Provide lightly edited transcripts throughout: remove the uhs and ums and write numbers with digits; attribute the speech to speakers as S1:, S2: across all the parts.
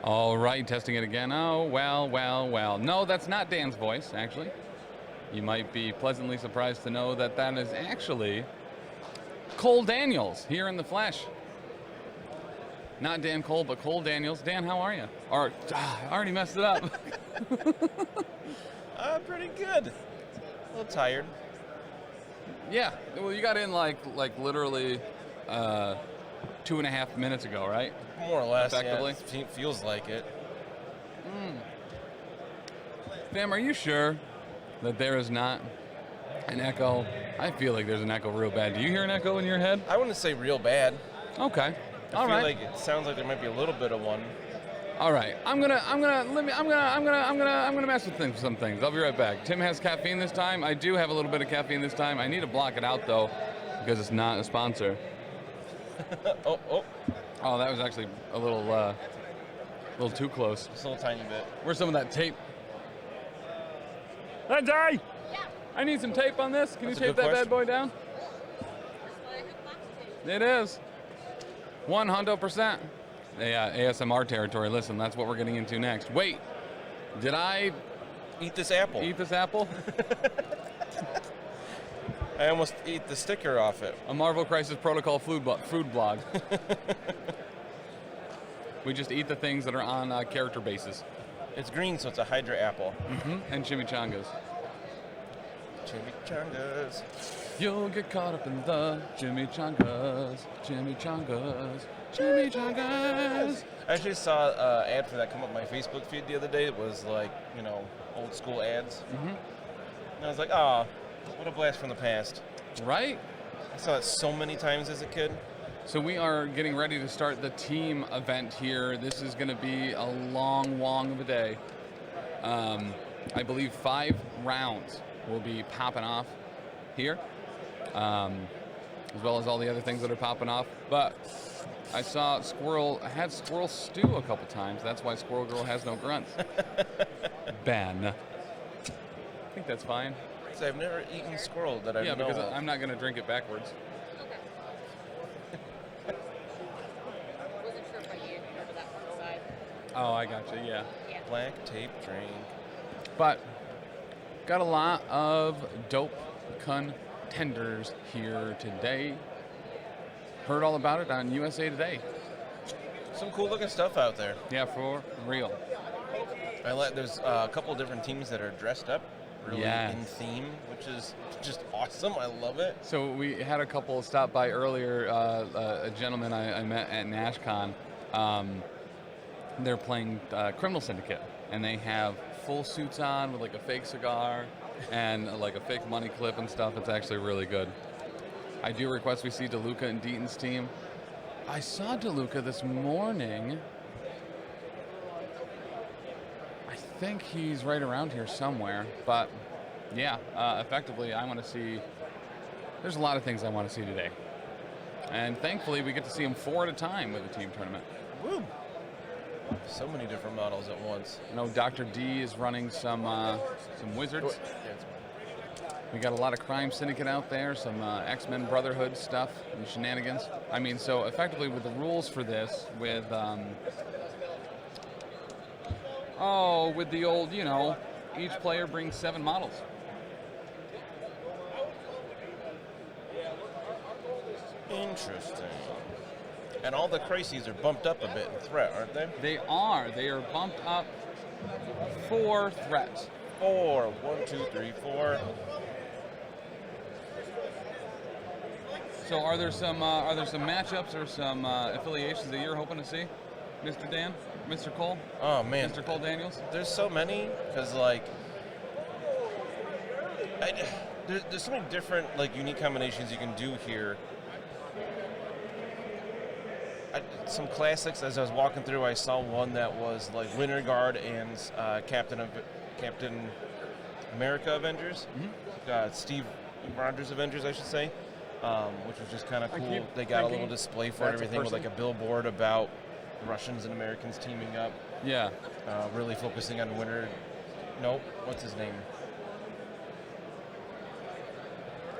S1: All right, testing it again. Oh, well, well, well. No, that's not Dan's voice, actually. You might be pleasantly surprised to know that that is actually Cole Daniels here in the flesh. Not Dan Cole, but Cole Daniels. Dan, how are you? I already messed it up.
S2: Pretty good. A little tired.
S1: Yeah, well, you got in like literally 2.5 minutes ago, right?
S2: More or less,
S1: effectively.
S2: Yeah, it feels like it.
S1: Sam, are you sure that there is not an echo? I feel like there's an echo real bad. Do you hear an echo in your head?
S2: I wouldn't say real bad.
S1: Okay.
S2: I feel like it sounds like there might be a little bit of one.
S1: All right. I'm gonna mess with some things. I'll be right back. Tim has caffeine this time. I do have a little bit of caffeine this time. I need to block it out though, because it's not a sponsor. Oh, that was actually a little too close.
S2: Just a little tiny bit.
S1: Where's some of that tape? Lindsay! Yeah. I need some tape on this. Can you tape that bad boy down? It is. 100%. Yeah, ASMR territory. Listen, that's what we're getting into next. Wait, did I
S2: eat this apple?
S1: Eat this apple?
S2: I almost ate the sticker off it.
S1: A Marvel Crisis Protocol food blog. We just eat the things that are on character bases.
S2: It's green, so it's a Hydra apple.
S1: And chimichangas.
S2: Chimichangas.
S1: You'll get caught up in the chimichangas, chimichangas, chimichangas.
S2: I actually saw an ad for that come up on my Facebook feed the other day. It was like, old school ads. And I was like, oh, what a blast from the past.
S1: Right?
S2: I saw it so many times as a kid.
S1: So we are getting ready to start the team event here. This is going to be a long of a day. I believe 5 rounds will be popping off here, as well as all the other things that are popping off. But I saw I had Squirrel Stew a couple times. That's why Squirrel Girl has no grunts. Ben. I think that's fine.
S2: So I've never eaten squirrel that I know.
S1: Yeah, because I'm not going to drink it backwards.
S3: Wasn't sure if I remember that from the side.
S1: Oh, I gotcha, yeah.
S2: Black tape drink.
S1: But got a lot of dope contenders here today. Heard all about it on USA Today.
S2: Some cool looking stuff out there.
S1: Yeah, for real.
S2: There's a couple different teams that are dressed up really in theme, which is just awesome. I love it.
S1: So we had a couple stop by earlier. A gentleman I met at NashCon. They're playing Criminal Syndicate, and they have full suits on with like a fake cigar and like a fake money clip and stuff. It's actually really good. I do request we see DeLuca and Deaton's team. I saw DeLuca this morning. I think he's right around here somewhere, but yeah, effectively I want to see, there's a lot of things I want to see today. And thankfully we get to see them 4 at a time with the team tournament.
S2: Woo! So many different models at once.
S1: Dr. D is running some wizards. We got a lot of Crime Syndicate out there, some X-Men Brotherhood stuff and shenanigans. I mean, so effectively with the rules for this, with the old, each player brings 7 models.
S2: Interesting. And all the crises are bumped up a bit in threat, aren't they?
S1: They are. They are bumped up 4 threats.
S2: 4. 1, 2, 3, 4.
S1: So are there some matchups or some affiliations that you're hoping to see, Mr. Dan, Mr. Cole?
S2: Oh man,
S1: Mr. Cole Daniels.
S2: There's so many because there's so many different unique combinations you can do here. Some classics. As I was walking through, I saw one that was like Winter Guard and Captain America Avengers, Steve Rogers Avengers, I should say. Which was just kind of cool. They got a little display for everything with like a billboard about Russians and Americans teaming up.
S1: Yeah.
S2: Really focusing on Winter. Nope. What's his name?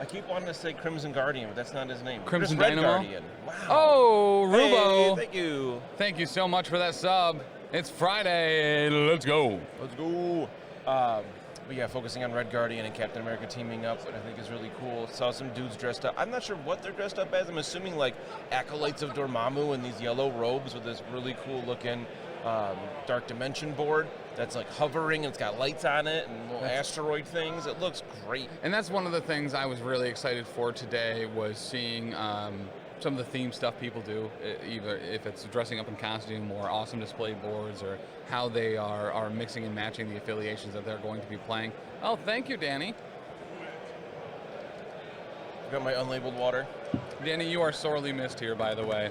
S2: I keep wanting to say Crimson Guardian, but that's not his name.
S1: Crimson
S2: Red
S1: Dynamo?
S2: Guardian. Wow.
S1: Oh, Rubo.
S2: Hey, thank you.
S1: Thank you so much for that sub. It's Friday. Let's go.
S2: Let's go. But yeah, focusing on Red Guardian and Captain America teaming up, what I think is really cool. Saw some dudes dressed up. I'm not sure what they're dressed up as. I'm assuming like acolytes of Dormammu in these yellow robes with this really cool looking dark dimension board that's like hovering and it's got lights on it and little asteroid things. It looks great.
S1: And that's one of the things I was really excited for today was seeing some of the theme stuff people do, either if it's dressing up in costume or awesome display boards or how they are mixing and matching the affiliations that they're going to be playing. Oh, thank you, Danny.
S2: I've got my unlabeled water.
S1: Danny, you are sorely missed here, by the way.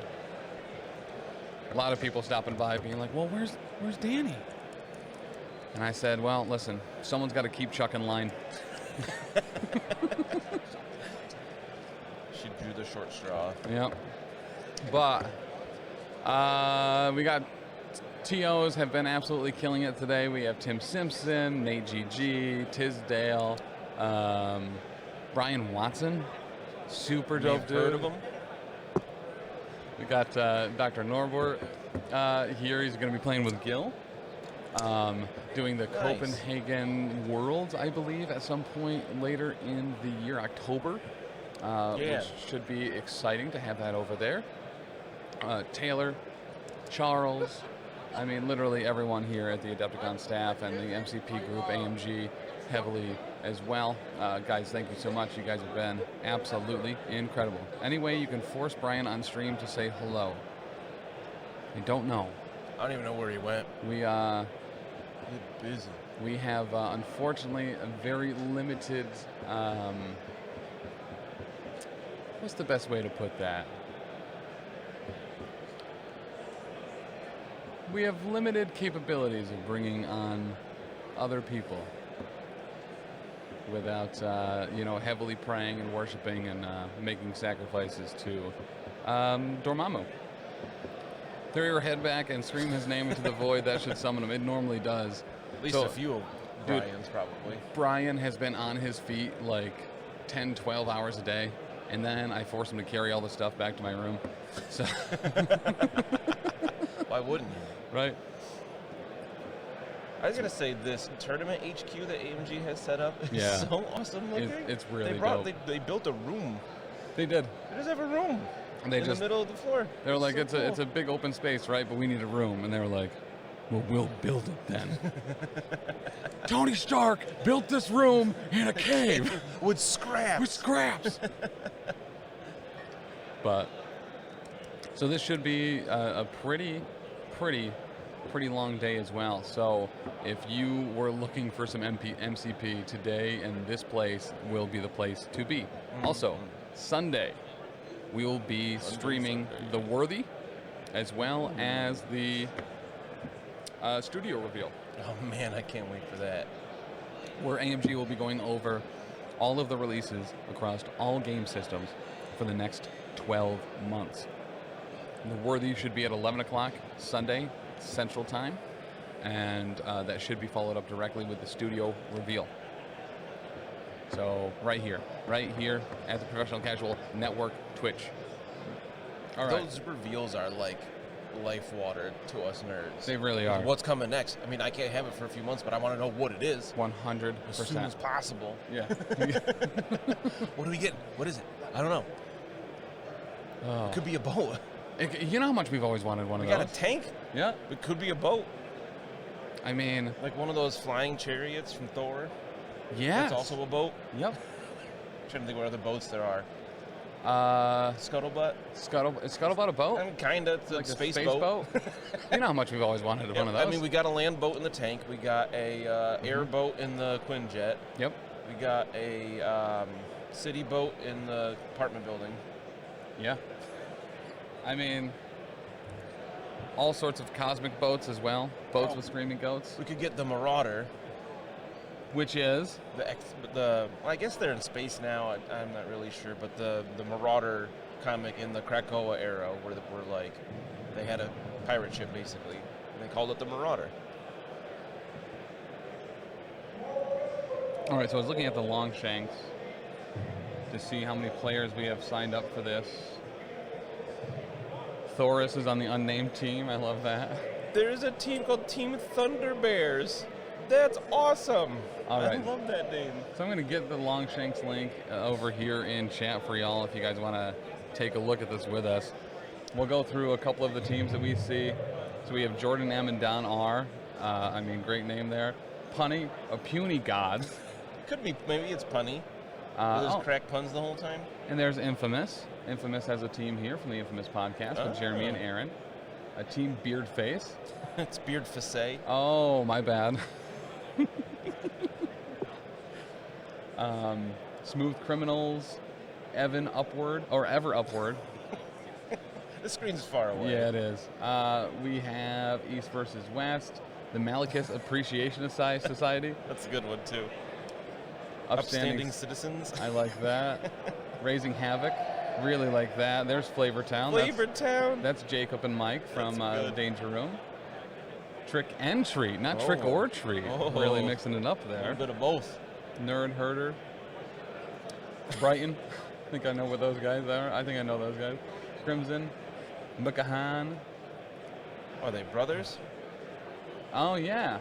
S1: A lot of people stopping by being like, well, where's Danny? And I said, well, listen, someone's got to keep chucking line.
S2: She drew the short straw.
S1: Yep. But we got TOs have been absolutely killing it today. We have Tim Simpson, Nate GG, Tisdale, Brian Watson, super dope dude.
S2: Heard of him?
S1: We got Dr. Norbert here. He's going to be playing with Gil, doing the Copenhagen Worlds, I believe, at some point later in the year, October. Which should be exciting to have that over there. Taylor, Charles, I mean, literally everyone here at the Adepticon staff and the MCP group, AMG, heavily as well. Guys, thank you so much. You guys have been absolutely incredible. Any way you can force Brian on stream to say hello? I don't know.
S2: I don't even know where he went.
S1: He's
S2: busy.
S1: We have, unfortunately, a very limited... what's the best way to put that? We have limited capabilities of bringing on other people without, heavily praying and worshiping and making sacrifices to Dormammu. Throw your head back and scream his name into the void. That should summon him. It normally does.
S2: At least a few of Brian's, probably.
S1: Brian has been on his feet like 10, 12 hours a day. And then I force him to carry all the stuff back to my room. So
S2: why wouldn't you?
S1: Right.
S2: I was going to say this tournament HQ that AMG has set up is so awesome looking.
S1: It's really dope.
S2: They built a room.
S1: They did.
S2: They just have a room in the middle of the floor.
S1: They were like, it's a big open space, right? But we need a room. And they were like, well, we'll build it then. Tony Stark built this room in a cave.
S2: With scraps.
S1: But, so this should be a pretty long day as well. So if you were looking for some MCP today, and this place will be the place to be. Mm-hmm. Also, Sunday, we will be streaming The Worthy, as well as the studio reveal.
S2: Oh man, I can't wait for that.
S1: Where AMG will be going over all of the releases across all game systems for the next 12 months. The Worthy should be at 11 o'clock Sunday Central Time, and that should be followed up directly with the studio reveal. So right here at the Professional Casual Network Twitch. All right.
S2: Those reveals are like life water to us nerds.
S1: They really are.
S2: What's coming next? I mean, I can't have it for a few months, but I want to know what it is.
S1: 100%.
S2: As soon as possible.
S1: Yeah.
S2: What do we get? What is it? I don't know.
S1: Oh.
S2: It could be a boat.
S1: You know how much we've always wanted one of those?
S2: We got a tank?
S1: Yeah.
S2: It could be a boat.
S1: I mean...
S2: Like one of those flying chariots from Thor?
S1: Yeah.
S2: It's also a boat?
S1: Yep.
S2: I'm trying to think what other boats there are. Scuttlebutt?
S1: Is Scuttlebutt a boat?
S2: I mean, kind of. It's
S1: like
S2: a space boat.
S1: You know how much we've always wanted one of those.
S2: I mean, we got a land boat in the tank. We got a airboat in the Quinjet.
S1: Yep.
S2: We got a city boat in the apartment building.
S1: Yeah. I mean, all sorts of cosmic boats as well. Boats with screaming goats.
S2: We could get the Marauder.
S1: Which is?
S2: Well, I guess they're in space now. I'm not really sure. But the Marauder comic in the Krakoa era where they had a pirate ship basically. And they called it the Marauder.
S1: All right, so I was looking at the Longshanks to see how many players we have signed up for this. Thoris is on the unnamed team. I love that.
S2: There's a team called Team Thunder Bears. That's awesome.
S1: All right.
S2: I love that name.
S1: So I'm going to get the Longshanks link over here in chat for y'all if you guys want to take a look at this with us. We'll go through a couple of the teams that we see. So we have Jordan M and Don R. Great name there. Punny, a puny god.
S2: Could be, maybe it's punny. There's crack puns the whole time.
S1: And there's Infamous. Infamous has a team here from the Infamous podcast with Jeremy and Aaron. A team Beard Face.
S2: It's Beard Facet.
S1: Oh, my bad. Smooth Criminals, Ever Upward.
S2: The screen's far away.
S1: Yeah, it is. We have East versus West, the Malachus Appreciation Society.
S2: That's a good one, too.
S1: Upstanding
S2: Citizens.
S1: I like that. Raising Havoc. Really like that. There's Flavortown.
S2: Flavortown.
S1: That's Jacob and Mike from Danger Room. Trick and Treat, not Trick or Treat. Really mixing it up there.
S2: A little bit of both.
S1: Nerd Herder. Brighton. I think I know what those guys are. I think I know those guys. Crimson. Makahan.
S2: Are they brothers?
S1: Oh, yeah.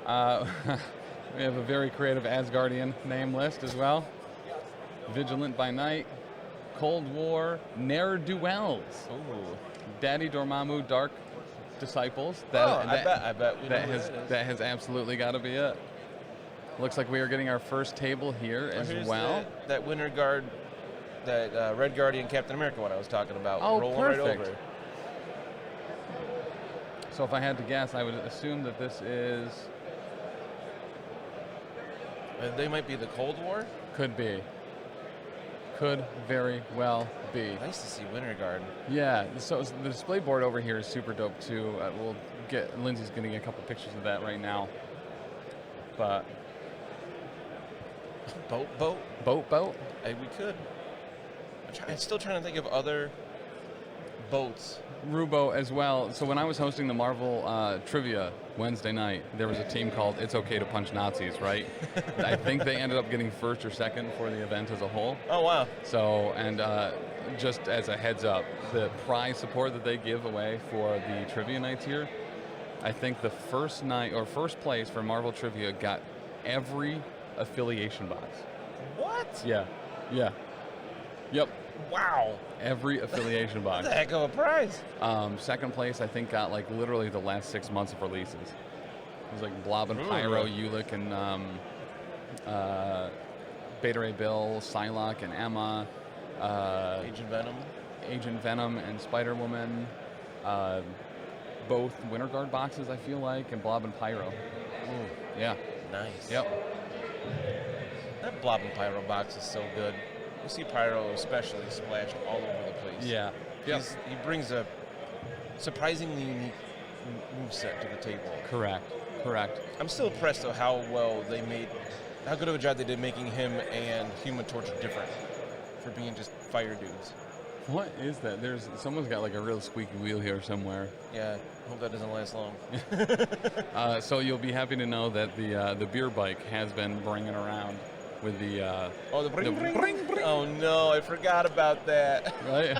S1: We have a very creative Asgardian name list as well. Vigilant by Night. Cold War. Ne'er-do-wells.
S2: Ooh.
S1: Daddy Dormammu Dark Disciples.
S2: I bet we know
S1: That has absolutely got to be it. Looks like we are getting our first table here as well.
S2: That Winter Guard, that Red Guardian Captain America one I was talking about.
S1: Oh,
S2: rolling
S1: perfect.
S2: right over.
S1: So if I had to guess, I would assume that this is...
S2: They might be the Cold War?
S1: Could be. Could very well be.
S2: Nice to see Winter Guard.
S1: Yeah, so the display board over here is super dope too. Lindsay's getting a couple pictures of that right now. But... Boat?
S2: Hey, we could. I'm still trying to think of other boats.
S1: Rubo as well. So when I was hosting the Marvel Trivia Wednesday night, there was a team called It's Okay to Punch Nazis, right? I think they ended up getting first or second for the event as a whole.
S2: Oh, wow.
S1: So, and just as a heads up, the prize support that they give away for the trivia nights here, I think the first place for Marvel Trivia got every affiliation box.
S2: What?
S1: Yeah. Yep.
S2: Wow.
S1: Every affiliation box.
S2: That's a heck of a prize.
S1: Second place, I think, got like literally the last 6 months of releases. It was like Blob and Pyro, Ulick, and Beta Ray Bill, Psylocke and Emma. Agent Venom and Spider-Woman. Both Winter Guard boxes, I feel like, and Blob and Pyro.
S2: Ooh.
S1: Yeah.
S2: Nice.
S1: Yep.
S2: That Blob and Pyro box is so good. You see Pyro especially splashed all over the place.
S1: Yeah. Yep.
S2: He brings a surprisingly unique moveset to the table.
S1: Correct.
S2: I'm still impressed at how good of a job they did making him and Human Torch different for being just fire dudes.
S1: What is that? Someone's got like a real squeaky wheel here somewhere.
S2: Yeah, hope that doesn't last long.
S1: So you'll be happy to know that the beer bike has been bringing around with the
S2: the bring. Oh no, I forgot about that.
S1: Right.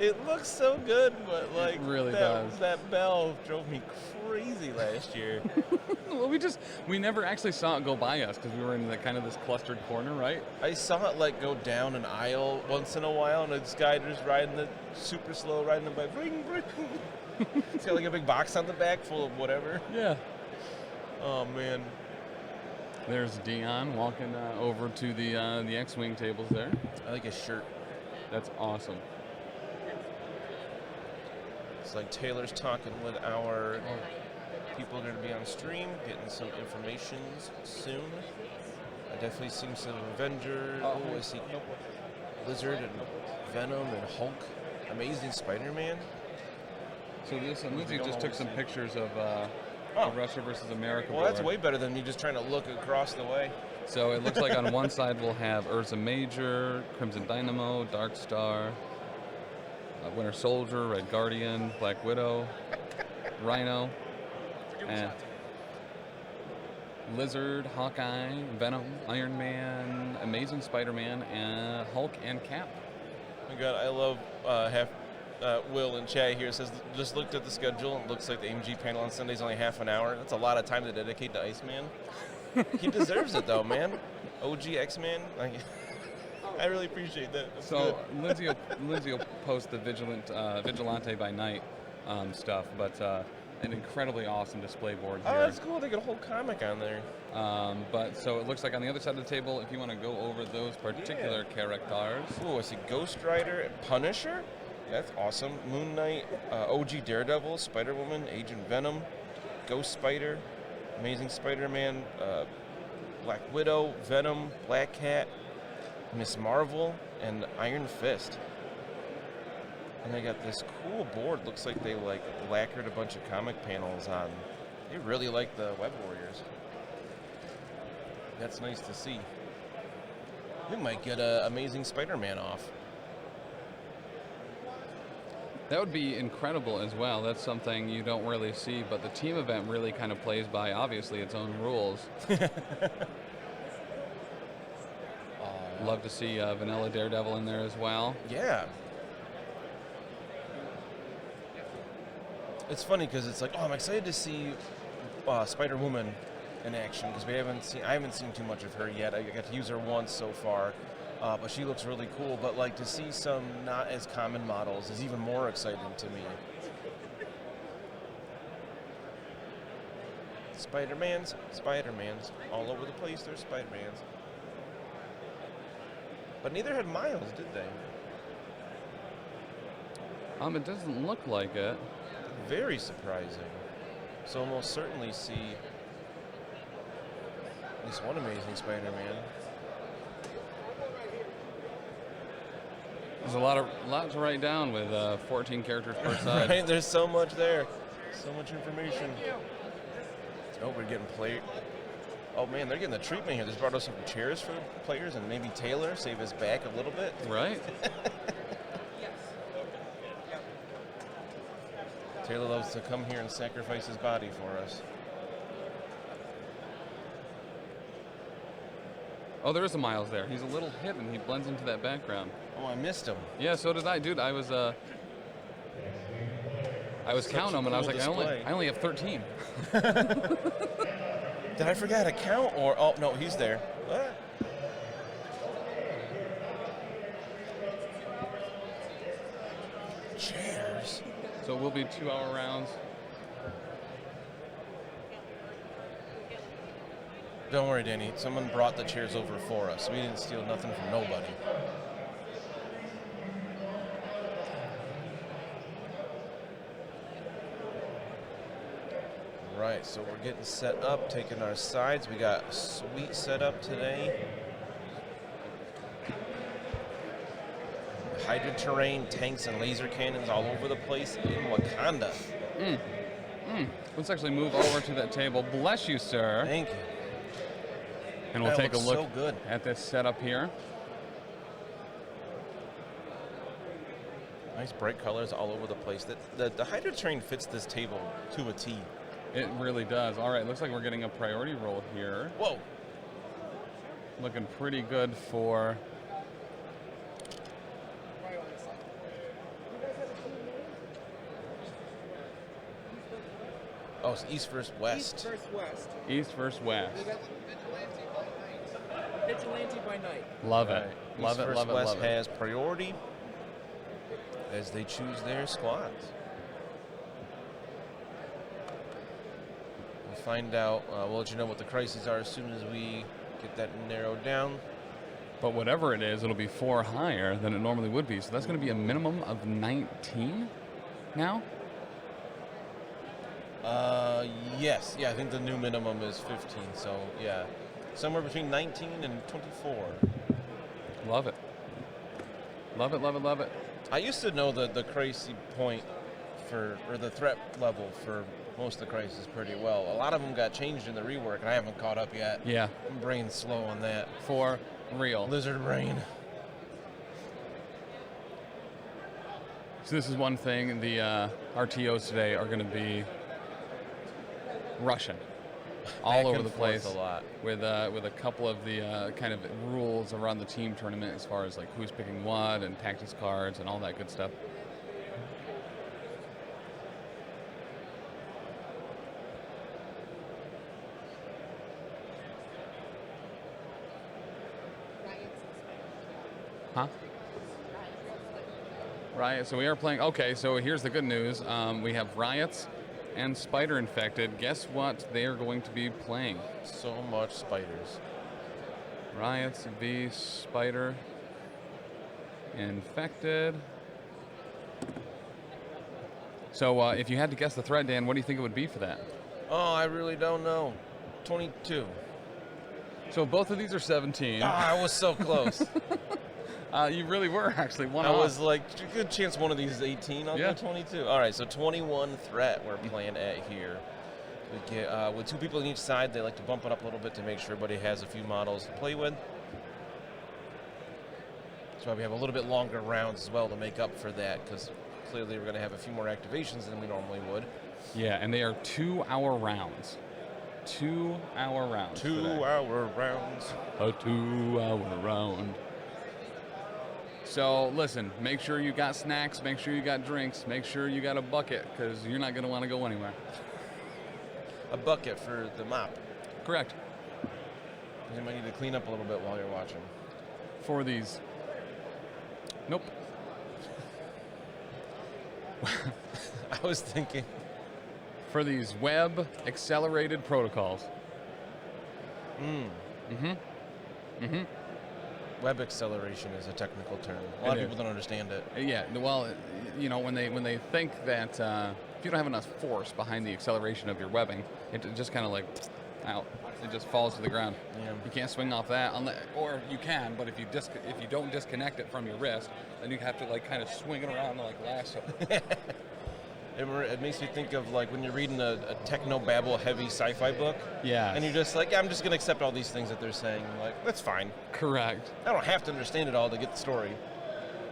S2: It looks so good, but like
S1: it really does.
S2: That bell drove me crazy last year.
S1: Well, we never actually saw it go by us because we were in this clustered corner, right?
S2: I saw it like go down an aisle once in a while, and this guy just super slow riding the bike. Bring. It's got like a big box on the back full of whatever.
S1: Yeah.
S2: Oh man.
S1: There's Dion walking over to the X-Wing tables there.
S2: I like his shirt.
S1: That's awesome.
S2: It's like Taylor's talking with our people that are going to be on stream, getting some information soon. I definitely see some Avengers. I see Lizard and Venom and Hulk. Amazing Spider-Man.
S1: So Lindsay just took some pictures of Russia versus America.
S2: Well, that's way better than me just trying to look across the way.
S1: So it looks like on one side we'll have Ursa Major, Crimson Dynamo, Dark Star, Winter Soldier, Red Guardian, Black Widow, Rhino, and Lizard, Hawkeye, Venom, Iron Man, Amazing Spider-Man, and Hulk and Cap.
S2: Oh my God, I love Will in chat here says, just looked at the schedule. It looks like the AMG panel on Sunday's only half an hour. That's a lot of time to dedicate to Iceman. He deserves it, though, man. OG X-Man. I really appreciate that. That's
S1: So
S2: good.
S1: Lindsay will post the Vigilante by night stuff, but an incredibly awesome display board here.
S2: Oh, that's cool. They got a whole comic on there.
S1: But so it looks like on the other side of the table, if you want to go over those particular characters.
S2: Ooh, I see Ghost Rider, Punisher. That's awesome. Moon Knight, OG Daredevil, Spider-Woman, Agent Venom, Ghost Spider, Amazing Spider-Man, Black Widow, Venom, Black Cat, Miss Marvel, and Iron Fist. And they got this cool board. Looks like they like lacquered a bunch of comic panels on. They really like the Web Warriors. That's nice to see. We might get Amazing Spider-Man off.
S1: That would be incredible as well. That's something you don't really see, but the team event really kind of plays by, obviously, its own rules. Love to see Vanilla Daredevil in there as well.
S2: Yeah. It's funny because it's like, oh, I'm excited to see Spider-Woman in action because I haven't seen too much of her yet. I got to use her once so far, but she looks really cool. But like to see some not as common models is even more exciting to me. Spider-Mans, all over the place. There's Spider-Mans. But neither had Miles, did they?
S1: It doesn't look like it.
S2: Very surprising. So we'll most certainly see at least one Amazing Spider-Man.
S1: There's a lot to write down with 14 characters per side.
S2: Right? There's so much there. So much information. Oh, we're getting played. Oh man, they're getting the treatment here. They just brought us some chairs for players and maybe Taylor, save his back a little bit.
S1: Right?
S2: Taylor loves to come here and sacrifice his body for us.
S1: Oh, there is a Miles there. He's a little hidden. He blends into that background.
S2: Oh, I missed him.
S1: Yeah, so did I, dude. I was counting them, and I was like, I only have 13.
S2: Did I forget to count? Or oh no, he's there. What? Chairs.
S1: So it will be 2-hour rounds.
S2: Don't worry, Danny. Someone brought the chairs over for us. We didn't steal nothing from nobody. Right, so we're getting set up, taking our sides. We got a sweet setup today. Hydra terrain, tanks, and laser cannons all over the place in Wakanda.
S1: Let's actually move over to that table. Bless you, sir.
S2: Thank you.
S1: And we'll
S2: That
S1: take a
S2: looks
S1: look
S2: so good.
S1: at this setup here.
S2: Nice bright colors all over the place. The Hydra terrain fits this table to a T.
S1: It really does. All right, looks like we're getting a priority roll here.
S2: Whoa.
S1: Looking pretty good for...
S2: Oh, it's East versus West.
S4: East versus West.
S1: East versus West.
S4: Vigilante by night.
S1: Love
S2: Right.
S1: it.
S2: East
S1: Love it,
S2: versus
S1: love it,
S2: West
S1: love it.
S2: has priority as they choose their squads. We'll find out. We'll let you know what the crises are as soon as we get that narrowed down.
S1: But whatever it is, it'll be 4 higher than it normally would be. So that's going to be a minimum of 19 now?
S2: Yes. Yeah, I think the new minimum is 15. So, yeah. Somewhere between 19 and 24.
S1: Love it. Love it, love it, love it.
S2: I used to know the crisis point or the threat level for most of the crises pretty well. A lot of them got changed in the rework, and I haven't caught up yet.
S1: Yeah,
S2: My brain's slow on that.
S1: for real.
S2: Lizard brain.
S1: So this is one thing. The RTOs today are going to be Russian. All
S2: Back
S1: over
S2: and
S1: the
S2: forth
S1: place
S2: a lot.
S1: with a couple of the kind of rules around the team tournament as far as like who's picking what and tactics cards and all that good stuff. Huh? Riot. So we are playing. Okay, so here's the good news. We have Riots and Spider Infected. Guess what they are going to be playing?
S2: So much spiders.
S1: Riots v Spider Infected. So if you had to guess the threat, Dan, what do you think it would be for that?
S2: Oh, I really don't know. 22.
S1: So both of these are 17.
S2: Ah, I was so close.
S1: You really were actually one
S2: I
S1: off.
S2: was like, good chance one of these is 18. I'll
S1: Yeah.
S2: go 22. All right, so 21 threat we're playing at here. We get with 2 people on each side. They like to bump it up a little bit to make sure everybody has a few models to play with. That's why we have a little bit longer rounds as well to make up for that, because clearly we're going to have a few more activations than we normally would.
S1: Yeah, and they are 2-hour rounds. 2-hour rounds.
S2: 2-hour rounds.
S1: A 2-hour round. So listen, make sure you got snacks, make sure you got drinks, make sure you got a bucket, because you're not going to want to go anywhere.
S2: A bucket for the mop.
S1: Correct.
S2: You might need to clean up a little bit while you're watching.
S1: For these. Nope.
S2: I was thinking.
S1: For these web accelerated protocols.
S2: Web acceleration is a technical term. A lot of people don't understand it.
S1: Yeah, well, you know, when they think that if you don't have enough force behind the acceleration of your webbing, it just kind of like out. It just falls to the ground.
S2: Yeah.
S1: You can't swing off that, or you can, but if you don't disconnect it from your wrist, then you have to like kind of swing it around like lasso.
S2: It makes me think of like when you're reading a techno-babble heavy sci-fi book.
S1: Yeah.
S2: And you're just like, yeah, I'm just going to accept all these things that they're saying. Like, that's fine.
S1: Correct.
S2: I don't have to understand it all to get the story.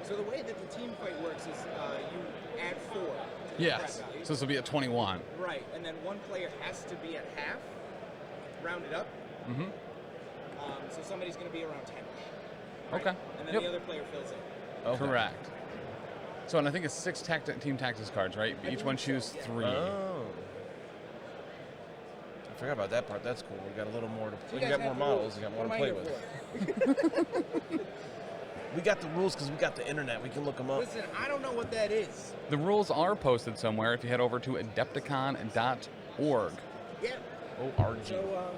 S4: So the way that the team fight works is you add 4 to the
S1: Yes.
S4: threat value.
S1: So this will be at 21.
S4: Right, and then one player has to be at half, rounded up.
S1: Mm-hmm.
S4: So somebody's going to be around 10.
S1: Okay.
S4: And then
S1: Yep.
S4: the other player fills in.
S2: Okay.
S1: Correct. So, and I think it's 6 team tactics cards, right? Each one choose 3.
S2: Oh. I forgot about that part. That's cool. We got a little more. We
S4: You
S2: got
S4: guys
S2: more
S4: have
S2: models.
S4: rules.
S2: We got more
S4: What
S2: to
S4: am
S2: play
S4: I here
S2: with.
S4: for?
S2: We got the rules because we got the internet. We can look them up.
S4: Listen, I don't know what that is.
S1: The rules are posted somewhere if you head over to adepticon.org.
S4: Yeah.
S2: ORG.
S4: So,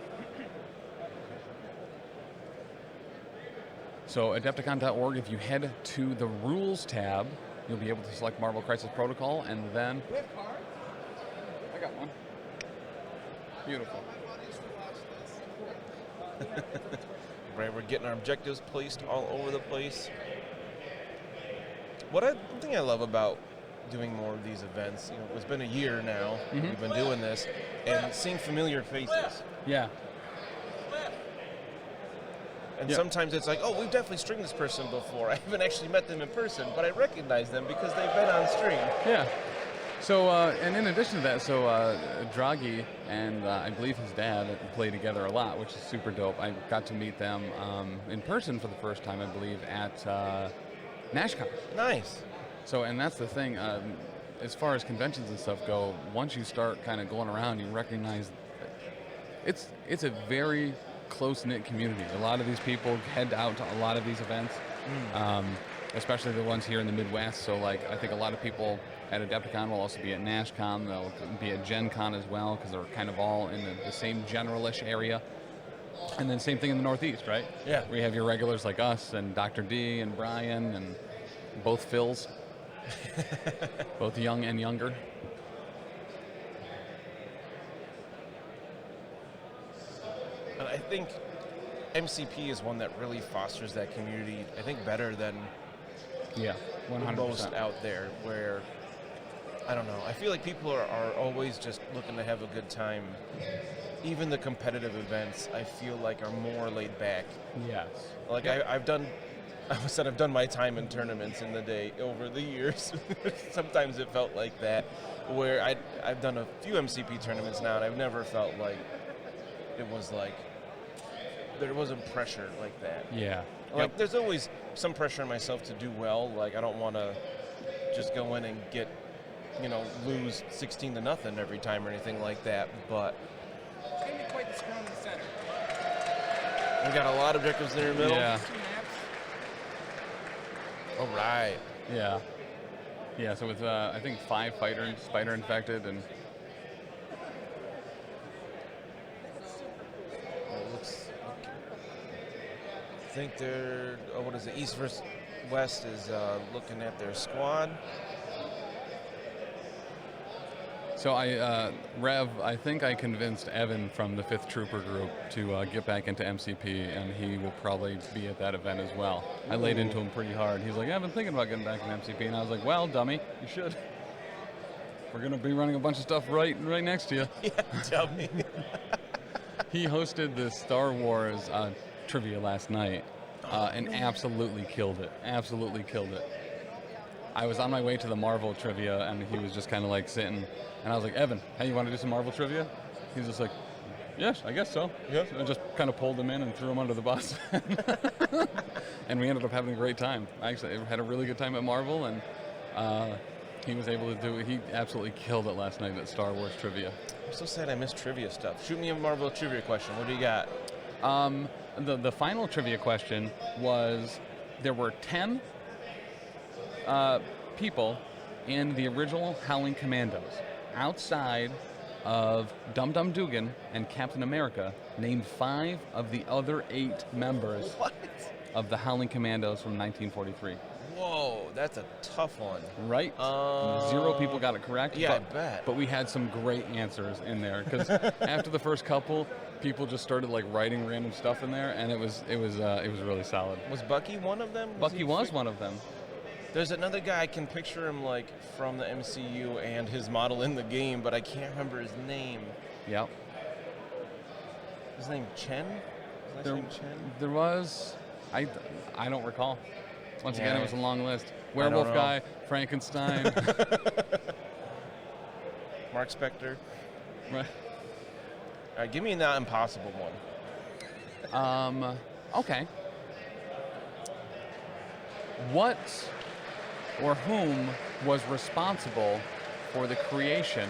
S1: So adepticon.org, if you head to the rules tab, you'll be able to select Marvel Crisis Protocol, and then...
S4: we have cards?
S1: I got one. Beautiful.
S2: Right, we're getting our objectives placed all over the place. One thing I love about doing more of these events, you know, it's been a year now we've been doing this, and seeing familiar faces.
S1: Yeah.
S2: And
S1: Yep.
S2: sometimes it's like, oh, we've definitely streamed this person before. I haven't actually met them in person, but I recognize them because they've been on stream.
S1: Yeah. So, and in addition to that, so Draghi and I believe his dad play together a lot, which is super dope. I got to meet them in person for the first time, I believe, at NashCon.
S2: Nice.
S1: So, and that's the thing, as far as conventions and stuff go, once you start kind of going around, you recognize it's a very close-knit community. A lot of these people head out to a lot of these events, especially the ones here in the Midwest. So, like, I think a lot of people at Adepticon will also be at NashCon. They'll be at Gen Con as well, because they're kind of all in the same generalish area. And then same thing in the Northeast, right?
S2: Yeah.
S1: We have your regulars like us and Dr. D and Brian and both Phils, both young and younger.
S2: And I think MCP is one that really fosters that community, I think, better than
S1: Yeah, 100%.
S2: most out there, where, I don't know, I feel like people are always just looking to have a good time. Even the competitive events, I feel like, are more laid back.
S1: Yes.
S2: Like, I've done my time in tournaments in the day over the years. Sometimes it felt like that, where I've done a few MCP tournaments now, and I've never felt like it was like, there wasn't pressure like that.
S1: Yeah.
S2: Like, there's always some pressure on myself to do well. Like, I don't want to just go in and get, lose 16-0 every time or anything like that. But
S4: It's going to be quite the scrum in the center.
S2: we got a lot of objectives in the middle.
S1: Yeah.
S4: 2 maps.
S2: All right.
S1: Yeah. Yeah, so with, I think, 5 fighters, spider infected, and
S2: It looks. I think they're. Oh, what is it? East versus West is looking at their squad.
S1: so Rev, I think I convinced Evan from the 5th Trooper group to get back into MCP, and he will probably be at that event as well. I laid into him pretty hard. He's like, I've been thinking about getting back in MCP, and I was like, well, dummy, you should. We're going to be running a bunch of stuff right next to you.
S2: Yeah, tell me.
S1: He hosted the Star Wars trivia last night and absolutely killed it. Absolutely killed it. I was on my way to the Marvel trivia, and he was just kind of like sitting, and I was like, Evan, hey, you want to do some Marvel trivia? He's just like, yes, I guess so.
S2: Yeah.
S1: So I just kind of pulled him in and threw him under the bus. And we ended up having a great time. I actually had a really good time at Marvel, and he was able to do it. He absolutely killed it last night at Star Wars trivia.
S2: I'm so sad I missed trivia stuff. Shoot me a Marvel trivia question. What do you got?
S1: The final trivia question was, there were 10 people in the original Howling Commandos outside of Dum Dum Dugan and Captain America. Named 5 of the other 8 members
S2: What?
S1: of the Howling Commandos from 1943.
S2: Whoa, that's a tough one.
S1: Right? 0 people got it correct.
S2: Yeah, I
S1: but,
S2: bet.
S1: But we had some great answers in there, because after the first couple, people just started like writing random stuff in there, and it was really solid.
S2: Was Bucky one of them?
S1: Bucky was one of them.
S2: There's another guy, I can picture him like from the MCU and his model in the game, but I can't remember his name.
S1: Yep.
S2: His name Chen? Is his name Chen?
S1: There was, I don't recall. Once again,
S2: Yeah.
S1: it was a long list.
S2: I don't
S1: Werewolf
S2: know.
S1: guy, Frankenstein.
S2: Mark Spector.
S1: Right.
S2: All right, give me a not impossible one.
S1: Okay. What or whom was responsible for the creation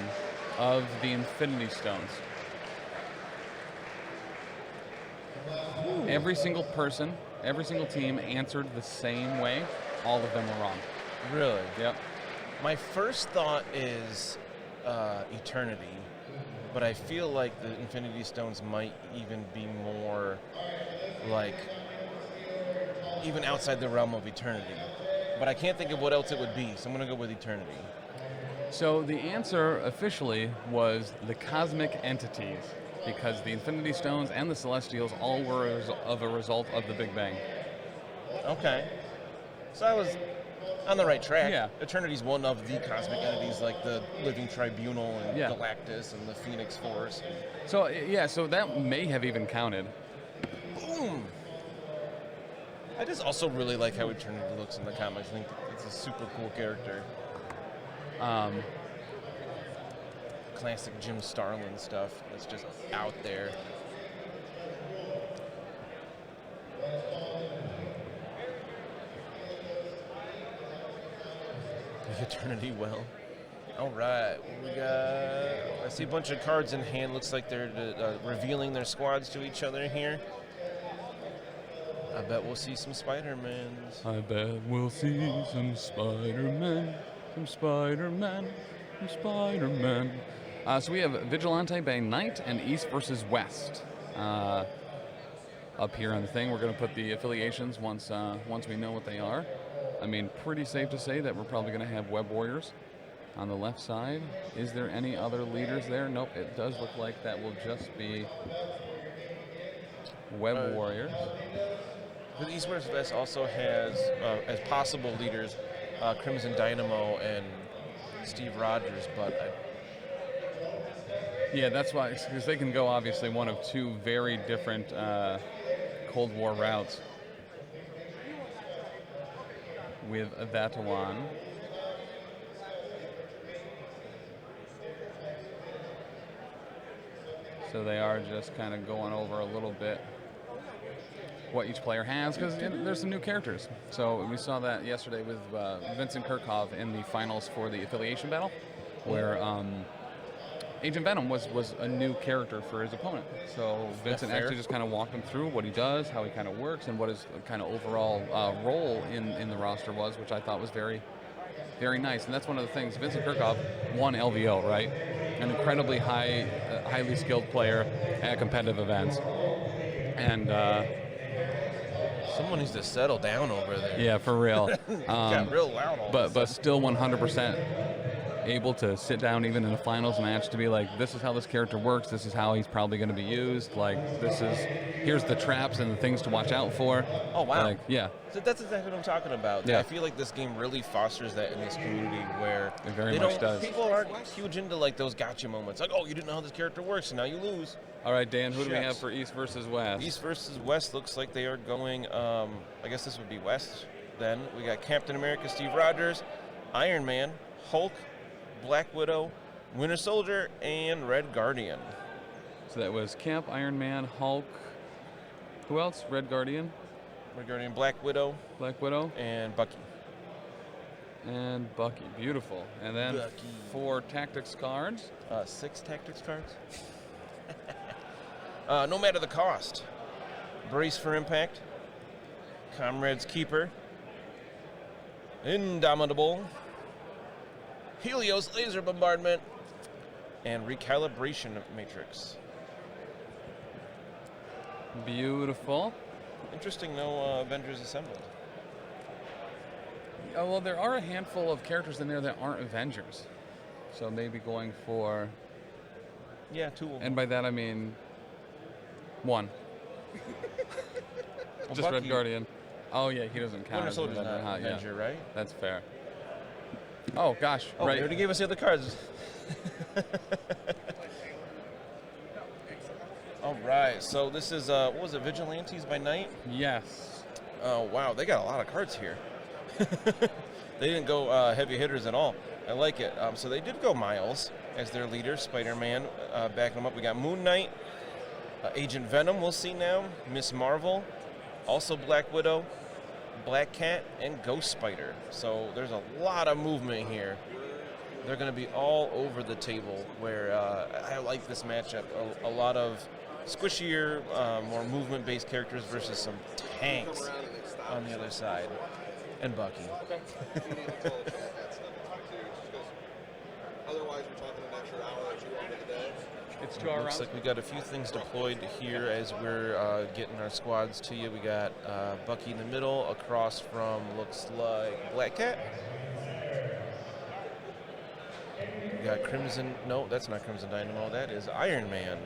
S1: of the Infinity Stones? Every single person, every single team answered the same way. All of them were wrong.
S2: Really?
S1: Yep.
S2: My first thought is Eternity, but I feel like the Infinity Stones might even be more like even outside the realm of Eternity. But I can't think of what else it would be, so I'm going to go with Eternity.
S1: So the answer officially was the cosmic entities, because the Infinity Stones and the Celestials all were of a result of the Big Bang.
S2: Okay. So I was on the right track.
S1: Yeah.
S2: Eternity's one of the cosmic entities, like the Living Tribunal and
S1: Yeah.
S2: Galactus and the Phoenix Force.
S1: So yeah, so that may have even counted.
S2: Boom! I just also really like how Eternity looks in the comics. I think it's a super cool character. Classic Jim Starlin stuff that's just out there. The Eternity well. All right, what we got? I see a bunch of cards in hand. Looks like they're revealing their squads to each other here. I bet we'll see some Spider-Mans.
S1: I bet we'll see some Spider-Man, some Spider-Man, some Spider-Man. So we have Vigilante Bay Knight and East versus West up here on the thing. We're going to put the affiliations once we know what they are. I mean, pretty safe to say that we're probably going to have Web Warriors on the left side. Is there any other leaders there? Nope, it does look like that will just be Web Warriors.
S2: The East vs. West also has, as possible leaders, Crimson Dynamo and Steve Rogers, but
S1: Yeah, that's why, because they can go obviously one of 2 very different Cold War routes with that one. So they are just kind of going over a little bit what each player has, because there's some new characters. So we saw that yesterday with Vincent Kirchhoff in the finals for the affiliation battle, where Agent Venom was a new character for his opponent. So Vincent
S2: fair?
S1: actually just kind of walked him through what he does, how he kind of works, and what his kind of overall role in the roster was, which I thought was very, very nice. And that's one of the things. Vincent Kirchhoff won LVO, right? An incredibly highly skilled player at competitive events. And
S2: Someone needs to settle down over there.
S1: yeah, for real.
S2: Got real loud all of a
S1: But still 100% able to sit down even in a finals match to be like, this is how this character works, this is how he's probably going to be used, like here's the traps and the things to watch out for.
S2: Oh, wow.
S1: Like, yeah,
S2: So that's exactly what I'm talking about.
S1: Yeah.
S2: I feel like this game really fosters that in this community where
S1: It very
S2: they
S1: much
S2: don't,
S1: does.
S2: people aren't huge into like those gotcha moments. Like, oh, you didn't know how this character works, and now you lose.
S1: all right, Dan, who do we have
S2: Shucks.
S1: for East versus West?
S2: East versus West looks like they are going, I guess this would be West then. We got Captain America, Steve Rogers, Iron Man, Hulk, Black Widow, Winter Soldier, and Red Guardian.
S1: So that was Cap, Iron Man, Hulk, who else? Red Guardian,
S2: Red Guardian, Black Widow,
S1: Black Widow,
S2: and Bucky.
S1: and Bucky. Beautiful. And then
S2: Bucky.
S1: 4 tactics cards.
S2: 6 tactics cards. No matter the cost. Brace for Impact. Comrade's Keeper. Indomitable. Helios Laser Bombardment. And Recalibration Matrix.
S1: Beautiful.
S2: Interesting, no Avengers assembled.
S1: Oh, well, there are a handful of characters in there that aren't Avengers. So maybe going for,
S2: Yeah, 2 of them.
S1: and by that I mean 1.
S2: Well,
S1: Just Red
S2: Bucky-
S1: Guardian. Oh yeah, he doesn't count
S2: Winter
S1: as
S2: Soldier's
S1: an
S2: not an
S1: Avenger, huh?
S2: Avenger, right?
S1: Yeah, that's fair. Oh gosh,
S2: Oh,
S1: right.
S2: they already gave us the other cards. All right, so this is, what was it, Vigilantes by Night?
S1: Yes.
S2: Oh, wow, they got a lot of cards here. They didn't go heavy hitters at all. I like it. So they did go Miles as their leader, Spider-Man backing them up. We got Moon Knight, Agent Venom, we'll see now, Miss Marvel, also Black Widow, Black Cat, and Ghost Spider. So there's a lot of movement here. They're going to be all over the table where I like this matchup. A lot of squishier, more movement-based characters versus some tanks on the other side. And Bucky.
S4: Otherwise, we're talking an extra hour or 2 on the day.
S1: It's 2 hour
S2: Looks
S1: rounds.
S2: like we got a few things deployed here as we're getting our squads to you. We got Bucky in the middle, across from looks like Black Cat. We got Crimson. No, that's not Crimson Dynamo. That is Iron Man.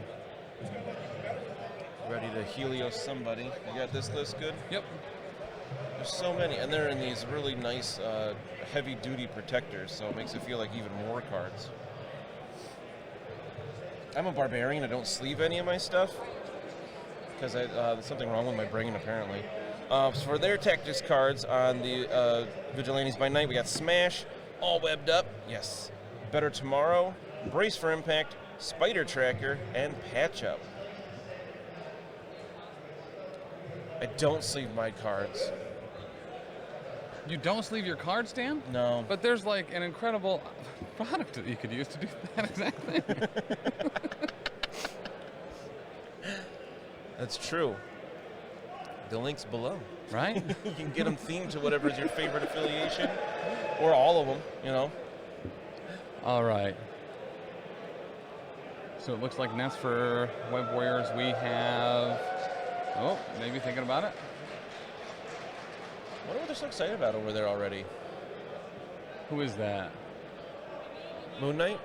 S2: Ready to Helios somebody. You got this list good?
S1: Yep.
S2: There's so many, and they're in these really nice heavy-duty protectors, so it makes it feel like even more cards. I'm a barbarian. I don't sleeve any of my stuff because there's something wrong with my brain, apparently. So for their tactics cards on the Vigilantes by Night, we got Smash, All Webbed Up, yes, Better Tomorrow, Brace for Impact, Spider Tracker, and Patch Up. I don't sleeve my cards.
S1: You don't sleeve your cards, Dan?
S2: No.
S1: But there's like an incredible product that you could use to do that exact thing.
S2: That's true. The link's below.
S1: Right?
S2: You can get them themed to whatever's your favorite affiliation, or all of them, you know.
S1: All right. So it looks like next for Web Warriors we have. Oh, maybe thinking about it.
S2: I wonder what they're so excited about over there already.
S1: Who is that?
S2: Moon Knight?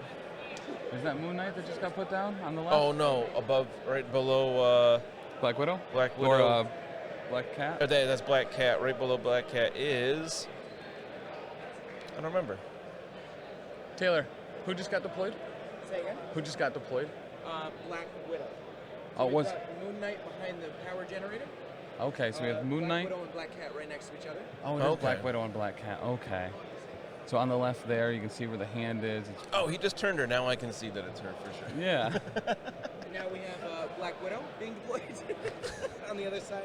S1: Is that Moon Knight that just got put down on the left?
S2: Oh no, above, right below
S1: Black Widow?
S2: Black
S1: Or
S2: Widow.
S1: Black Cat?
S2: That's Black Cat. Right below Black Cat is, I don't remember.
S1: Taylor, who just got deployed?
S4: Say again?
S1: Who just got deployed?
S4: Black Widow.
S1: Oh,
S4: We've
S1: was
S4: got Moon Knight behind the power generator.
S1: okay. So we have Moon
S4: Black
S1: Knight.
S4: Widow and Black Cat right next to each other.
S1: Oh, it is
S2: Okay.
S1: Black Widow and Black Cat. Okay. So on the left there, you can see where the hand is. It's,
S2: Oh, he just turned her. Now I can see that it's her for sure.
S1: yeah.
S4: And now we have Black Widow being deployed on the other side.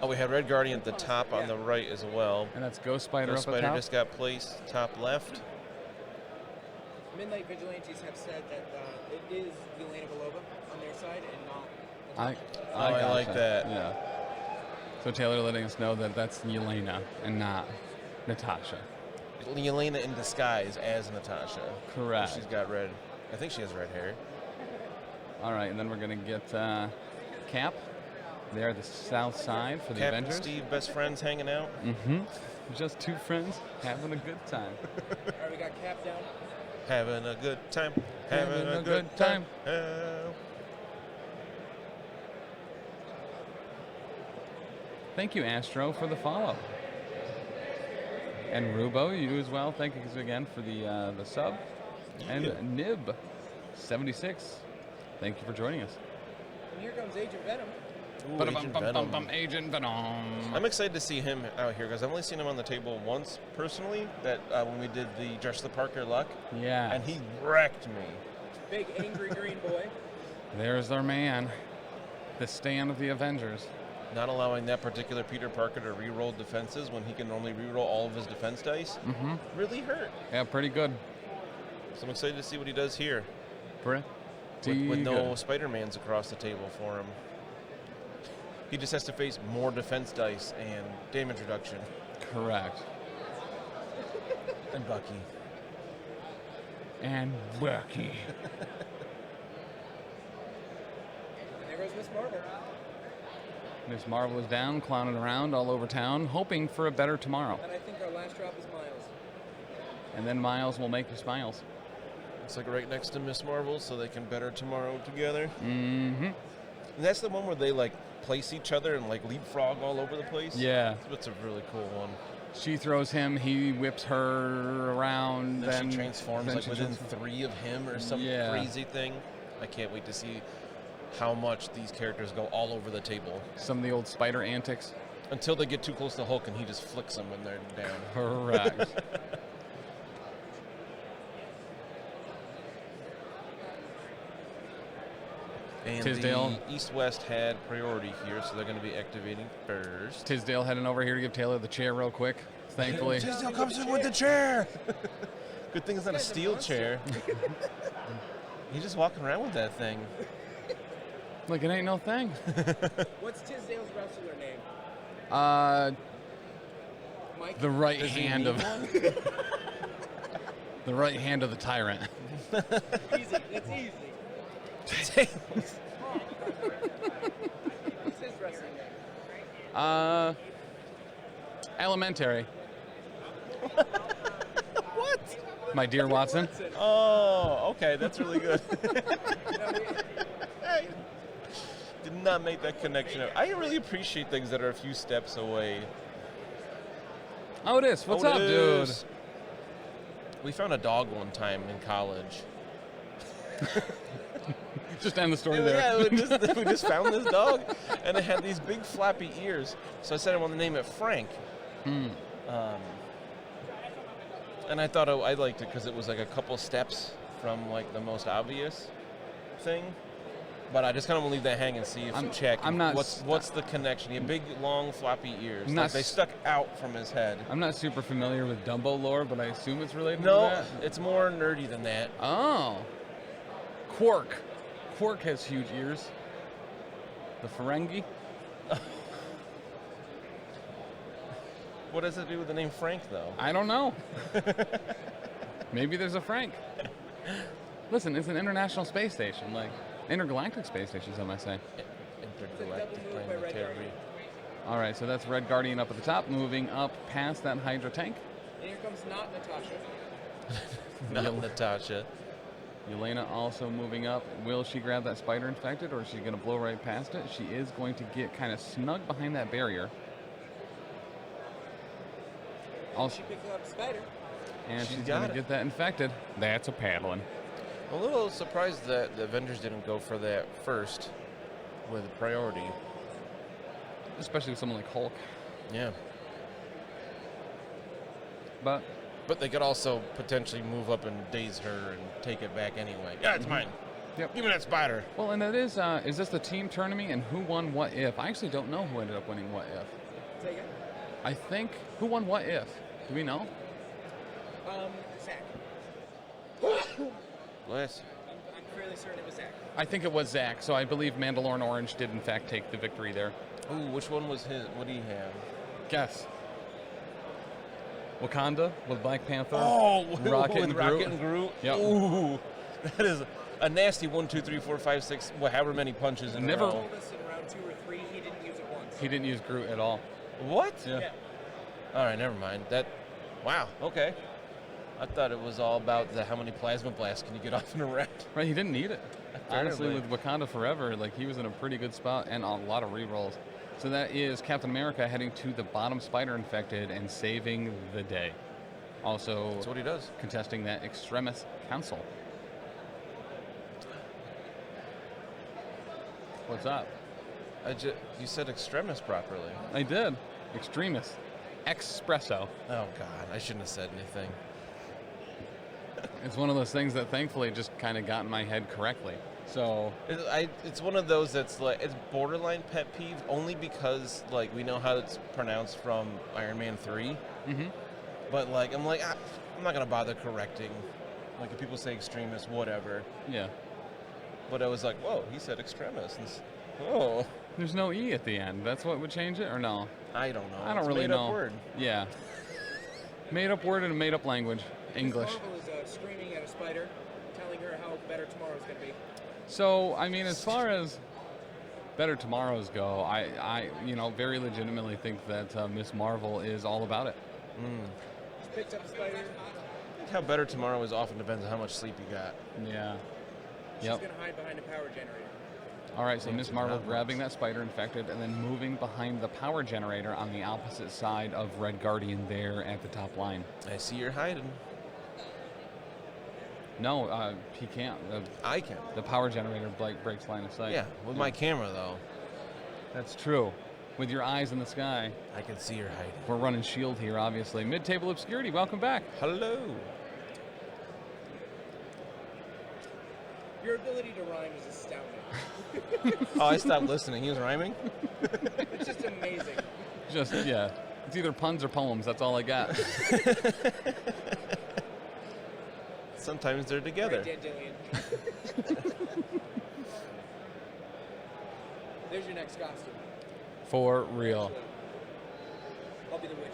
S2: Oh, we had Red Guardian at the top on
S4: Yeah.
S2: the right as well.
S1: And that's Ghost Spider
S2: Ghost
S1: up at
S2: Spider
S1: top.
S2: just got placed top left.
S4: Midnight Vigilantes have said that it is Yelena Belova on their side and not.
S2: I like
S1: gotcha.
S2: that.
S1: Yeah. So Taylor letting us know that that's Yelena and not Natasha.
S2: Yelena in disguise as Natasha.
S1: Correct.
S2: She's got red. I think she has red hair.
S1: All right, and then we're going to get Cap there at the south side for the
S2: Cap and
S1: Avengers.
S2: Steve, best friends hanging out.
S1: Mm-hmm. Just two friends having a good time.
S4: All right, we got Cap down.
S2: Having a good time.
S1: Having a good time. Thank you, Astro, for the follow. And Rubo, you as well. Thank you again for the sub. And Nib, 76. Thank you for joining us.
S4: And here comes Agent Venom.
S2: Ooh, Agent Venom.
S1: Agent Venom.
S2: I'm excited to see him out here because I've only seen him on the table once personally. That when we did the Josh the Parker luck,
S1: Yeah.
S2: and he wrecked me.
S4: Big angry green boy.
S1: There's our man. The stand of the Avengers.
S2: Not allowing that particular Peter Parker to re-roll defenses when he can normally re-roll all of his defense dice
S1: Mm-hmm.
S2: really hurt.
S1: Yeah, pretty good.
S2: So I'm excited to see what he does here
S1: Pretty
S2: with no
S1: good.
S2: Spider-Mans across the table for him. He just has to face more defense dice and damage reduction.
S1: Correct.
S2: And Bucky.
S1: And Bucky.
S4: And there goes Miss Marvel.
S1: Miss Marvel is down, clowning around all over town, hoping for a better tomorrow.
S4: And I think our last drop is Miles.
S1: And then Miles will make you smiles.
S2: It's like right next to Miss Marvel, so they can better tomorrow together.
S1: Mm-hmm.
S2: And that's the one where they like place each other and like leapfrog all over the place.
S1: Yeah.
S2: That's a really cool one.
S1: She throws him, he whips her around.
S2: Then she transforms
S1: then
S2: like
S1: she
S2: within
S1: transforms.
S2: 3 of him or some
S1: Yeah.
S2: crazy thing. I can't wait to see how much these characters go all over the table.
S1: Some of the old spider antics.
S2: Until they get too close to Hulk and he just flicks them when they're down.
S1: Correct.
S2: And
S1: Tisdale.
S2: the East-West had priority here, so they're going to be activating first.
S1: Tisdale heading over here to give Taylor the chair real quick, thankfully.
S2: Tisdale comes in with the chair! Good thing it's not a steel chair. He's just walking around with that thing.
S1: Like, it ain't no thing.
S4: What's Tisdale's wrestler name? Mike?
S1: The right
S2: Does he
S1: hand
S2: need
S1: of
S2: one?
S1: the right hand of the tyrant.
S4: Easy. That's easy. What's his wrestling name?
S1: Elementary.
S2: What?
S1: My dear Watson.
S2: Oh, okay, that's really good. I did not make that connection. I really appreciate things that are a few steps away.
S1: Oh, it is. What's up, dude?
S2: We found a dog one time in college.
S1: Just end the story there.
S2: Yeah, we just found this dog, and it had these big flappy ears. So I said I want to name it Frank. And I thought I liked it because it was like a couple steps from like the most obvious thing. But I just kind of want to leave that hang and see if
S1: I'm not
S2: what's the connection. He had big, long, floppy ears.
S1: I'm
S2: Like
S1: not
S2: they stuck out from his head.
S1: I'm not super familiar with Dumbo lore, but I assume it's related to
S2: No,
S1: that.
S2: it's more nerdy than that.
S1: Oh. Quark. Quark has huge ears. The Ferengi.
S2: What does it do with the name Frank, though?
S1: I don't know. Maybe there's a Frank. Listen, it's an international space station, like intergalactic space station, some might say.
S2: Intergalactic
S4: It's a double move by Red
S2: planetary.
S4: Guardian.
S1: All right, so that's Red Guardian up at the top, moving up past that Hydra tank.
S4: And here comes not Natasha.
S2: Not Natasha.
S1: Yelena also moving up. Will she grab that spider infected, or is she going to blow right past it? She is going to get kind of snug behind that barrier. Also,
S4: She picked up Spider.
S1: and
S2: She's
S1: she's
S2: got
S1: going to
S2: it.
S1: get that infected. That's a paddling.
S2: A little surprised that the Avengers didn't go for that first with priority.
S1: Especially with someone like Hulk.
S2: Yeah.
S1: But
S2: But they could also potentially move up and daze her and take it back anyway. Yeah, it's mine.
S1: Yep.
S2: Give me that spider.
S1: well, and that is this the team tournament and who won what if? I actually don't know who ended up winning what if.
S4: Say again.
S1: I think who won what if? Do we know?
S4: Zach.
S2: Bless you.
S4: I'm fairly certain it was Zach.
S1: I think it was Zach, so I believe Mandalorian Orange did in fact take the victory there.
S2: Ooh, which one was his? What did he have?
S1: Guess. Wakanda with Black Panther.
S2: Oh,
S1: Rocket
S2: with
S1: and
S2: Rocket
S1: Groot.
S2: and Groot.
S1: Yep.
S2: Ooh, that is a nasty 1, 2, 3, 4, 5, 6, however many punches in
S1: Never-
S2: a row.
S4: Told us in round 2 or 3 he didn't use it once.
S1: He didn't use Groot at all.
S2: What?
S1: Yeah.
S2: All right, never mind. Wow. Okay. I thought it was all about how many plasma blasts can you get off in a round.
S1: Right, he didn't need it. Honestly,
S2: Apparently.
S1: with Wakanda Forever, like he was in a pretty good spot and a lot of rerolls. So that is Captain America heading to the bottom spider infected and saving the day. Also
S2: That's what he does.
S1: contesting that Extremis Council. What's up?
S2: You said Extremis properly.
S1: I did. Extremis. Espresso.
S2: Oh God, I shouldn't have said anything.
S1: It's one of those things that thankfully just kind of got in my head correctly. So
S2: It's one of those that's like it's borderline pet peeve only because like we know how it's pronounced from Iron Man 3.
S1: mhm.
S2: But like I'm not gonna bother correcting. Like if people say extremist, whatever.
S1: Yeah.
S2: But I was like, whoa, he said extremis. Oh,
S1: There's no E at the end. That's what would change it, or no?
S2: I don't know.
S1: I don't
S2: It's a
S1: really
S2: made-up
S1: know.
S2: word.
S1: Yeah. Made up word in a made up language. English.
S4: Marvel is screaming at a spider, telling her how better tomorrow's going to be.
S1: So, I mean, as far as better tomorrows go, I very legitimately think that Miss Marvel is all about it.
S4: Just picked up a spider.
S2: I think how better tomorrow is often depends on how much sleep you got.
S1: Yeah.
S4: She's
S1: Yep.
S4: going to hide behind a power generator.
S1: All right, so
S2: Seems
S1: Miss
S2: to
S1: Marvel
S2: not
S1: grabbing that spider infected and then moving behind the power generator on the opposite side of Red Guardian there at the top line.
S2: I see you're hiding.
S1: No, he can't.
S2: I can.
S1: The power generator breaks line of sight.
S2: Yeah, with my camera though,
S1: That's true. With your eyes in the sky.
S2: I can see you're hiding.
S1: We're running shield here, obviously. Mid-table obscurity, welcome back.
S2: Hello.
S4: Your ability to rhyme is astounding.
S2: Oh, I stopped listening. He was rhyming.
S4: It's just amazing.
S1: Just, yeah. It's either puns or poems. That's all I got.
S2: Sometimes they're together.
S4: Right, Dandelion. There's your next costume.
S1: For real.
S4: I'll be the Witcher.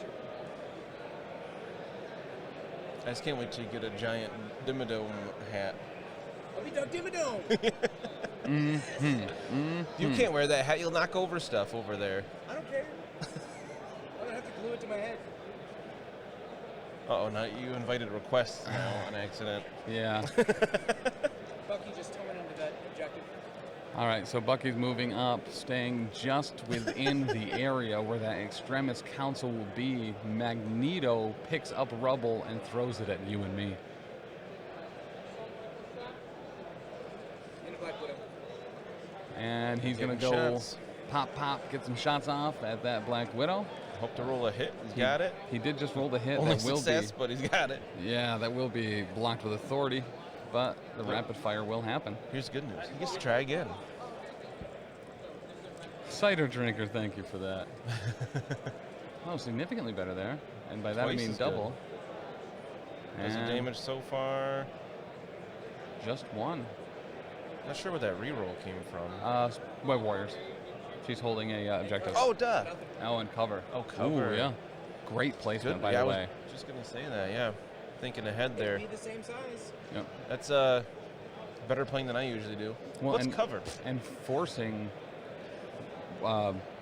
S2: I just can't wait till you get a giant Dimmadome hat.
S4: I'll be Doug Dimmadome.
S2: You can't wear that hat. You'll knock over stuff over there.
S4: I don't care. I'm going to have to glue it to my head.
S2: Uh-oh, now you invited requests now on accident.
S1: Yeah.
S4: Bucky just towing into that objective.
S1: All right, so Bucky's moving up, staying just within the area where that Extremis Council will be. Magneto picks up rubble and throws it at you and me.
S4: Into Black Widow.
S1: And he's going to
S2: Getting
S1: go
S2: shots.
S1: pop, get some shots off at that Black Widow.
S2: Hope to roll a hit. He's got it.
S1: He did just roll the hit.
S2: Only
S1: That will
S2: success,
S1: be,
S2: but he's got it.
S1: yeah, that will be blocked with authority, but the rapid fire will happen.
S2: Here's good news. He gets to try again.
S1: Cider drinker, thank you for that. Oh, significantly better there, and by that I
S2: Twice
S1: mean
S2: as good.
S1: double.
S2: Does it
S1: And
S2: damage so far?
S1: just one.
S2: Not sure where that reroll came from.
S1: Web Warriors. She's holding a objective.
S2: Oh, duh.
S1: Oh, and cover.
S2: Oh, cover.
S1: Ooh, yeah. Great placement,
S2: Good.
S1: by
S2: Yeah,
S1: the
S2: I was
S1: way.
S2: just going to say that, yeah. Thinking ahead
S4: It'd
S2: there.
S4: be the same size.
S1: Yep.
S2: That's better playing than I usually do.
S1: Well,
S2: Let's
S1: and-
S2: cover.
S1: And forcing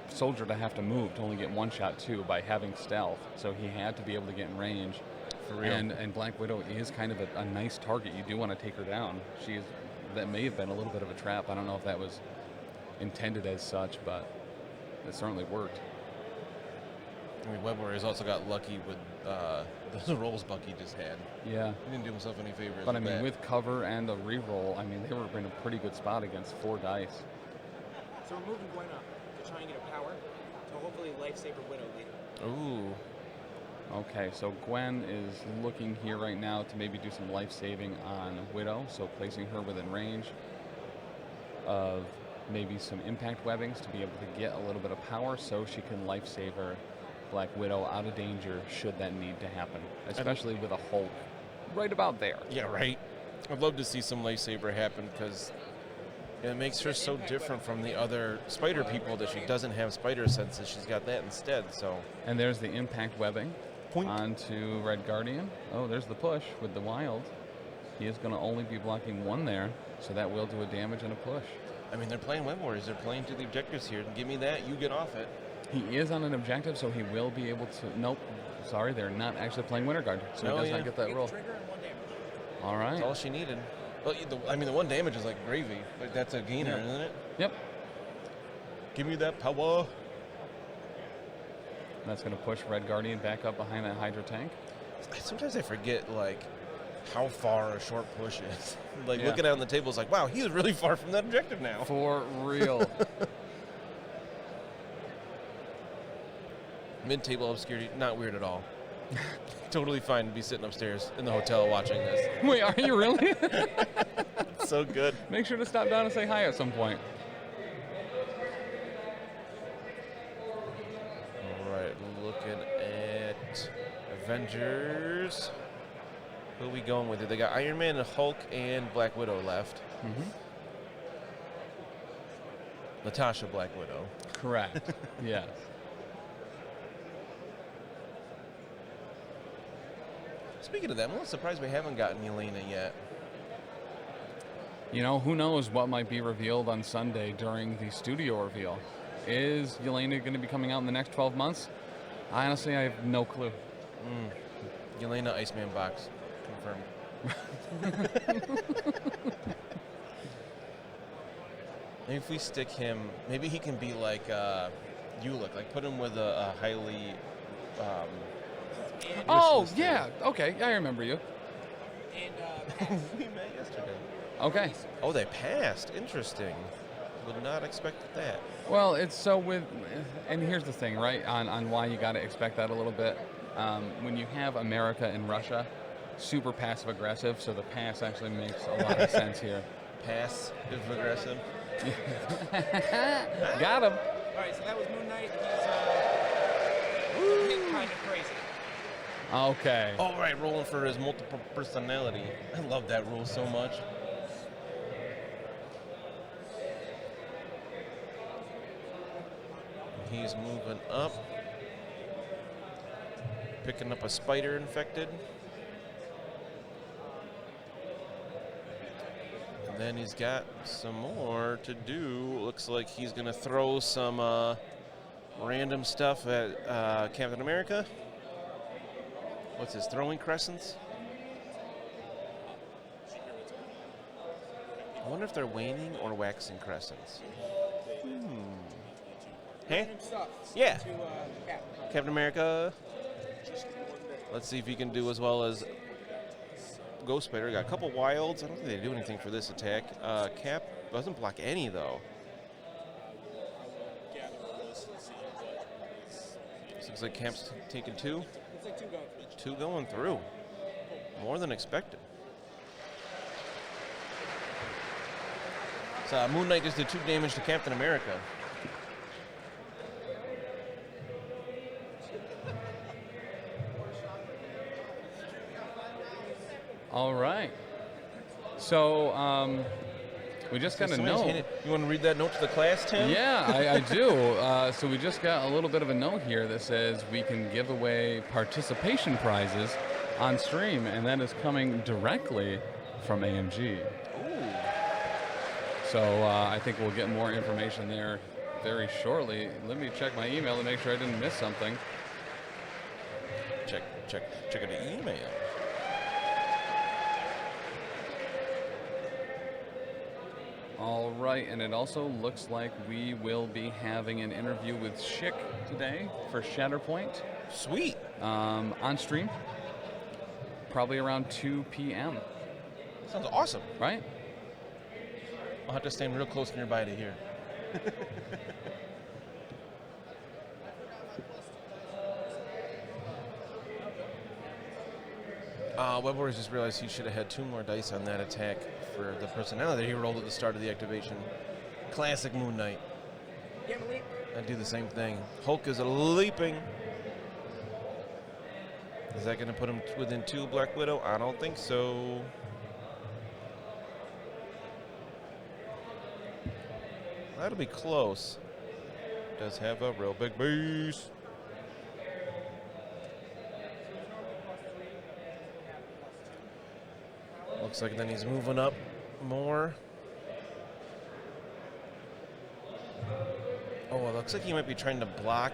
S1: Soldier to have to move to only get one shot too by having stealth. So he had to be able to get in range.
S2: For real.
S1: And Black Widow is kind of a nice target. You do want to take her down. That may have been a little bit of a trap. I don't know if that was intended as such, but it certainly worked.
S2: I mean, Web Warriors also got lucky with those rolls Bucky just had.
S1: Yeah.
S2: He didn't do himself any favors.
S1: But I
S2: with
S1: mean,
S2: that.
S1: with cover and a reroll, I mean, they were in a pretty good spot against 4 dice.
S4: So we're moving Gwen up to try and get a power to hopefully Lifesaver Widow later.
S2: Ooh.
S1: Okay, so Gwen is looking here right now to maybe do some life saving on Widow, so placing her within range of maybe some impact webbings to be able to get a little bit of power so she can life saver Black Widow out of danger should that need to happen, especially with a Hulk right about there.
S2: Yeah, right. I'd love to see some lightsaber happen because it makes her so different from the other spider people that she doesn't have spider senses. She's got that instead. So.
S1: And there's the impact webbing
S2: Point.
S1: onto Red Guardian. Oh, there's the push with the wild. He is going to only be blocking one there, so that will do a damage and a push.
S2: I mean, they're playing Web Warriors. They're playing to the objectives here. Give me that. You get off it.
S1: He is on an objective, so he will be able to... Nope. Sorry, they're not actually playing Winter Guard, so he does not get that roll.
S4: Trigger and 1 damage.
S1: All right.
S2: That's all she needed. Well, I mean, the 1 damage is like gravy. Like, that's a gainer,
S1: Yeah.
S2: isn't it?
S1: Yep.
S2: Give me that power.
S1: That's going to push Red Guardian back up behind that Hydra tank.
S2: Sometimes I forget, like, how far a short push is. Like,
S1: Yeah.
S2: looking out on the table, it's like, wow, he was really far from that objective now.
S1: For real.
S2: Mid-table obscurity, not weird at all. Totally fine to be sitting upstairs in the hotel watching this.
S1: Wait, are you really?
S2: It's so good.
S1: Make sure to stop down and say hi at some point.
S2: All right, looking at Avengers. Who are we going with? They got Iron Man, Hulk, and Black Widow left.
S1: Mm-hmm.
S2: Natasha Black Widow.
S1: Correct. Yes.
S2: Speaking of that, I'm a little surprised we haven't gotten Yelena yet.
S1: You know, who knows what might be revealed on Sunday during the studio reveal. Is Yelena going to be coming out in the next 12 months? Honestly, I have no clue.
S2: Yelena Iceman box. Confirmed. Maybe if we stick him, maybe he can be like Ulick, like put him with a highly...
S1: Oh,
S2: wishlist
S1: yeah. Okay, I remember you.
S4: And
S2: we met yesterday.
S1: Okay.
S2: Oh, they passed. Interesting. Would not expect that.
S1: Well, it's so with, and here's the thing, right, on why you got to expect that a little bit. When you have America and Russia, super passive aggressive, so the pass actually makes a lot of sense here.
S2: Pass is aggressive.
S1: Got him.
S4: all right, so that was Moon Knight. He's hit kind of crazy.
S1: Okay.
S2: Oh, right, rolling for his multiple personality. I love that rule so much. He's moving up. Picking up a spider infected. And then he's got some more to do. Looks like he's going to throw some random stuff at Captain America. What's his, throwing crescents? I wonder if they're waning or waxing crescents. Hey?
S4: Random stuff.
S2: Yeah.
S4: To Cap.
S2: Captain America. Let's see if he can do as well as Ghost Spider. Got a couple wilds. I don't think they do anything for this attack. Cap doesn't block any, though. Looks like Cap's taking two.
S4: Looks like 2 going through.
S2: Two going through. More than expected. So Moon Knight just did 2 damage to Captain America.
S1: All right. So we just got a note.
S2: You want to read that note to the class, Tim?
S1: Yeah, I do. So we just got a little bit of a note here that says we can give away participation prizes on stream, and that is coming directly from AMG.
S2: Ooh.
S1: So I think we'll get more information there very shortly. Let me check my email to make sure I didn't miss something.
S2: Check the email.
S1: All right, and it also looks like we will be having an interview with Schick today for Shatterpoint
S2: Sweet.
S1: on stream, probably around 2 p.m.
S2: Sounds awesome.
S1: Right?
S2: I'll have to stand real close nearby to hear. Web Warriors just realized he should have had 2 more dice on that attack for the personality he rolled at the start of the activation. Classic Moon Knight.
S4: Yeah, Malik.
S2: I'd do the same thing. Hulk is leaping. Is that going to put him within 2 Black Widow? I don't think so. That'll be close. Does have a real big base. Looks like then he's moving up more. Oh, it looks like he might be trying to block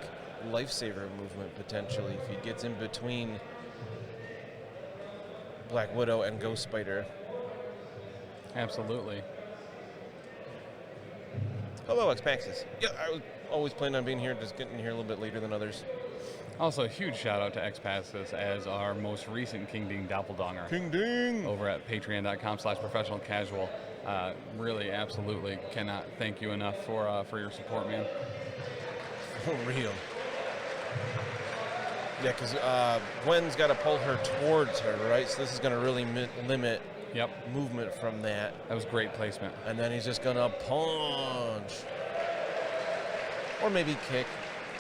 S2: Lifesaver movement potentially if he gets in between Black Widow and Ghost Spider.
S1: Absolutely.
S2: Hello, Xpaxis. Yeah, I was always planning on being here, just getting here a little bit later than others.
S1: Also, a huge shout out to Xpassus as our most recent King Ding Doppeldonger.
S2: King Ding!
S1: Over at patreon.com/professional casual. Really, absolutely cannot thank you enough for your support, man.
S2: For real. Yeah, because Gwen's got to pull her towards her, right? So this is going to really limit movement from that.
S1: That was great placement.
S2: And then he's just going to punch. Or maybe kick.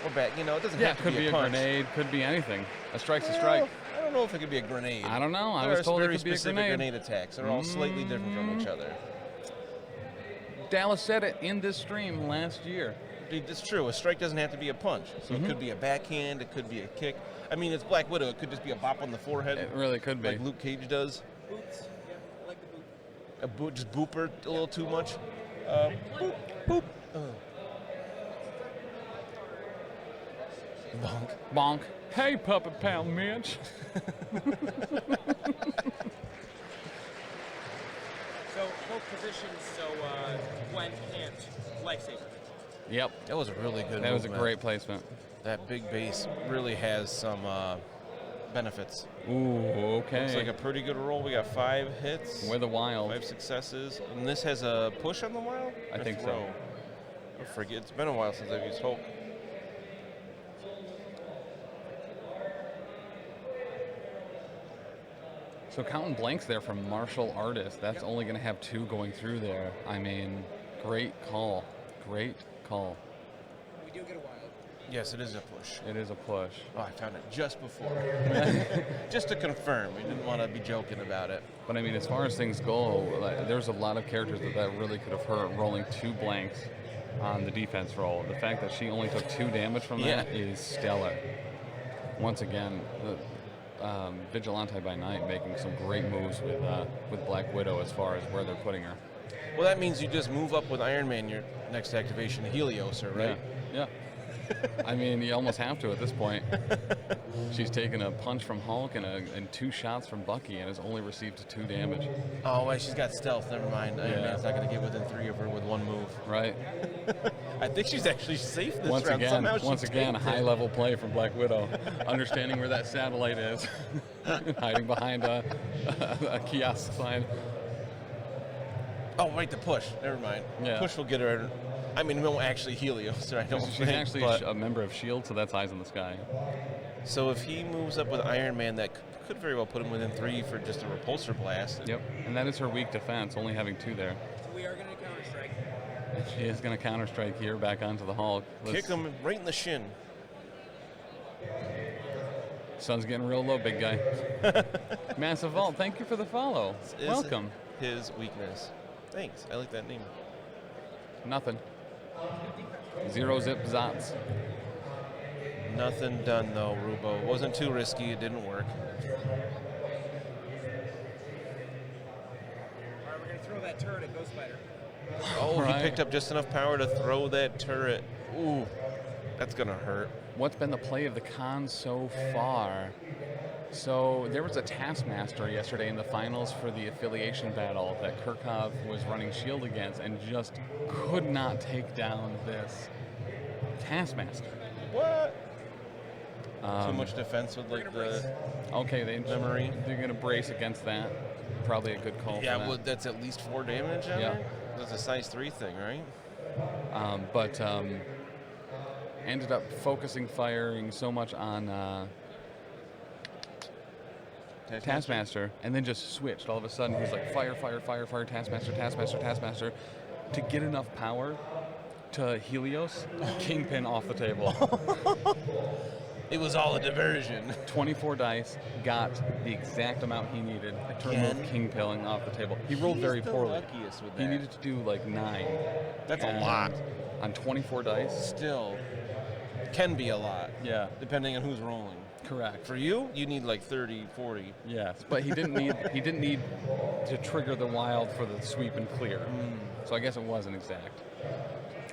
S2: Or back. You know, it doesn't have to
S1: could be a
S2: punch.
S1: grenade, could be anything. A strike's a strike.
S2: I don't know if it could be a grenade.
S1: I don't know. I
S2: There
S1: was
S2: are
S1: told it
S2: very
S1: could be a
S2: specific
S1: grenade.
S2: attacks. They're all slightly different from each other.
S1: Dallas said it in this stream last year.
S2: It's true. A strike doesn't have to be a punch. So it could be a backhand. It could be a kick. I mean, it's Black Widow. It could just be a bop on the forehead.
S1: It really could be.
S2: Like Luke Cage does.
S4: Boots. Yeah, I like the boot.
S2: A boot, just boop her a little too much. Boop, boop. Bonk.
S1: Bonk. Hey, Puppet Pal Mitch.
S4: So both positions, so Gwen can't lifesaver.
S1: Yep.
S2: That was a really good
S1: That was a
S2: movement.
S1: great placement.
S2: That big base really has some benefits.
S1: Ooh, okay.
S2: Looks like a pretty good roll. We got 5 hits.
S1: With a wild.
S2: 5 successes. And this has a push on the wild?
S1: I
S2: Or
S1: think so.
S2: throw? I forget. It's been a while since I've used Hulk.
S1: So counting blanks there from Martial Artist. That's only going to have 2 going through there. I mean, great call. Great call.
S4: We do get a wild.
S2: Yes, it is a push.
S1: It is a push.
S2: Oh, I found it just before. Just to confirm. We didn't want to be joking about it.
S1: But I mean, as far as things go, like, there's a lot of characters that really could have hurt rolling 2 blanks on the defense roll. The fact that she only took 2 damage from that is stellar. Once again, Vigilante by Night making some great moves with Black Widow as far as where they're putting her.
S2: Well, that means you just move up with Iron Man your next activation, Helios, right?
S1: Yeah. I mean, you almost have to at this point. She's taken a punch from Hulk and 2 shots from Bucky and has only received 2 damage.
S2: Oh, wait, she's got stealth. Never mind. Iron Man's not going to get within 3 of her with 1 move.
S1: Right.
S2: I think she's actually safe this
S1: Once
S2: round.
S1: again,
S2: Somehow she tanked it.
S1: high-level play from Black Widow, understanding where that satellite is, hiding behind a kiosk sign.
S2: Oh, right, the push. Never mind.
S1: Yeah.
S2: Push will get her. I mean, it won't actually Helios, I don't
S1: She's
S2: think.
S1: actually
S2: but-
S1: a member of S.H.I.E.L.D., so that's eyes in the sky.
S2: So if he moves up with Iron Man, that could very well put him within 3 for just a repulsor blast.
S1: Yep, and that is her weak defense, only having 2 there.
S4: So we are going to counter strike.
S1: She is going to counter-strike here back onto the Hulk.
S2: Kick him right in the shin.
S1: Sun's getting real low, big guy. Massive Vault, thank you for the follow.
S2: Is
S1: Welcome.
S2: His weakness. Thanks. I like that name.
S1: Nothing. 0 zip zots.
S2: Nothing done though, Rubo. It wasn't too risky. It didn't work.
S4: All right, we're going to throw that turret at Ghost Spider.
S2: Oh,
S1: Right.
S2: he picked up just enough power to throw that turret. Ooh, that's gonna hurt.
S1: What's been the play of the con so far? So there was a Taskmaster yesterday in the finals for the affiliation battle that Kirkov was running S.H.I.E.L.D. against and just could not take down this Taskmaster.
S2: What? Too much defense with like the.
S1: Okay,
S2: Memory.
S1: they're going to brace against that. Probably a good call
S2: Yeah,
S1: for that.
S2: well, that's at least 4 damage on
S1: Yeah.
S2: her? That's a size 3 thing, right?
S1: But ended up focusing firing so much on Taskmaster, and then just switched. All of a sudden, he's like fire, Taskmaster, to get enough power to Helios, Kingpin off the table.
S2: It was all a diversion.
S1: 24 dice, got the exact amount he needed to remove King Pilling off the table. He rolled very poorly.
S2: Luckiest with
S1: He
S2: that.
S1: needed to do like 9.
S2: That's a
S1: And
S2: lot.
S1: On 24 dice?
S2: Still, can be a lot.
S1: Yeah.
S2: Depending on who's rolling.
S1: Correct.
S2: For you need like 30, 40.
S1: Yes, but he didn't need to trigger the wild for the sweep and clear. So I guess it wasn't exact.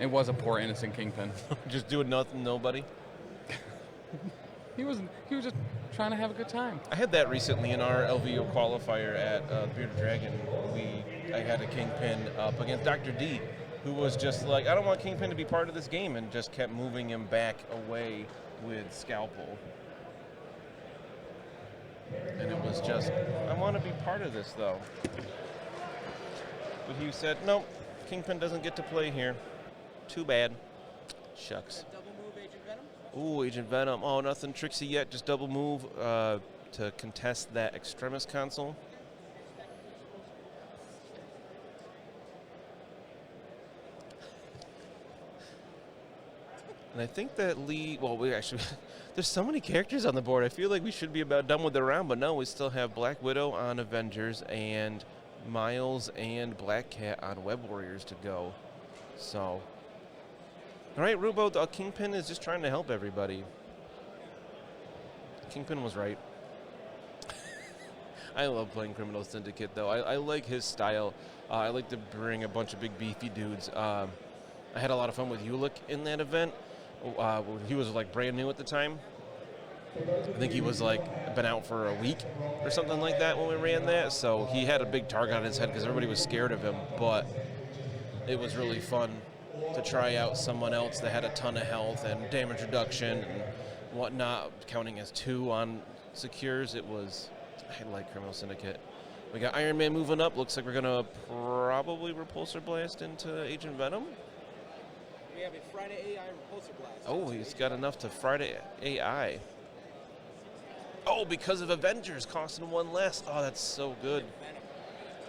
S1: It was a poor innocent Kingpin.
S2: Just doing nothing, nobody.
S1: He was just trying to have a good time.
S2: I had that recently in our LVO qualifier at Bearded Dragon. I had a Kingpin up against Dr. D, who was just like, I don't want Kingpin to be part of this game, and just kept moving him back away with Scalpel. And it was just, I want to be part of this, though. But he said, nope, Kingpin doesn't get to play here. Too bad. Shucks.
S4: Double move Agent Venom?
S2: Ooh, Agent Venom. Oh, nothing tricksy yet. Just double move to contest that Extremis console. And I think that we actually, there's so many characters on the board. I feel like we should be about done with the round, but no, we still have Black Widow on Avengers and Miles and Black Cat on Web Warriors to go. So, all right, Rubo, the Kingpin is just trying to help everybody. Kingpin was right. I love playing Criminal Syndicate, though. I like his style. I like to bring a bunch of big, beefy dudes. I had a lot of fun with Ulick in that event. He was like brand new at the time. I think he was like been out for a week or something like that when we ran that. So he had a big target on his head because everybody was scared of him. But it was really fun to try out someone else that had a ton of health and damage reduction and whatnot, counting as 2 on secures. I like Criminal Syndicate. We got Iron Man moving up. Looks like we're gonna probably Repulsor Blast into Agent Venom.
S4: We have a Friday AI Repulsor Blast.
S2: Oh, he's got enough to Friday AI. Oh, because of Avengers costing 1 less. Oh, that's so good.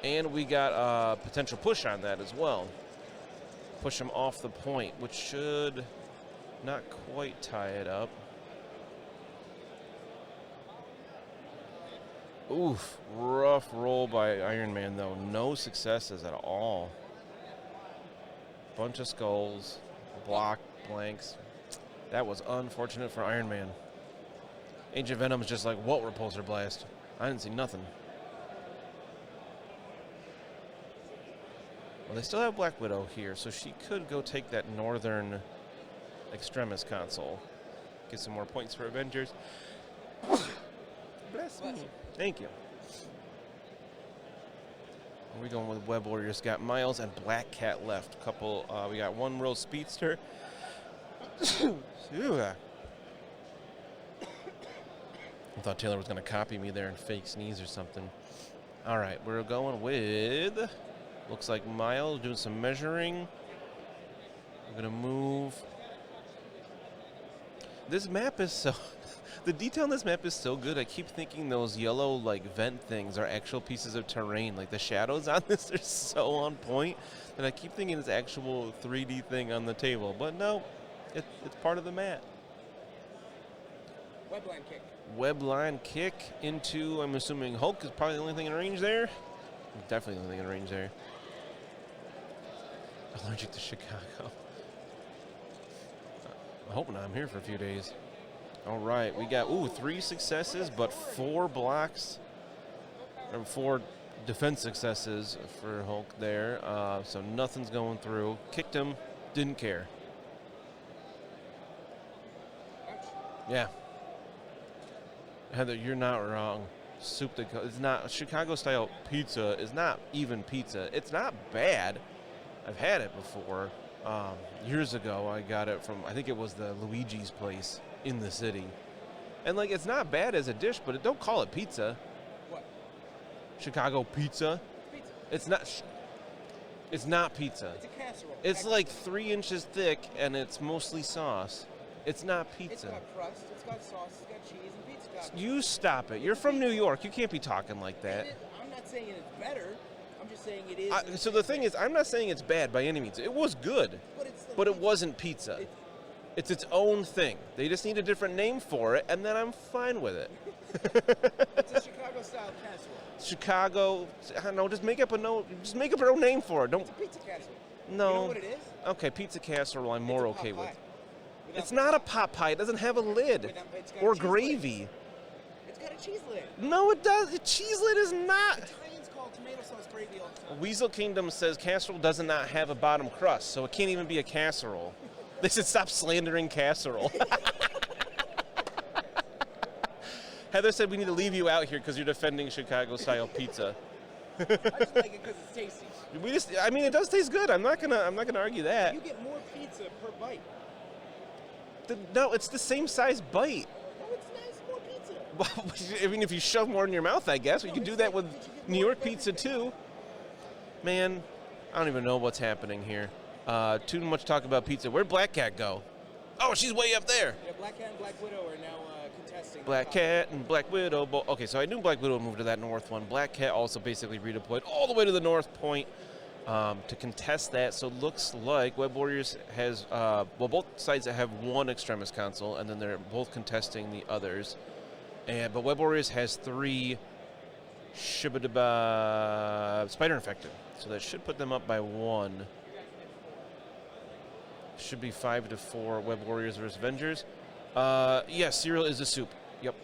S2: And we got a potential push on that as well. Push him off the point, which should not quite tie it up. Oof, rough roll by Iron Man, though. No successes at all. Bunch of skulls, block, blanks. That was unfortunate for Iron Man. Agent Venom's just like, what Repulsor Blast? I didn't see nothing. Well, they still have Black Widow here, so she could go take that northern Extremis console. Get some more points for Avengers. Bless me. Thank you. Where we going with Web Warriors? Got Miles and Black Cat left. We got 1 real speedster. I thought Taylor was going to copy me there and fake sneeze or something. All right, we're going with, looks like Miles doing some measuring. We're going to move. This map is so, the detail on this map is so good. I keep thinking those yellow like vent things are actual pieces of terrain. Like the shadows on this are so on point that I keep thinking it's actual 3D thing on the table. But no, it's part of the map.
S4: Webline kick.
S2: Webline kick into, I'm assuming Hulk is probably the only thing in range there. Definitely the only thing in range there. Allergic to Chicago. I hope not. I'm here for a few days. All right, we got 3 successes, but 4 blocks, or 4 defense successes for Hulk there. So nothing's going through. Kicked him, didn't care. Yeah. Heather, you're not wrong. Soup to go. It's not Chicago style pizza. Is not even pizza. It's not bad. I've had it before. Years ago, I got it from, I think it was the Luigi's place in the city. And like, it's not bad as a dish, but don't call it pizza.
S4: What?
S2: Chicago pizza.
S4: Pizza.
S2: It's not. It's not pizza.
S4: It's a casserole.
S2: It's like 3 inches thick, and it's mostly sauce. It's not pizza.
S4: It's got crust, it's got sauce, it's got cheese, and pizza toppings.
S2: You stop it. You're from New York. You can't be talking like that.
S4: I'm not saying it's better. I'm just saying it is.
S2: So the thing is, I'm not saying it's bad by any means. It was good, but it wasn't pizza. It's its own thing. They just need a different name for it, and then I'm fine with it.
S4: It's a Chicago-style casserole.
S2: Chicago, I don't know. Just make up your own name for it. Don't.
S4: It's a pizza casserole.
S2: No.
S4: You know what it is?
S2: Okay, pizza casserole. I'm more
S4: It's a
S2: okay
S4: pot
S2: with.
S4: pie. Without
S2: It's not a pot pie. It doesn't have a lid
S4: It's got
S2: or
S4: a cheese lid.
S2: gravy.
S4: It's got a cheese lid.
S2: No, it does. The cheese lid is not.
S4: Italians call tomato sauce gravy all the time.
S2: Weasel Kingdom says casserole does not have a bottom crust, so it can't even be a casserole. They should stop slandering casserole. Heather said we need to leave you out here because you're defending Chicago-style pizza.
S4: I just like it because it's tasty.
S2: I mean, it does taste good. I'm not gonna argue that.
S4: You get more pizza per bite.
S2: No, it's the same size bite.
S4: No, it's nice, more pizza.
S2: Well, I mean, if you shove more in your mouth, I guess. You can do that with New York pizza, too. Man, I don't even know what's happening here. Too much talk about pizza. Where'd Black Cat go? Oh, she's way up there.
S4: Yeah, Black Cat and Black Widow are now contesting.
S2: Black Cat and Black Widow. Okay, so I knew Black Widow moved to that north one. Black Cat also basically redeployed all the way to the north point to contest that. So it looks like Web Warriors has, both sides have one Extremis console, and then they're both contesting the others. But Web Warriors has 3 Spider Infected. So that should put them up by 1. Should be 5-4 Web Warriors versus Avengers. Yeah, cereal is a soup. Yep.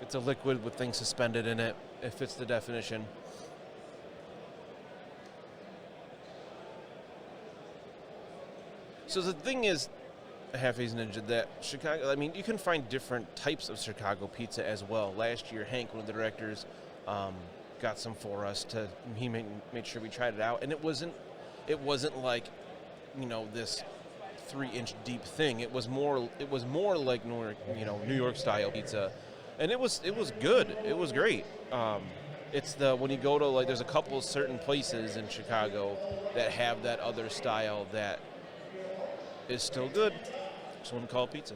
S2: It's a liquid with things suspended in it. It fits the definition. So the thing is, Half-Ace Ninja, that Chicago, I mean, you can find different types of Chicago pizza as well. Last year, Hank, one of the directors, got some for us. He made sure we tried it out. And it wasn't like, this 3-inch deep thing. It was more like New York style pizza, and it was good. It was great. It's when you go to there's a couple of certain places in Chicago that have that other style that is still good. Just wouldn't call it pizza.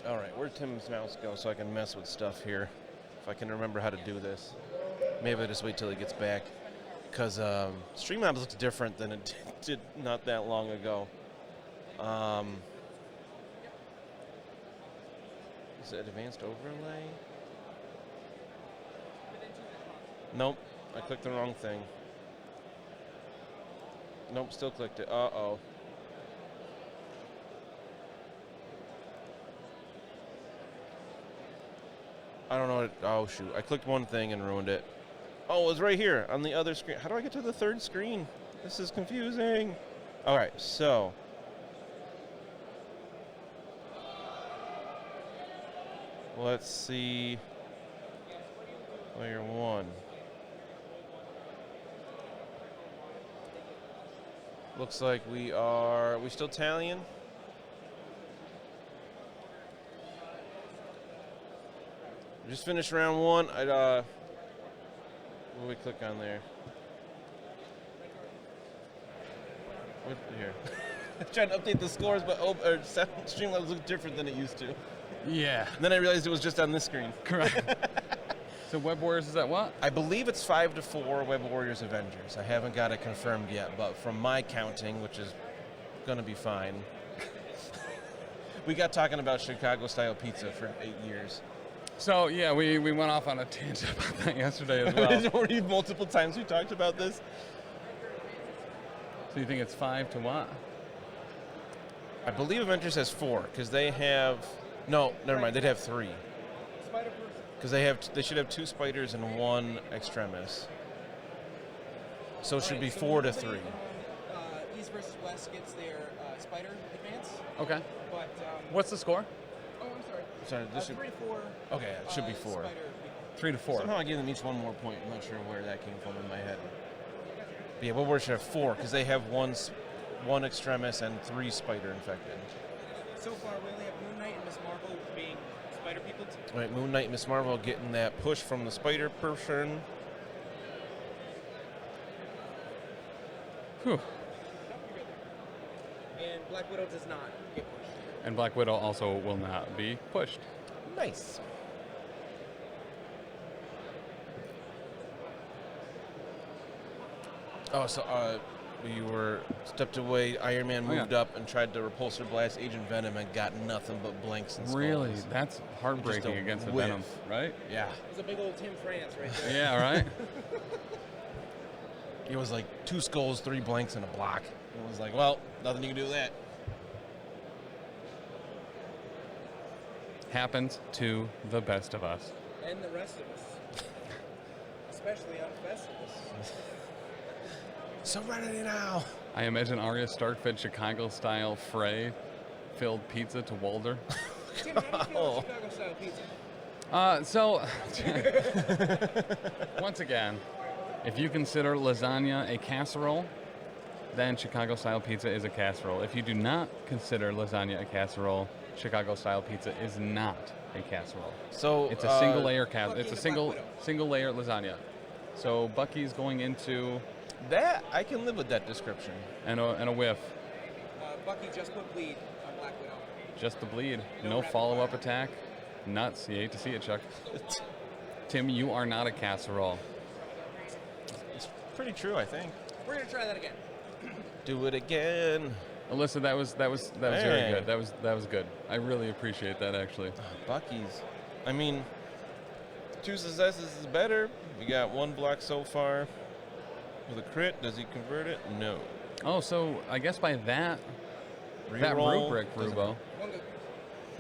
S2: All right, where'd Tim's mouse go so I can mess with stuff here? If I can remember how to do this. Maybe I'll just wait till he gets back. Because StreamLabs looks different than it did not that long ago. Is it advanced overlay? Nope, I clicked the wrong thing. Nope, still clicked it. Uh-oh. I don't know what, oh shoot, I clicked one thing and ruined it. Oh, it was right here on the other screen. How do I get to the third screen? This is confusing. All right, so. Let's see. Player 1. Looks like are we still tallying? Just finished round 1. What do we click on there? Here. Trying to update the scores, but Streamlabs looks different than it used to.
S1: Yeah.
S2: And then I realized it was just on this screen.
S1: Correct. So Web Warriors is at what?
S2: I believe it's 5-4 Web Warriors Avengers. I haven't got it confirmed yet, but from my counting, which is going to be fine, we got talking about Chicago-style pizza for 8 years.
S1: So, yeah, we went off on a tangent about that yesterday as well.
S2: There's already multiple times we talked about this.
S1: So you think it's 5 to what?
S2: I believe Avengers has 4, because they have... No, never mind, they'd have 3. Because they should have 2 spiders and 1 Extremis. So it should be 4-3.
S4: East versus West gets their spider advance.
S1: Okay.
S4: But
S1: What's the score?
S4: oh, I'm sorry.
S2: Sorry, this should...
S4: 3-4.
S2: Okay, it should be 4.
S4: Spider.
S1: 3-4.
S2: Somehow I gave them each 1 more point. I'm not sure where that came from in my head. But yeah, Web Warriors should have 4, because they have 1 Extremis and 3 spider infected.
S4: So far, we only have Moon Knight and Miss Marvel being spider people.
S2: All right, Moon Knight and Miss Marvel getting that push from the spider person.
S1: Whew.
S4: And Black Widow does not get pushed.
S1: And Black Widow also will not be pushed.
S2: Nice. Oh, so We were stepped away. Iron Man
S1: Oh, yeah.
S2: moved up and tried to repulsor blast Agent Venom and got nothing but blanks and skulls.
S1: Really? That's heartbreaking
S2: a
S1: against the
S2: whiff.
S1: Venom, right?
S2: Yeah.
S4: It was a big old Tim France right there.
S1: Yeah, right?
S2: It was like 2 skulls, 3 blanks, and a block. It was like, well, nothing you can do with that.
S1: Happens to the best of us.
S4: And the rest of us. Especially on Festivus.
S2: Serenity now.
S1: I imagine Arya Stark fed Chicago-style Frey-filled pizza to Walder.
S4: Tim, how do you feel about Chicago-style pizza?
S1: So, once again, if you consider lasagna a casserole, then Chicago-style pizza is a casserole. If you do not consider lasagna a casserole, Chicago-style pizza is not a casserole.
S2: So
S1: It's a single layer
S4: Bucky
S1: It's a
S4: and the Black
S1: single layer lasagna. So Bucky's going into
S2: That I can live with that description.
S1: and a whiff.
S4: Bucky just put bleed on Black Widow.
S1: Just the bleed.
S4: No
S1: No
S4: rapid
S1: follow-up
S4: fire.
S1: attack. Nuts. You hate to see it, Chuck. Tim, you are not a casserole.
S2: It's pretty true, I think.
S4: We're gonna try that again.
S2: Do it again.
S1: Alyssa, that was very
S2: Man.
S1: good. That was good. I really appreciate that actually.
S2: Bucky's. I mean, 2 successes is better. We got 1 block so far. With a crit, does he convert it? No.
S1: Oh, so I guess by that
S2: Reroll,
S1: rubric,
S2: doesn't-
S1: Rubo,
S4: One go.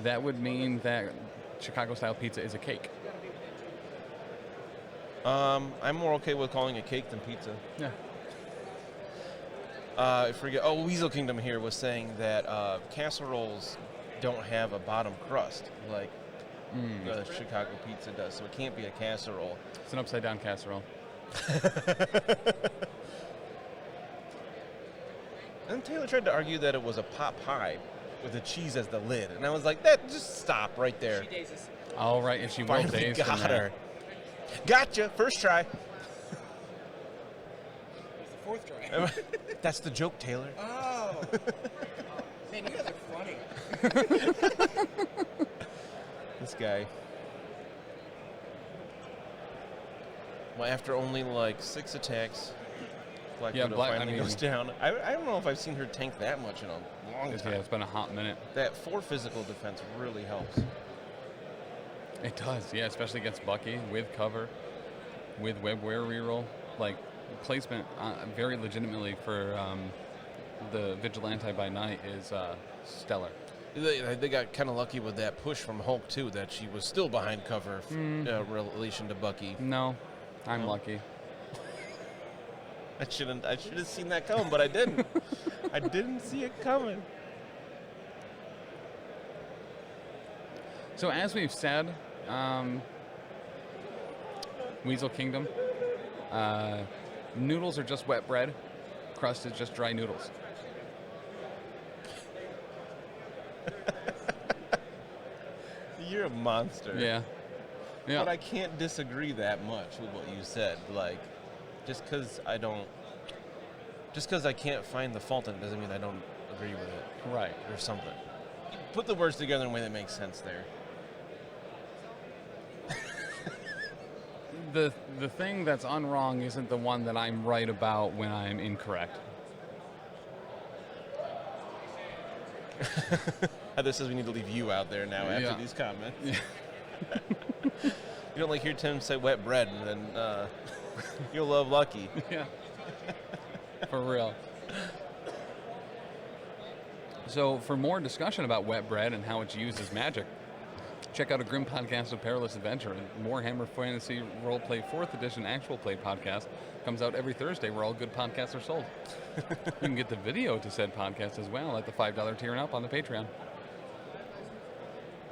S1: that would mean that Chicago-style pizza is a cake.
S2: I'm more okay with calling it cake than pizza.
S1: Yeah.
S2: I forget. Oh, Weasel Kingdom here was saying that casseroles don't have a bottom crust like the Chicago pizza does, so it can't be a casserole.
S1: It's an upside-down casserole.
S2: And Taylor tried to argue that it was a pot pie with the cheese as the lid, and I was like, "That just stop right there."
S4: She dazes.
S1: All right, and she will
S2: Finally
S1: daze from
S2: got
S1: that.
S2: her. Gotcha. First try.
S4: It's the 4th try.
S2: That's the joke, Taylor.
S4: Oh. Man, you guys are funny.
S2: This guy. Well, after only like 6 attacks, Black Widow finally goes down. I don't know if I've seen her tank that much in a long time.
S1: Yeah, it's been a hot minute.
S2: That 4 physical defense really helps.
S1: It does, yeah, especially against Bucky with cover, with webware reroll. Like, placement very legitimately for the Vigilante by night is stellar.
S2: They got kind of lucky with that push from Hulk too, that she was still behind cover relation to Bucky.
S1: No, I'm lucky.
S2: I should have seen that coming, but I didn't. I didn't see it coming.
S1: So as we've said, Weasel Kingdom, noodles are just wet bread, crust is just dry noodles.
S2: You're a monster.
S1: Yeah. Yeah.
S2: But I can't disagree that much with what you said. Like, just because I can't find the fault in it doesn't mean I don't agree with it
S1: Right.
S2: or something. Put the words together in a way that makes sense there.
S1: The thing that's unwrong isn't the one that I'm right about when I'm incorrect.
S2: Heather says we need to leave you out there now after
S1: Yeah.
S2: these comments.
S1: Yeah.
S2: You don't like hear Tim say wet bread, and then you'll love Lucky.
S1: Yeah. For real. So for more discussion about wet bread and how it's used as magic, check out a Grim Podcast of Perilous Adventure. And Warhammer Fantasy Roleplay 4th Edition Actual Play podcast comes out every Thursday where all good podcasts are sold. You can get the video to said podcast as well at the $5 tier and up on the Patreon.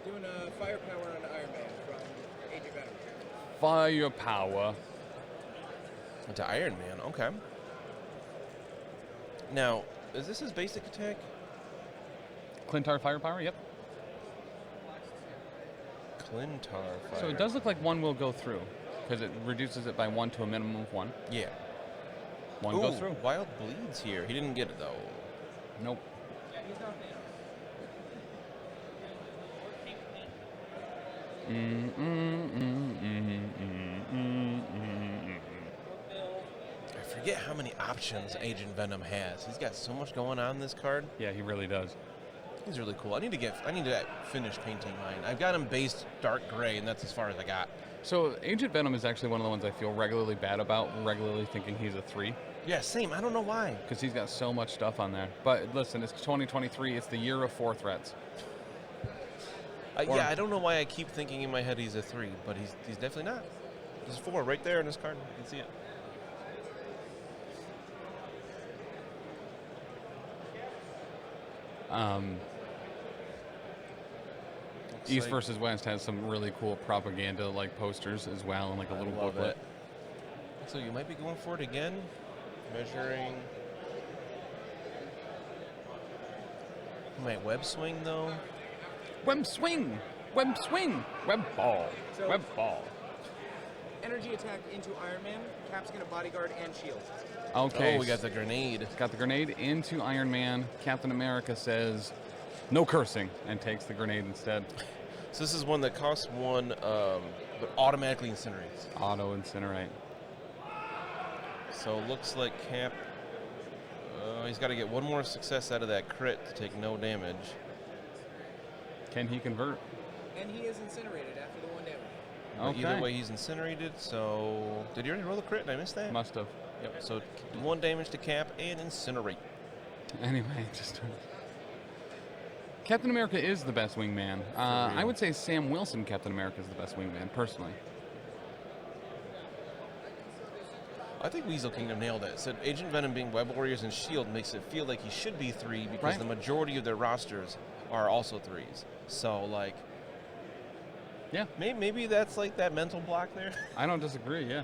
S4: Doing a firepower on Iron Man from Age of Venom.
S1: Firepower.
S2: To Iron Man, okay. Now, is this his basic attack?
S1: Clintar Firepower, yep.
S2: Clintar fire.
S1: So it does look like one will go through because it reduces it by 1 to a minimum of 1.
S2: Yeah.
S1: One
S2: Ooh,
S1: goes through.
S2: Wild bleeds here. He didn't get it though.
S1: Nope.
S4: He's not Venom.
S2: I forget how many options Agent Venom has. He's got so much going on in this card.
S1: Yeah, he really does.
S2: He's really cool. I need to finish painting mine. I've got him based dark gray, and that's as far as I got.
S1: So Agent Venom is actually one of the ones I feel regularly bad about, regularly thinking he's a 3.
S2: Yeah, same. I don't know why.
S1: Because he's got so much stuff on there. But listen, it's 2023. It's the year of 4 threats.
S2: Yeah, I don't know why I keep thinking in my head he's a 3, but he's definitely not. There's 4 right there in this card. You can see it.
S1: East versus West has some really cool propaganda like posters as well, and like a little booklet.
S2: So you might be going for it again. Measuring. You might web swing though.
S1: Web swing! Web swing! Web ball!
S4: So-
S1: Web ball!
S4: Energy attack into Iron Man. Cap's gonna bodyguard and shield.
S1: Okay.
S2: Oh, we got the grenade.
S1: Got the grenade into Iron Man. Captain America says, no cursing, and takes the grenade instead.
S2: So this is one that costs 1, but automatically incinerates.
S1: Auto incinerate.
S2: So it looks like Cap, he's got to get 1 more success out of that crit to take no damage.
S1: Can he convert?
S4: And he is incinerated after the 1 damage.
S2: But
S1: Okay.
S2: either way, he's incinerated. So did he already roll the crit? Did I miss that?
S1: Must have.
S2: Yep. So 1 damage to Cap and incinerate.
S1: Anyway, just. Captain America is the best wingman. I would say Sam Wilson, Captain America, is the best wingman, personally.
S2: I think Weasel Kingdom nailed it. Said Agent Venom being Web Warriors and S.H.I.E.L.D. makes it feel like he should be 3 because
S1: Right.
S2: the majority of their rosters are also 3s. So, like,
S1: Yeah,
S2: maybe that's like that mental block there.
S1: I don't disagree, yeah.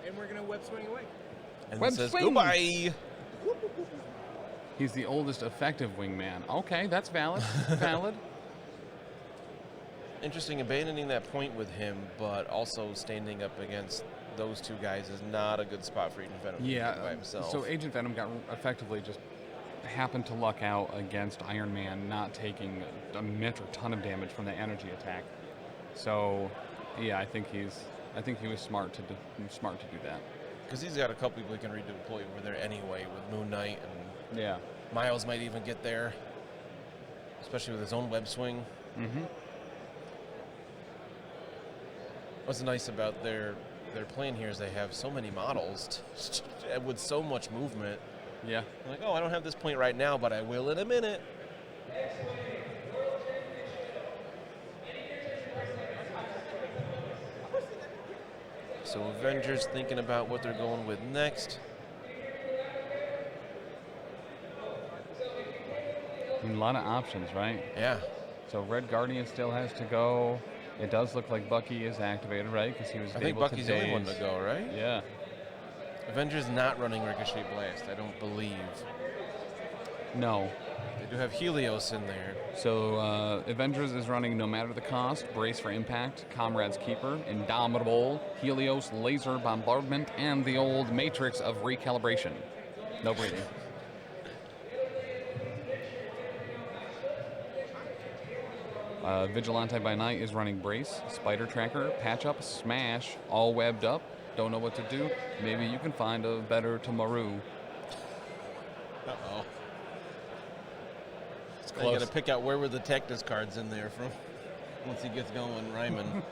S4: And we're gonna web swing away.
S2: And
S1: Web
S2: it says
S1: swing!
S2: goodbye.
S1: He's the oldest effective wingman. Okay, that's valid. Valid.
S2: Interesting, abandoning that point with him, but also standing up against those 2 guys is not a good spot for Agent Venom
S1: Yeah,
S2: by himself.
S1: so Agent Venom got effectively just happened to luck out against Iron Man not taking a metric ton of damage from the energy attack. So, yeah, I think he was smart to do that.
S2: Because he's got a couple people he can redeploy over there anyway with Moon Knight, and
S1: Yeah.
S2: Miles might even get there, especially with his own web swing.
S1: Mm-hmm.
S2: What's nice about their plan here is they have so many models with so much movement.
S1: Yeah.
S2: Like, oh, I don't have this point right now, but I will in a minute. So Avengers thinking about what they're going with next.
S1: I mean, a lot of options, right?
S2: Yeah.
S1: So Red Guardian still has to go. It does look like Bucky is activated, right? Because he was
S2: I think
S1: able
S2: Bucky's
S1: to
S2: the only one
S1: daze.
S2: to go, right?
S1: Yeah.
S2: Avengers not running Ricochet Blast, I don't believe.
S1: No.
S2: They do have Helios in there.
S1: So Avengers is running no matter the cost, Brace for Impact, Comrade's Keeper, Indomitable, Helios, Laser, Bombardment, and the old Matrix of Recalibration. No breathing. Vigilante by Night is running Brace, Spider Tracker, Patch Up, Smash, all webbed up. Don't know what to do. Maybe you can find a better tomorrow.
S2: Uh-oh.
S1: It's
S2: I
S1: close.
S2: gotta pick out where were the Tectus cards in there from once he gets going, Ryman.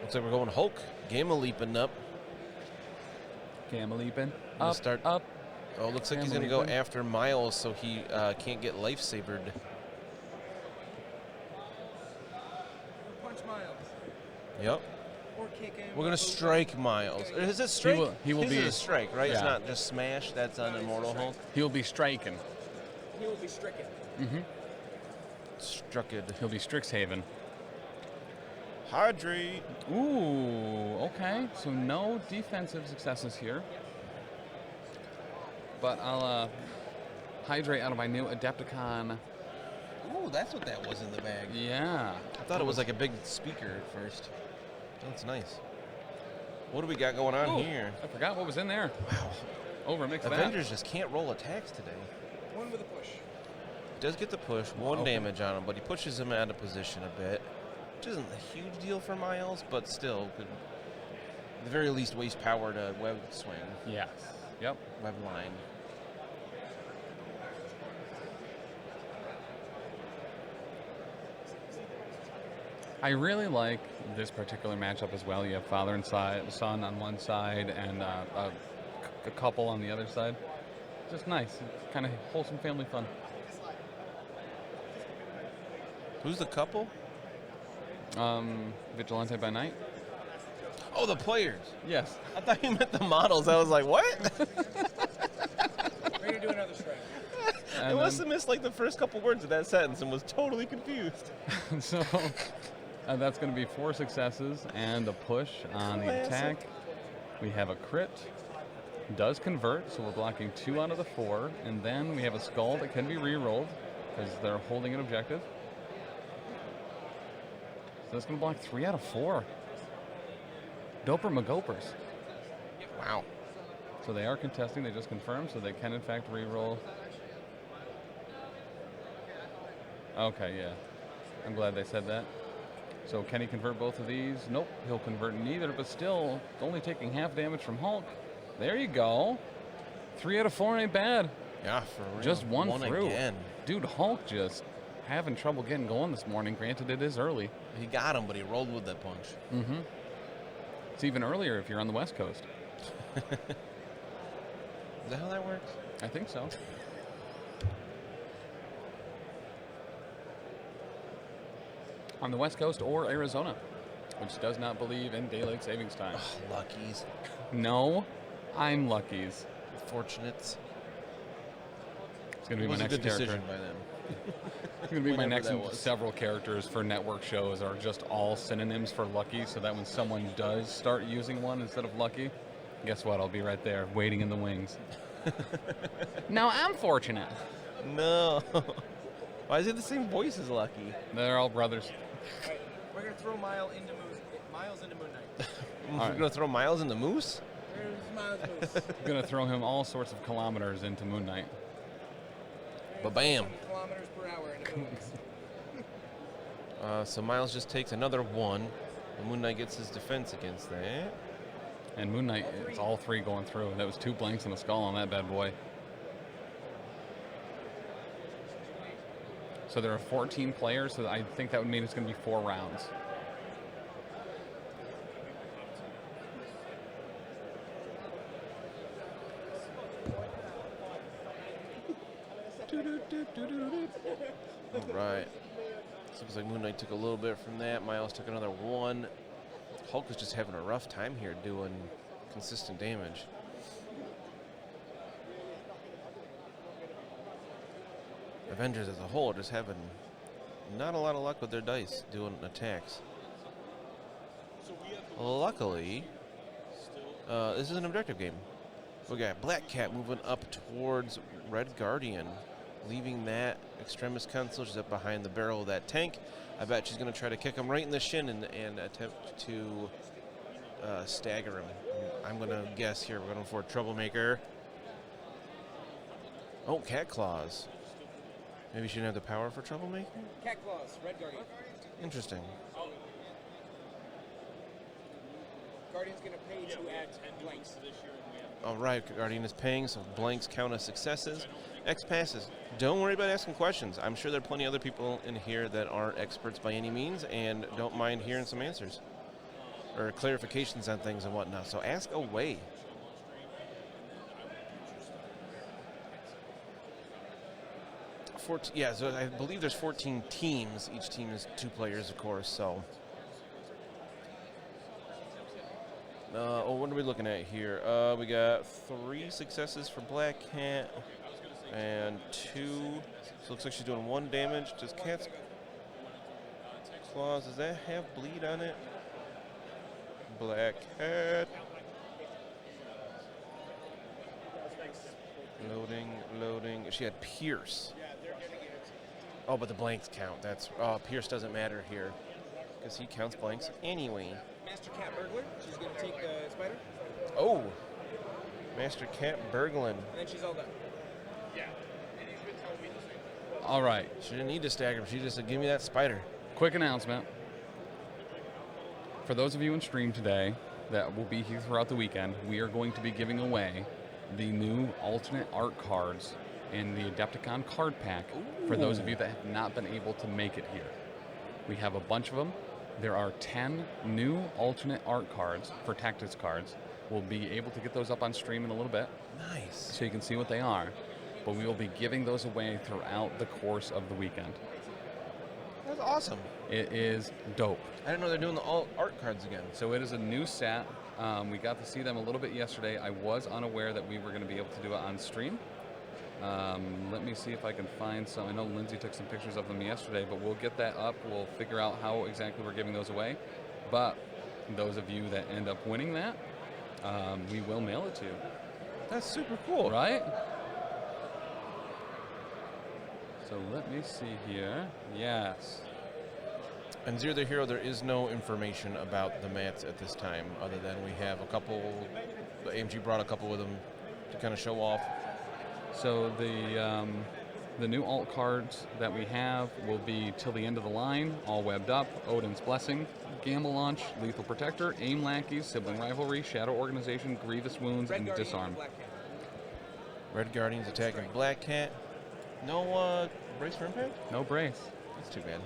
S2: Looks like we're going Hulk. Gamma leaping up.
S1: Gamma leaping.
S2: Gonna
S1: Up,
S2: start-
S1: up.
S2: Oh, looks like he's
S1: Gamma
S2: gonna go
S1: leaping.
S2: after Miles so he can't get lifesavered.
S4: Punch Miles.
S2: Yep.
S4: Or kick him.
S2: We're gonna strike Miles. Is it strike?
S1: he will
S2: His
S1: be-
S2: is a strike, right? It's
S1: yeah.
S2: not just smash. That's on Immortal Hulk.
S1: He'll be striking.
S4: He will be stricken.
S1: Mm-hmm.
S2: Strucked.
S1: He'll be Strixhaven.
S2: Hydrate.
S1: Ooh, okay. So no defensive successes here. But I'll hydrate out of my new Adepticon.
S2: Ooh, that's what that was in the bag.
S1: Yeah.
S2: I thought it was like a big speaker at first. That's nice. What do we got going on
S1: Ooh,
S2: here?
S1: I forgot what was in there.
S2: Wow.
S1: Overmix that.
S2: Avengers just can't roll attacks today.
S4: One with a push.
S2: Does get the push, 1
S1: Okay.
S2: damage on him, but he pushes him out of position a bit, which isn't a huge deal for Miles, but still could at the very least, waste power to web swing,
S1: Yes. Yep.
S2: web line.
S1: I really like this particular matchup as well. You have father and son on one side and a couple on the other side. Just nice. Kind of wholesome family fun.
S2: Who's the couple?
S1: Vigilante by night?
S2: Oh, the players.
S1: Yes.
S2: I thought you meant the models. I was like, what?
S4: Ready to do another strike.
S2: I must have missed like the first couple words of that sentence and was totally confused.
S1: So that's going to be 4 successes and a push on the attack. We have a crit. Does convert, so we're blocking 2 out of the 4. And then we have a skull that can be re-rolled because they're holding an objective. So that's going to block 3 out of 4. Doper McGopers.
S2: Wow.
S1: So they are contesting. They just confirmed, so they can in fact re-roll. Okay, yeah. I'm glad they said that. So can he convert both of these? Nope, he'll convert neither, but still only taking half damage from Hulk. There you go. 3 out of 4 ain't bad.
S2: Yeah, for real.
S1: Just one through.
S2: Again.
S1: Dude, Hulk just having trouble getting going this morning. Granted, it is early.
S2: He got him, but he rolled with that punch.
S1: Mm-hmm. It's even earlier if you're on the West Coast.
S2: Is that how that works?
S1: I think so. On the West Coast or Arizona, which does not believe in daylight savings time.
S2: Oh, luckies.
S1: No, I'm Lucky's.
S2: Fortunates.
S1: It's going to be
S2: It
S1: my
S2: was a
S1: next
S2: good
S1: character.
S2: decision by them.
S1: It's going to be my
S2: Whenever
S1: next
S2: that was.
S1: several characters for network shows are just all synonyms for lucky, so that when someone does start using one instead of lucky, guess what? I'll be right there waiting in the wings. Now I'm fortunate.
S2: No. Why is it the same voice as Lucky?
S1: They're all brothers.
S4: All right, we're gonna throw Miles into Moon Knight.
S2: We're
S1: right.
S2: going to throw Miles in the moose?
S4: There's Miles Moose.
S1: I'm going to throw him all sorts of kilometers into Moon Knight.
S2: Ba-bam.
S4: 7 kilometers per hour into Moon Knight.
S2: So Miles just takes another 1. The Moon Knight gets his defense against that.
S1: And Moon Knight, it's all 3 going through. That was 2 blanks and a skull on that bad boy. So there are 14 players, so I think that would mean it's going to be 4 rounds.
S2: All right. So looks like Moon Knight took a little bit from that. Miles took another 1. Hulk is just having a rough time here doing consistent damage. Avengers as a whole are just having not a lot of luck with their dice doing attacks. Luckily, this is an objective game. We got Black Cat moving up towards Red Guardian, leaving that Extremis console. She's up behind the barrel of that tank. I bet she's going to try to kick him right in the shin and attempt to stagger him. I'm going to guess here we're going for Troublemaker. Oh, Cat Claws. Maybe she didn't have the power for Troublemaker?
S4: Cat Claws, Red Guardian.
S2: Interesting.
S4: Guardian's gonna pay to add blanks.
S2: All right, Guardian is paying, so blanks count as successes. X passes. Don't worry about asking questions. I'm sure there are plenty of other people in here that aren't experts by any means and don't mind hearing some answers or clarifications on things and whatnot. So ask away. Yeah, so I believe there's 14 teams. Each team is 2 players, of course, so. What are we looking at here? We got 3 successes for Black Cat and 2. So looks like she's doing 1 damage. Does Cat's Claws, does that have bleed on it? Black Cat. Loading. She had Pierce. Oh, but the blanks count. Pierce doesn't matter here because he counts blanks anyway.
S4: Master Cat Burglar. She's gonna take the spider,
S2: Oh, Master Cat Burglin.
S4: and then she's all done.
S1: All right,
S2: She didn't need to stagger him. She just said, give me that spider.
S1: quick announcement. For those of you in stream today, that will be here throughout the weekend, we are going to be giving away the new alternate art cards in the Adepticon card pack for those of you that have not been able to make it here. We have a bunch of them. There are 10 new alternate art cards for Tactics cards. We'll be able to get those up on stream in a little bit.
S2: Nice.
S1: So you can see what they are. But we will be giving those away throughout the course of the weekend.
S2: That's awesome.
S1: It is dope.
S2: I didn't know they're doing the all art cards again.
S1: So it is a new set. We got to see them a little bit yesterday. I was unaware that we were going to be able to do it on stream. Let me see if I can find some. I know Lindsay took some pictures of them yesterday, but we'll get that up. We'll figure out how exactly we're giving those away. But those of you that end up winning that, we will mail it to you.
S2: That's super cool.
S1: Right? So let me see here. Yes.
S2: And Zero the Hero, there is no information about the mats at this time, other than we have a couple. The AMG brought a couple with them to kind of show off.
S1: So the new alt cards that we have will be till the end of the line, all webbed up. Odin's Blessing, Gamble Launch, Lethal Protector, Aim Lackeys, Sibling Rivalry, Shadow Organization, Grievous Wounds,
S4: Red
S1: and
S4: Guardian
S1: Disarm.
S4: and Black Cat.
S2: Red Guardians attacking Black Cat. No brace for impact?
S1: No brace.
S2: That's too bad.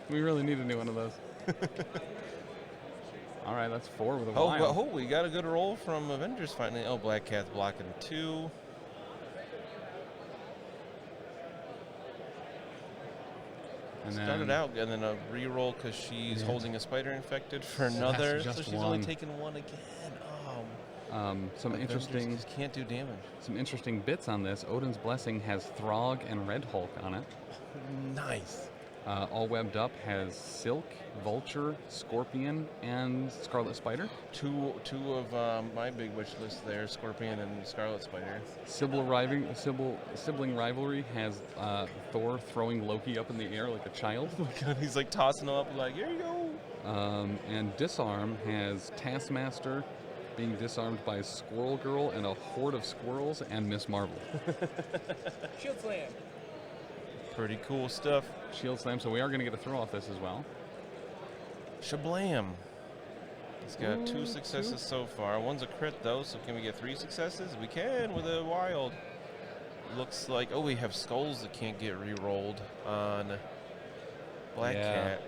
S1: We really need a new one of those. All right, that's 4 with a
S2: Oh,
S1: wild.
S2: but, we got a good roll from Avengers finally. Oh, Black Cat's blocking 2.
S1: And
S2: Started
S1: then
S2: out and then a re-roll because she's
S1: Yeah.
S2: holding a spider infected for
S1: That's
S2: another.
S1: just
S2: So she's
S1: one.
S2: only taking 1 again. Oh,
S1: some
S2: Avengers
S1: interesting
S2: just can't do damage.
S1: bits on this. Odin's Blessing has Throg and Red Hulk on it.
S2: Nice.
S1: All webbed up has Silk, Vulture, Scorpion, and Scarlet Spider.
S2: Two of my big wish list there, Scorpion and Scarlet Spider.
S1: Sibling Rivalry has Thor throwing Loki up in the air like a child.
S2: Oh my god, he's like tossing them up like, here you go.
S1: And Disarm has Taskmaster being disarmed by Squirrel Girl and a horde of squirrels and Miss Marvel.
S4: Shield Slam.
S2: Pretty cool stuff.
S1: Shield Slam, so we are going to get a throw off this as well.
S2: Shablam. He's got 2 successes so far. One's a crit though, so can we get 3 successes? We can with a wild. Looks like, oh, we have skulls that can't get re-rolled on Black Cat.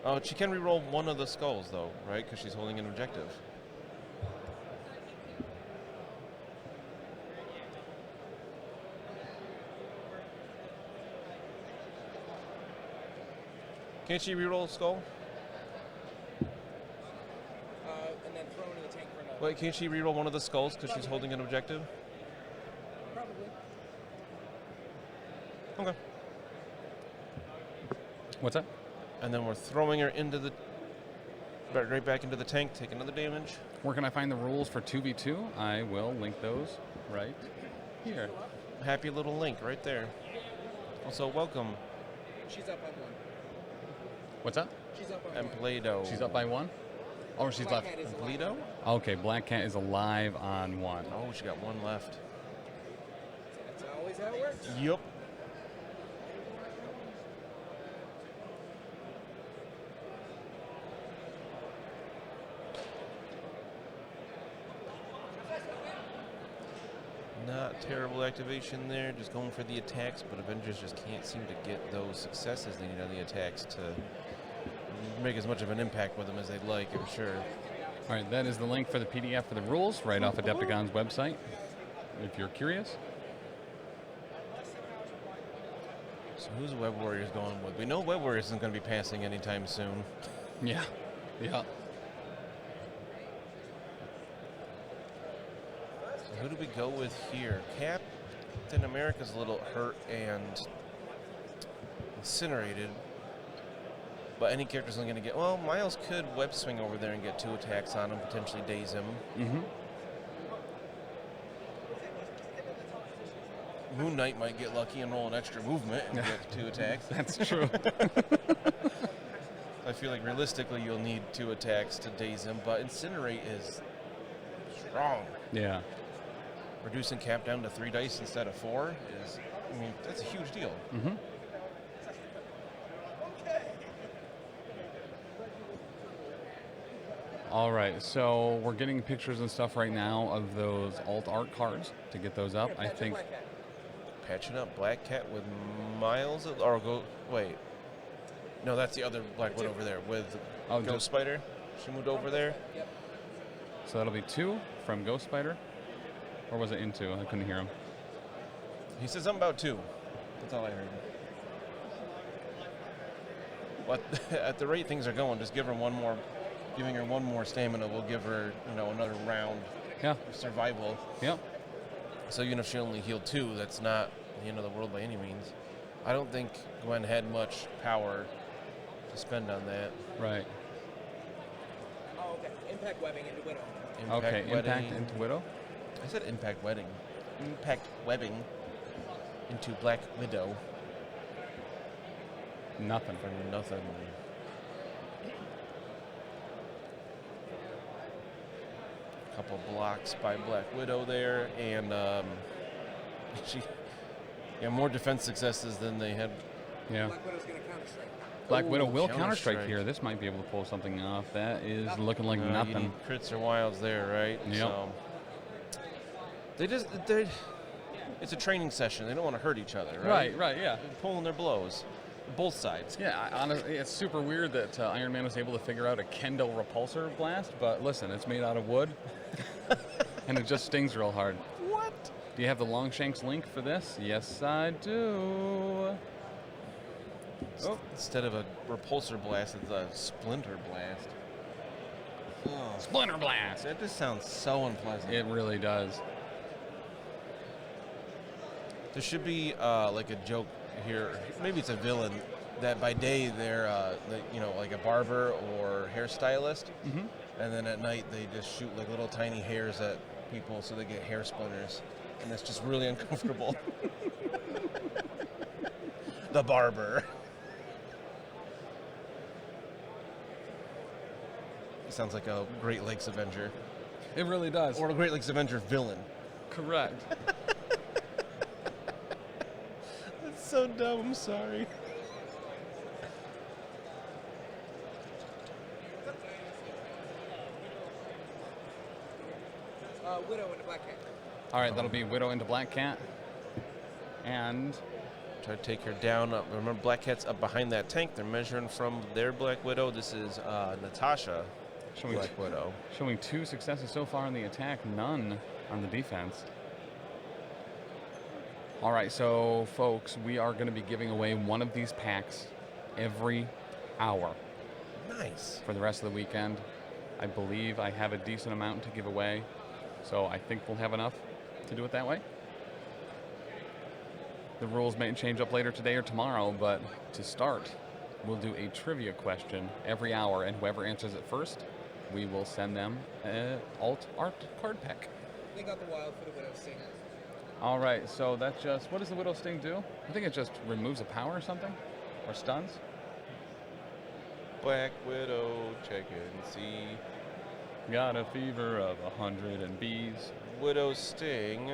S2: Oh, she can re-roll one of the skulls though, right? Because she's holding an objective. Can't she re-roll a skull?
S4: And then throw into the tank for another.
S2: Wait, can't she re-roll one of the skulls because she's holding an objective?
S4: Probably.
S2: Okay.
S1: What's that?
S2: And then we're throwing her into the right back into the tank, take another damage.
S1: Where can I find the rules for 2v2? I will link those right here.
S2: Happy little link right there. Also, welcome,
S4: She's up on 1.
S1: What's that?
S4: She's up on
S2: and
S4: 1.
S2: Play-Doh.
S1: She's up by 1? Oh, she's
S4: Black
S1: left.
S4: Cat is alive.
S2: Play-Doh?
S1: Okay, Black Cat is alive on 1.
S2: Oh, she got 1 left.
S4: That's always how it works.
S2: Yup. Not terrible activation there, just going for the attacks, but Avengers just can't seem to get those successes they need on the attacks to make as much of an impact with them as they'd like, I'm sure.
S1: All right, that is the link for the PDF for the rules right off Adepticon's website, if you're curious.
S2: So who's Web Warriors going with? We know Web Warriors isn't going to be passing anytime soon.
S1: Yeah. Yeah.
S2: So who do we go with here? Captain America's a little hurt and incinerated. But any character's only going to get... Well, Miles could web swing over there and get 2 attacks on him, potentially daze him.
S1: Mm-hmm.
S2: Moon Knight might get lucky and roll an extra movement and get 2 attacks.
S1: That's true.
S2: I feel like realistically you'll need 2 attacks to daze him, but Incinerate is strong.
S1: Yeah.
S2: Reducing Cap down to 3 dice instead of 4 is, I mean, that's a huge deal.
S1: Mm-hmm. All right, so we're getting pictures and stuff right now of those alt art cards to get those up. I think.
S2: Patching up Black Cat with Miles, or go wait. No, that's the other Black Widow over there with Ghost Spider. She moved over there.
S4: Yep.
S1: So that'll be 2 from Ghost Spider, or was it into? I couldn't hear him.
S2: He said something about 2. That's all I heard. But at the rate things are going, just give her one more. Giving her one more stamina will give her, another round.
S1: Yeah.
S2: Of survival.
S1: Yep.
S2: So even if she only healed 2, that's not the end of the world by any means. I don't think Gwen had much power to spend on that.
S1: Right.
S4: Oh, okay. Impact webbing into Widow.
S1: Okay.
S2: Wedding.
S1: Impact into Widow.
S2: I said impact wedding. Impact webbing into Black Widow.
S1: Nothing.
S2: For nothing. Couple blocks by Black Widow there, and more defense successes than they had.
S1: Yeah.
S4: Black Widow's going to counter-strike.
S1: Black Widow will
S2: Counter-Strike.
S1: counterstrike here. This might be able to pull something off. That is looking like
S2: You
S1: nothing.
S2: need crits or wilds there, right?
S1: Yep.
S2: So it's a training session. They don't want to hurt each other, right?
S1: Right, yeah.
S2: They're pulling their blows, both sides.
S1: Yeah, honestly, it's super weird that Iron Man was able to figure out a Kendall repulsor blast, but listen, it's made out of wood, and it just stings real hard.
S2: What?
S1: Do you have the Longshanks link for this? Yes, I do.
S2: Oh. Instead of a repulsor blast, it's a splinter blast. Oh,
S1: Splinter blast!
S2: that just sounds so unpleasant.
S1: It really does.
S2: There should be like a joke here. Maybe it's a villain that by day they're like a barber or hairstylist, and then at night they just shoot like little tiny hairs at people so they get hair splinters, and that's just really uncomfortable. The barber. He sounds like a Great Lakes Avenger,
S1: It really does.
S2: or a Great Lakes Avenger villain.
S1: Correct.
S2: That's so dumb. I'm sorry.
S4: Widow into Black Cat.
S1: All right, that'll be Widow into Black Cat. And
S2: Try to take her down. Remember, Black Cat's up behind that tank. They're measuring from their Black Widow. This is Natasha,
S1: showing,
S2: Black Widow.
S1: showing 2 successes so far on the attack, none on the defense. All right, so folks, we are going to be giving away one of these packs every hour
S2: Nice.
S1: for the rest of the weekend. I believe I have a decent amount to give away, so I think we'll have enough to do it that way. The rules may change up later today or tomorrow, but to start, we'll do a trivia question every hour, and whoever answers it first, we will send them an alt art card pack.
S4: They got the wild for the Widow Sting.
S1: All right, so that just, what does the Widow Sting do? I think it just removes a power or something, or stuns.
S2: Black Widow, check and see.
S1: Got a fever of 100 and bees.
S2: Widow Sting.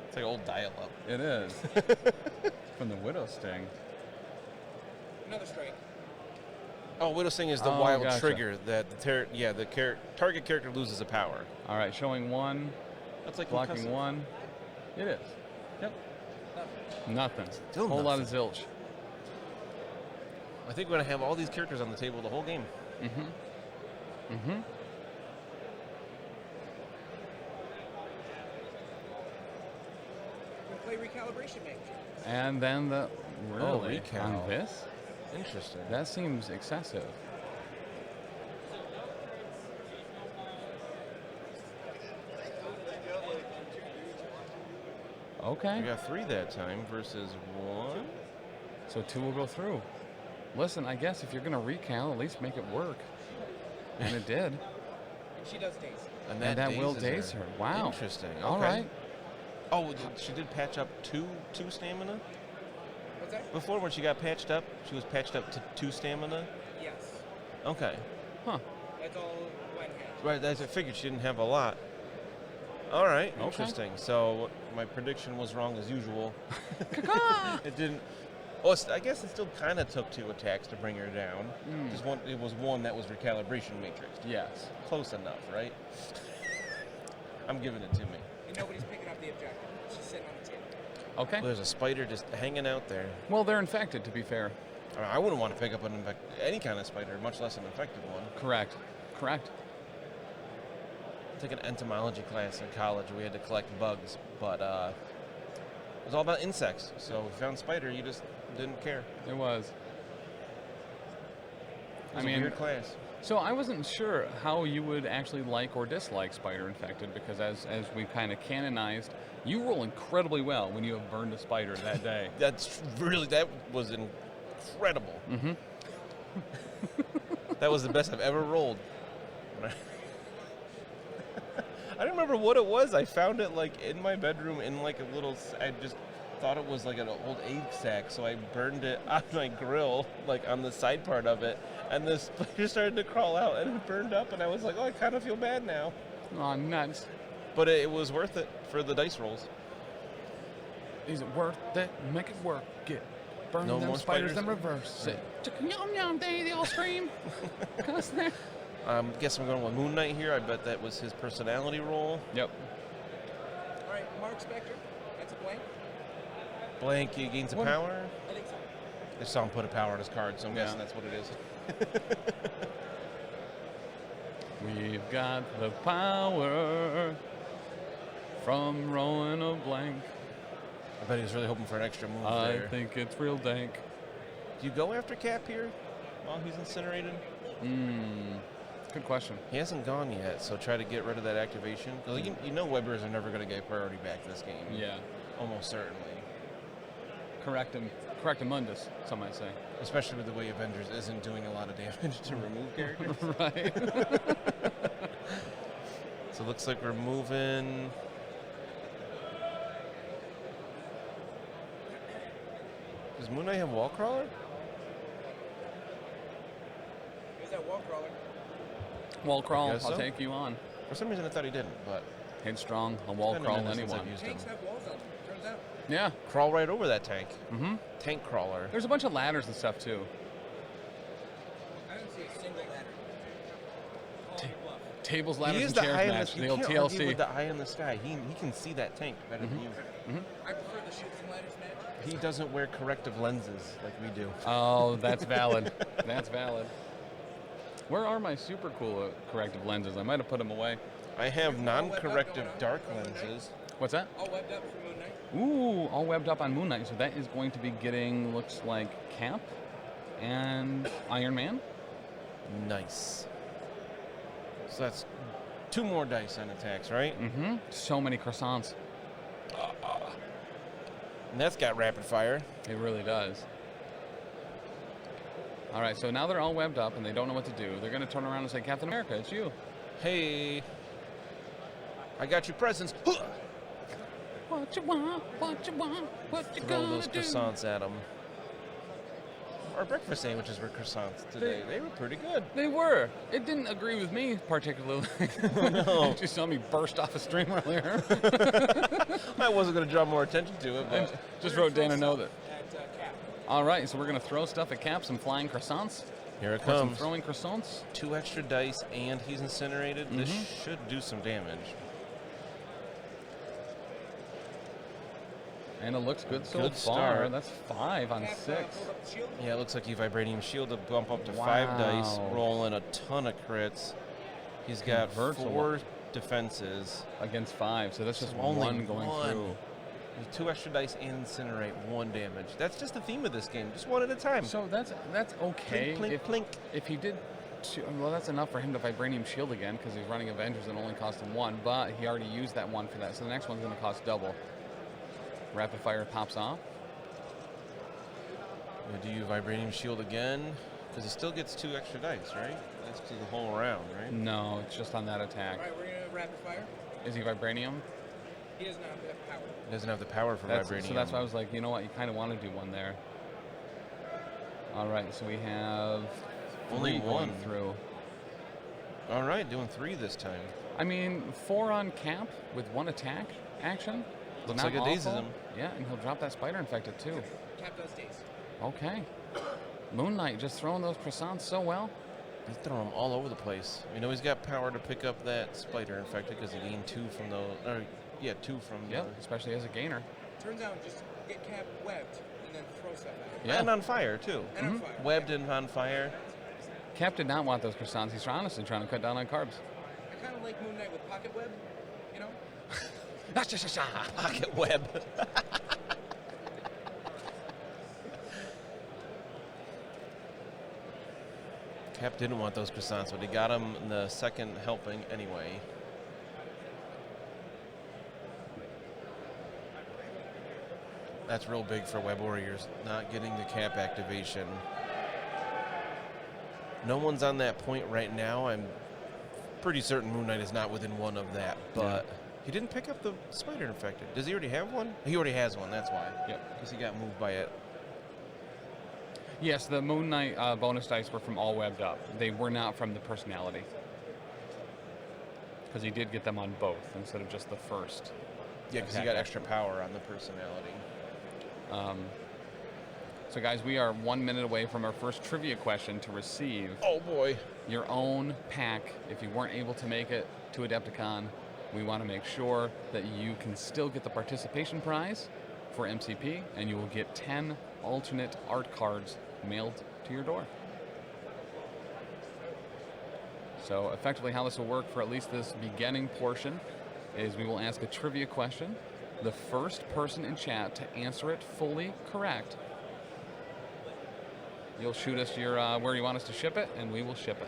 S2: It's like old dial-up.
S1: It is. From the Widow Sting.
S4: Another strike.
S2: Oh, Widow Sting is the
S1: Oh,
S2: wild
S1: gotcha.
S2: trigger that the target character loses a power.
S1: All right, showing 1,
S2: That's like
S1: blocking
S2: concussive.
S1: 1. It is. Yep. Nothing.
S2: Still
S1: Whole lot of zilch.
S2: I think we're gonna have all these characters on the table the whole game.
S4: We play Recalibration Matrix.
S1: And then the, really,
S2: recal.
S1: on this?
S2: Interesting.
S1: That seems excessive. Okay.
S2: We got 3 that time versus 1.
S1: So 2 will go through. Listen, I guess if you're going to recal, at least make it work. And it did.
S4: And she does daze.
S2: And
S1: And that will
S2: dazes
S1: daze her. Wow.
S2: Interesting. Okay.
S1: All right.
S2: Oh, she did patch up two stamina?
S4: What's that?
S2: Before, when she got patched up, she was patched up to 2 stamina?
S4: Yes.
S2: Okay.
S1: Huh.
S4: That's all Gwen has.
S2: Right, as I figured, she didn't have a lot. All right,
S1: Okay.
S2: interesting. So my prediction was wrong as usual. It didn't. Oh, I guess it still kind of took 2 attacks to bring her down. Just one. It was one that was Recalibration Matrix.
S1: Yes.
S2: Close enough, right? I'm giving it to me.
S4: And nobody's picking up the objective. It's just sitting on the table.
S1: Okay.
S2: There's a spider just hanging out there.
S1: Well, they're infected, to be fair.
S2: I wouldn't want to pick up any kind of spider, much less an infected one.
S1: Correct. Correct.
S2: I took an entomology class in college. We had to collect bugs, but it was all about insects. So if you found spider, you just didn't care.
S1: It was.
S2: It was a weird class.
S1: So I wasn't sure how you would actually like or dislike Spider Infected, because as we kind of canonized, you roll incredibly well when you have burned a spider that day.
S2: That was incredible.
S1: Mm-hmm.
S2: That was the best I've ever rolled. I don't remember what it was. I found it like in my bedroom in like a little. I just thought it was like an old egg sack, so I burned it on my grill, like on the side part of it, and the spider started to crawl out, and it burned up, and I was like, oh, I kind of feel bad now.
S1: Oh, nuts.
S2: But it was worth it for the dice rolls.
S1: Is it worth it? Make it work. Get burn
S2: No
S1: them
S2: more
S1: spiders,
S2: spiders?
S1: then reverse it. Yum yum, they all scream.
S2: Guess I'm going with Moon Knight here. I bet that was his personality roll.
S1: Yep.
S4: All right, Mark Spector. That's a blank.
S2: Blank, he gains a
S1: What?
S2: power.
S4: I think so.
S2: I saw him put a power on his card, so I'm guessing that's what it is.
S1: We've got the power from rolling a blank.
S2: I bet he was really hoping for an extra move
S1: I
S2: there.
S1: think it's real dank.
S2: Do you go after Cap here while he's incinerated?
S1: Good question.
S2: He hasn't gone yet, so try to get rid of that activation. Because you know Webbers are never going to get priority back this game.
S1: Yeah.
S2: Almost certainly.
S1: Correctamundus, some might say.
S2: Especially with the way Avengers isn't doing a lot of damage to remove characters.
S1: Right.
S2: So it looks like we're moving. Does Moon Knight have Wall Crawler?
S4: Here's that wall crawler.
S1: Wall crawl,
S2: guess
S1: I'll
S2: so.
S1: take you on.
S2: For some reason I thought he didn't, but
S1: Headstrong, a wall
S2: Kinda
S1: crawl
S2: been since
S1: anyone.
S2: I've used him.
S4: Tanks have walls on them, turns out.
S1: Yeah.
S2: Crawl right over that tank.
S1: Mm-hmm.
S2: Tank crawler.
S1: There's a bunch of ladders and stuff too.
S4: I don't see a single ladder. Call me bluff.
S1: Tables,
S2: He
S1: ladders,
S2: is
S1: and
S2: the
S1: chairs
S2: eye in
S1: match.
S2: the,
S1: The
S2: you
S1: old
S2: can't argue
S1: TLC.
S2: with the eye in the sky. He can see that tank better than you.
S4: I prefer the shoots and ladders match.
S2: He doesn't wear corrective lenses like we do.
S1: Oh, that's valid. That's valid. Where are my super cool corrective lenses? I might have put them away.
S2: I have non-corrective dark lenses.
S1: What's that?
S4: All webbed up for Moon Knight.
S1: Ooh, all webbed up on Moon Knight. So that is going to be getting, looks like, Cap and Iron Man.
S2: Nice. So that's 2 more dice on attacks, right?
S1: Mm-hmm. So many croissants.
S2: And that's got rapid fire.
S1: It really does. All right, so now they're all webbed up and they don't know what to do. They're going to turn around and say, Captain America, it's you.
S2: Hey, I got your presents.
S1: What you want? What you want? What you
S2: Throw
S1: gonna
S2: those
S1: do?
S2: croissants at them. Our breakfast sandwiches were croissants today. They were pretty good.
S1: They were. It didn't agree with me particularly.
S2: No.
S1: You saw me burst off a stream earlier.
S2: I wasn't going to draw more attention to it,
S1: I
S2: but
S1: just wrote down a note that.
S4: At Cap.
S1: All right, so we're going to throw stuff at Cap, some flying croissants.
S2: here it
S1: Or some
S2: comes.
S1: throwing croissants.
S2: 2 extra dice, and he's incinerated. This should do some damage.
S1: And it looks good so
S2: Good
S1: far.
S2: start.
S1: That's 5 on
S4: Cap,
S1: 6.
S4: hold up the shield.
S2: Yeah, it looks like you vibranium shield to bump up to 5
S1: Wow.
S2: dice, rolling a ton of crits. He's got
S1: Converts a
S2: 4 defenses.
S1: Against 5, so that's just
S2: Only
S1: one going
S2: one.
S1: through.
S2: With 2 extra dice and incinerate, 1 damage. That's just the theme of this game, just one at a time.
S1: So that's okay.
S2: Plink, plink, plink.
S1: If he did, well, that's enough for him to vibranium shield again because he's running Avengers and only cost him 1. But he already used that 1 for that, so the next one's going to cost double. Rapid fire pops off.
S2: Do you vibranium shield again? Because he still gets 2 extra dice, right? That's to the whole round, right?
S1: No, it's just on that attack.
S4: All right, we're going to rapid fire.
S1: Is he vibranium?
S4: He does not have that power.
S2: He doesn't have the power for
S1: That's,
S2: vibranium.
S1: so that's why I was like, you know what, you kind of want to do 1 there. All right, so we have
S2: Only
S1: 3 going
S2: 1.
S1: through.
S2: All right, doing 3 this time.
S1: I mean, 4 on Cap with 1 attack action.
S2: Looks
S1: Not
S2: like it dazes
S1: awful.
S2: him.
S1: Yeah, and he'll drop that spider infected too.
S4: Cap does daze.
S1: Okay. Moon Knight just throwing those croissants so well.
S2: He's throwing them all over the place. We know he's got power to pick up that spider infected because he gained 2 from those. Or, yeah, 2 from.
S1: Yep, especially as a gainer.
S4: Turns out just get Cap webbed and then throw stuff at him.
S1: Yeah.
S2: And on fire too.
S4: And on fire.
S2: Webbed and on fire.
S1: Cap did not want those croissants. He's honestly trying to cut down on carbs.
S4: I kind of like Moon Knight with pocket web, you know?
S2: Pocket web. Cap didn't want those croissants, but he got them in the second helping anyway. That's real big for Web Warriors, not getting the Cap activation. No one's on that point right now. I'm pretty certain Moon Knight is not within 1 of that, but he didn't pick up the spider infected. Does he already have one? He already has one, that's why.
S1: Yep.
S2: Because he got moved by it.
S1: Yes, the Moon Knight bonus dice were from all webbed up. They were not from the personality. Because he did get them on both instead of just the first.
S2: Yeah, because he got extra power on the personality.
S1: So guys, we are 1 minute away from our first trivia question to receive
S2: Oh boy.
S1: your own pack. If you weren't able to make it to Adepticon, we want to make sure that you can still get the participation prize for MCP, and you will get 10 alternate art cards mailed to your door. So effectively how this will work for at least this beginning portion is we will ask a trivia question. The first person in chat to answer it fully correct, you'll shoot us your where you want us to ship it, and we will ship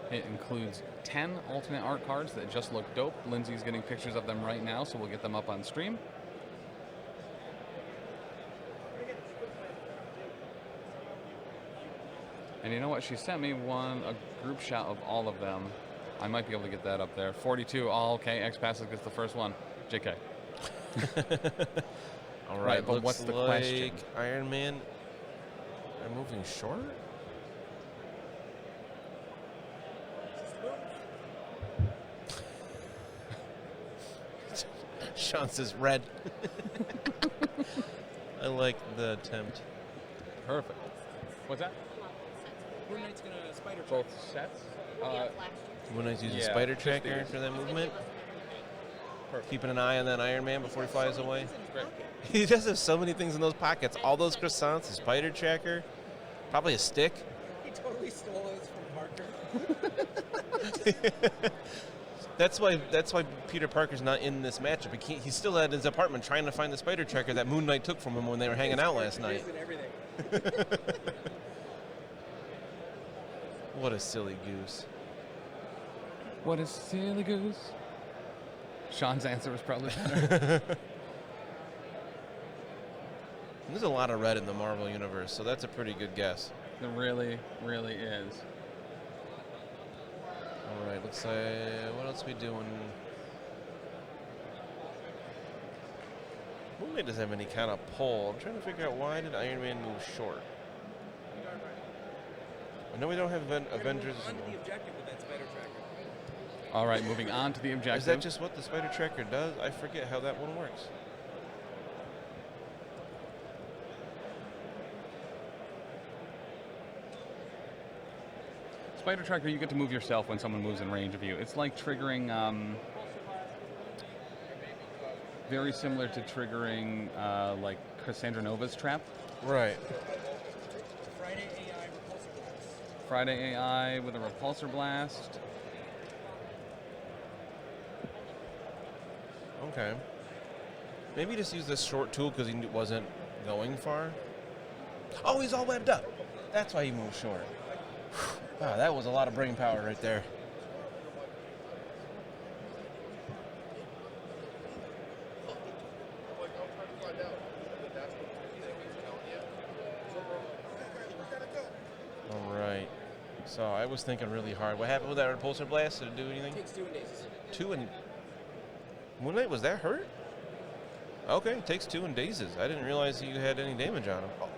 S1: it. It includes 10 alternate art cards that just look dope. Lindsay's getting pictures of them right now, so we'll get them up on stream. And you know what? She sent me a group shot of all of them. I might be able to get that up there. 42. Oh, okay. X passes gets the first one. JK.
S2: All
S1: Right,
S2: right,
S1: but
S2: looks
S1: what's the
S2: like
S1: question?
S2: Iron Man are moving short? Sean says red. I like the attempt.
S1: Perfect. What's that?
S4: Moon Knight's gonna spider track.
S1: Both sets?
S2: When I use the
S1: Yeah,
S2: spider
S1: just
S2: tracker
S1: these.
S2: for that movement,
S1: Perfect.
S2: keeping an eye on that Iron Man before he flies away.
S1: Great.
S2: He does have so many things in those pockets. All those croissants, a spider tracker, probably a stick.
S4: He totally stole those from Parker.
S2: That's why Peter Parker's not in this matchup. He's still at his apartment trying to find the spider tracker that Moon Knight took from him when they were hanging out last night.
S4: And everything.
S2: What a silly goose.
S1: What a silly goose. Sean's answer was probably better.
S2: There's a lot of red in the Marvel Universe, so that's a pretty good guess.
S1: It really, really is.
S2: All right, looks like, what else are we doing? Moon Knight doesn't have any kind of pull. I'm trying to figure out why did Iron Man move short? I know we don't have Avengers.
S4: On to the objective with that spider tracker.
S1: All right, moving on to the objective.
S2: Is that just what the spider tracker does? I forget how that one works.
S1: Spider tracker, you get to move yourself when someone moves in range of you. It's like triggering, very similar to triggering like Cassandra Nova's trap.
S2: Right.
S4: Friday AI repulsor blast.
S1: Friday AI with a repulsor blast.
S2: Okay. Maybe just use this short tool because he wasn't going far. Oh, he's all webbed up. That's why he moved short. Wow, that was a lot of brain power right there. All right. So I was thinking really hard. What happened with that repulsor blast? Did it do anything?
S4: Takes 2 days.
S2: 2 and... Moonlight, was that hurt? Okay, takes 2 and dazes. I didn't realize you had any damage on him. Oh,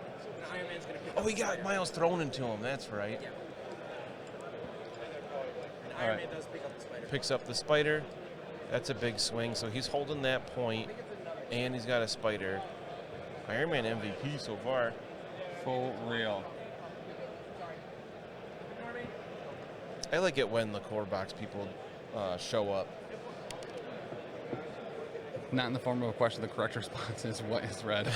S4: And Iron Man's gonna pick
S2: oh
S4: up
S2: he
S4: the
S2: got
S4: spider.
S2: Miles thrown into him. That's right.
S4: Yeah. And
S2: All
S4: Iron
S2: right.
S4: Man does pick up the spider.
S2: Picks up the spider. That's a big swing. So he's holding that point, and he's got a spider. Iron Man MVP so far.
S1: For real.
S2: I like it when the core box people show up.
S1: Not in the form of a question. The correct response is what is red.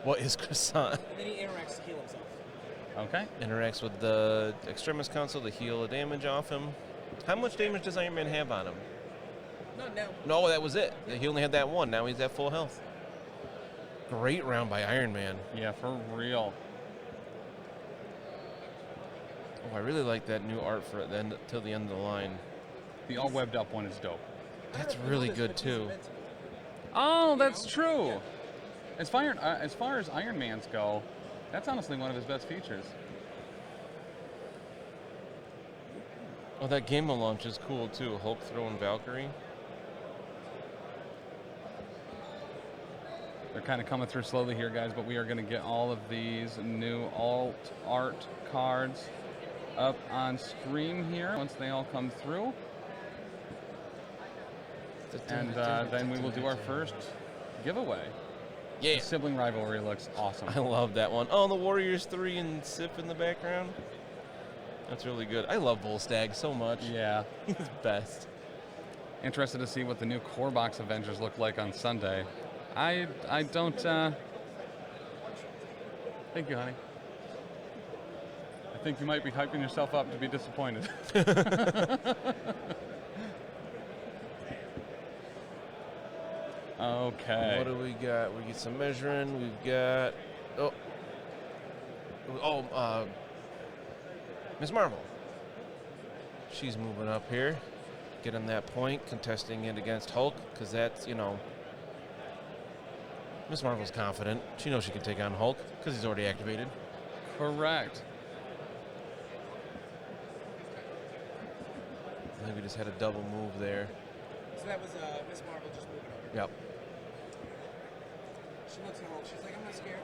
S2: What is croissant?
S4: And then he interacts to heal himself.
S1: Okay.
S2: Interacts with the Extremis console to heal the damage off him. How much damage does Iron Man have on him?
S4: Not now.
S2: No, that was it. He only had that one. Now he's at full health. Great round by Iron Man.
S1: Yeah, for real.
S2: Oh, I really like that new art for it then till the end of the line.
S1: The all webbed up one is dope.
S2: That's really good too.
S1: Oh, that's true. As far as Iron Man's go, that's honestly one of his best features.
S2: Oh, that Gamma launch is cool too. Hulk throwing Valkyrie.
S1: They're kind of coming through slowly here, guys, but we are going to get all of these new alt art cards up on screen here once they all come through. And then we will do our first giveaway.
S2: Yeah.
S1: The sibling rivalry looks awesome.
S2: I love that one. Oh, the Warriors 3 and Sip in the background. That's really good. I love Volstagg so much.
S1: Yeah.
S2: He's best.
S1: Interested to see what the new core box Avengers look like on Sunday. I don't. Thank you, honey. I think you might be hyping yourself up to be disappointed. Okay.
S2: What do we got? We get some measuring. We've got. Ms. Marvel. She's moving up here, getting that point, contesting it against Hulk, because that's, Ms. Marvel's confident. She knows she can take on Hulk, because he's already activated.
S1: Correct.
S2: I think we just had a double move there.
S4: So that was Miss Marvel just moving over.
S2: Yep.
S4: She looks at Hulk. She's like, I'm not scared.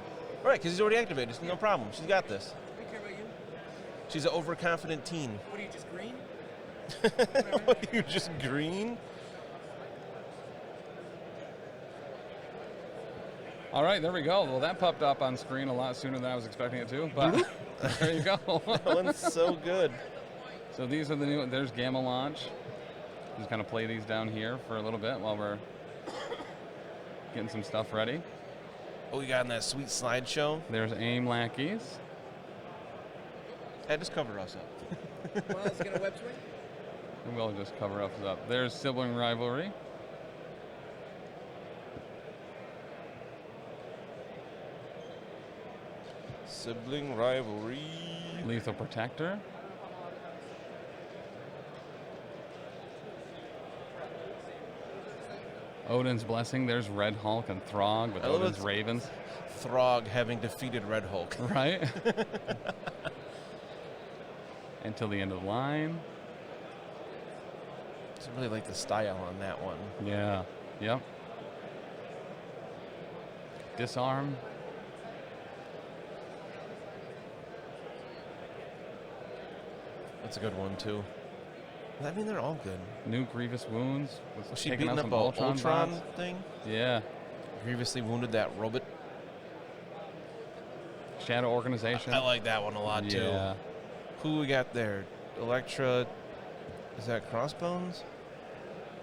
S2: Right, because he's already activated. No problem. She's got this.
S4: I don't care about you.
S2: She's an overconfident teen.
S4: What are you, just green?
S2: What, are you just green?
S1: All right, there we go. Well, that popped up on screen a lot sooner than I was expecting it to, but there you go.
S2: That one's so good.
S1: So these are the new, there's Gamma Launch. Just kind of play these down here for a little bit while we're getting some stuff ready.
S2: What we got in that sweet slideshow?
S1: There's Aim Lackeys.
S2: That just cover us up.
S4: Well, let's get a web swing.
S1: And we'll just cover us up. There's Sibling Rivalry.
S2: Sibling rivalry.
S1: Lethal Protector. Odin's Blessing. There's Red Hulk and Throg with Odin's Ravens.
S2: Throg having defeated Red Hulk.
S1: Right? Until the end of the line.
S2: I really like the style on that one.
S1: Yeah. Yep. Disarm.
S2: That's a good one, too. I mean, they're all good.
S1: New Grievous Wounds.
S2: Was she
S1: taking
S2: beating
S1: out
S2: up
S1: some
S2: a
S1: Ultron
S2: Ultron
S1: bots.
S2: thing?
S1: Yeah.
S2: Grievously wounded that robot.
S1: Shadow Organization.
S2: I like that one a lot, too.
S1: Yeah.
S2: Who we got there? Elektra. Is that Crossbones?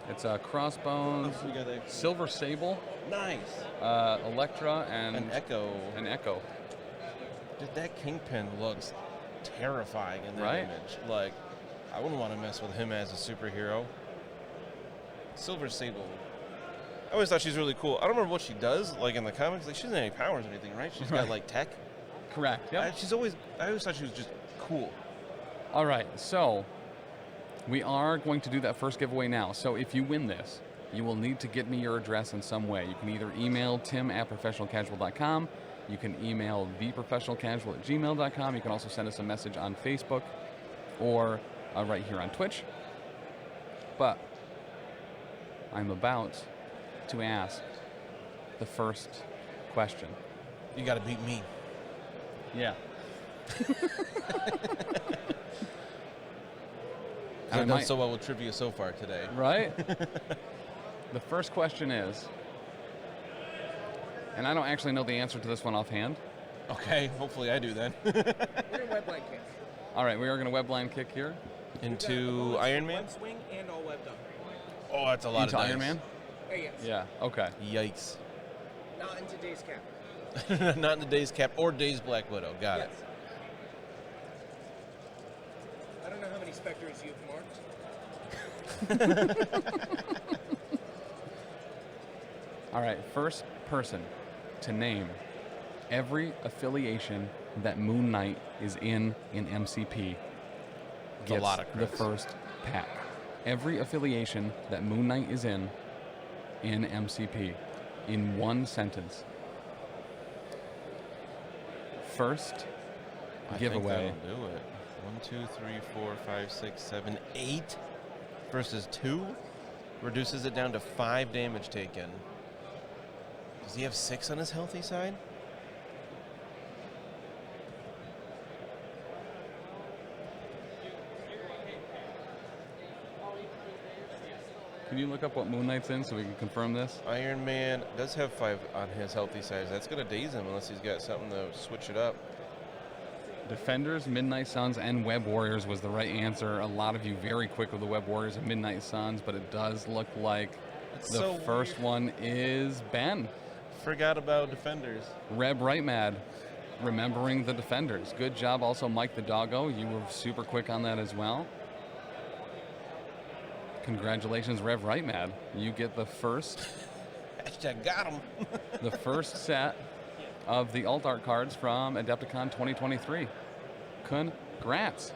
S1: It's Crossbones,
S2: We got that.
S1: Silver Sable,
S2: Nice.
S1: Elektra, and
S2: An Echo.
S1: An Echo.
S2: Dude, that Kingpin looks terrifying in that
S1: Right?
S2: image. Like, I wouldn't want to mess with him as a superhero. Silver Sable. I always thought she's really cool. I don't remember what she does, like in the comics. Like, she doesn't have any powers or anything, right? She's got
S1: Right.
S2: like tech.
S1: Correct. Yep.
S2: I always thought she was just cool.
S1: All right. So we are going to do that first giveaway now. So if you win this, you will need to get me your address in some way. You can either email tim@professionalcasual.com. You can email theprofessionalcasual@gmail.com. You can also send us a message on Facebook or right here on Twitch. But I'm about to ask the first question.
S2: You got to beat me.
S1: Yeah.
S2: I've done so well with trivia so far today.
S1: Right? The first question is, And I don't actually know the answer to this one offhand.
S2: Okay, hopefully I do then.
S4: We're going to web line kick.
S1: All right, we are going to web line kick here.
S2: Into Iron Man?
S4: Web swing and all webbed up.
S2: Oh, that's a lot
S1: Into
S2: of dice.
S1: Iron Man?
S4: Yes.
S1: Yeah, okay.
S2: Yikes.
S4: Not into Days Cap.
S2: Not in the Days Cap or Days Black Widow. Got it.
S4: I don't know how many Spectres you've marked.
S1: All right, first person to name every affiliation that Moon Knight is in MCP
S2: That's
S1: gets
S2: a lot of
S1: the
S2: crits.
S1: first pack. Every affiliation that Moon Knight is in MCP in one sentence. First giveaway.
S2: I think that'll do it. 1, 2, 3, 4, 5, 6, 7, 8 versus 2. Reduces it down to 5 damage taken. Does he have 6 on his healthy side?
S1: Can you look up what Moon Knight's in so we can confirm this?
S2: Iron Man does have 5 on his healthy side. That's going to daze him unless he's got something to switch it up.
S1: Defenders, Midnight Suns, and Web Warriors was the right answer. A lot of you very quick with the Web Warriors and Midnight Suns, but it does look like the first one is Ben.
S2: Forgot about Defenders.
S1: Reb Right Mad, remembering the Defenders. Good job also, Mike the Doggo. You were super quick on that as well. Congratulations, Rev Right Mad. You get the first
S2: Hashtag got him.
S1: the first set of the Alt Art cards from Adepticon 2023. Congrats.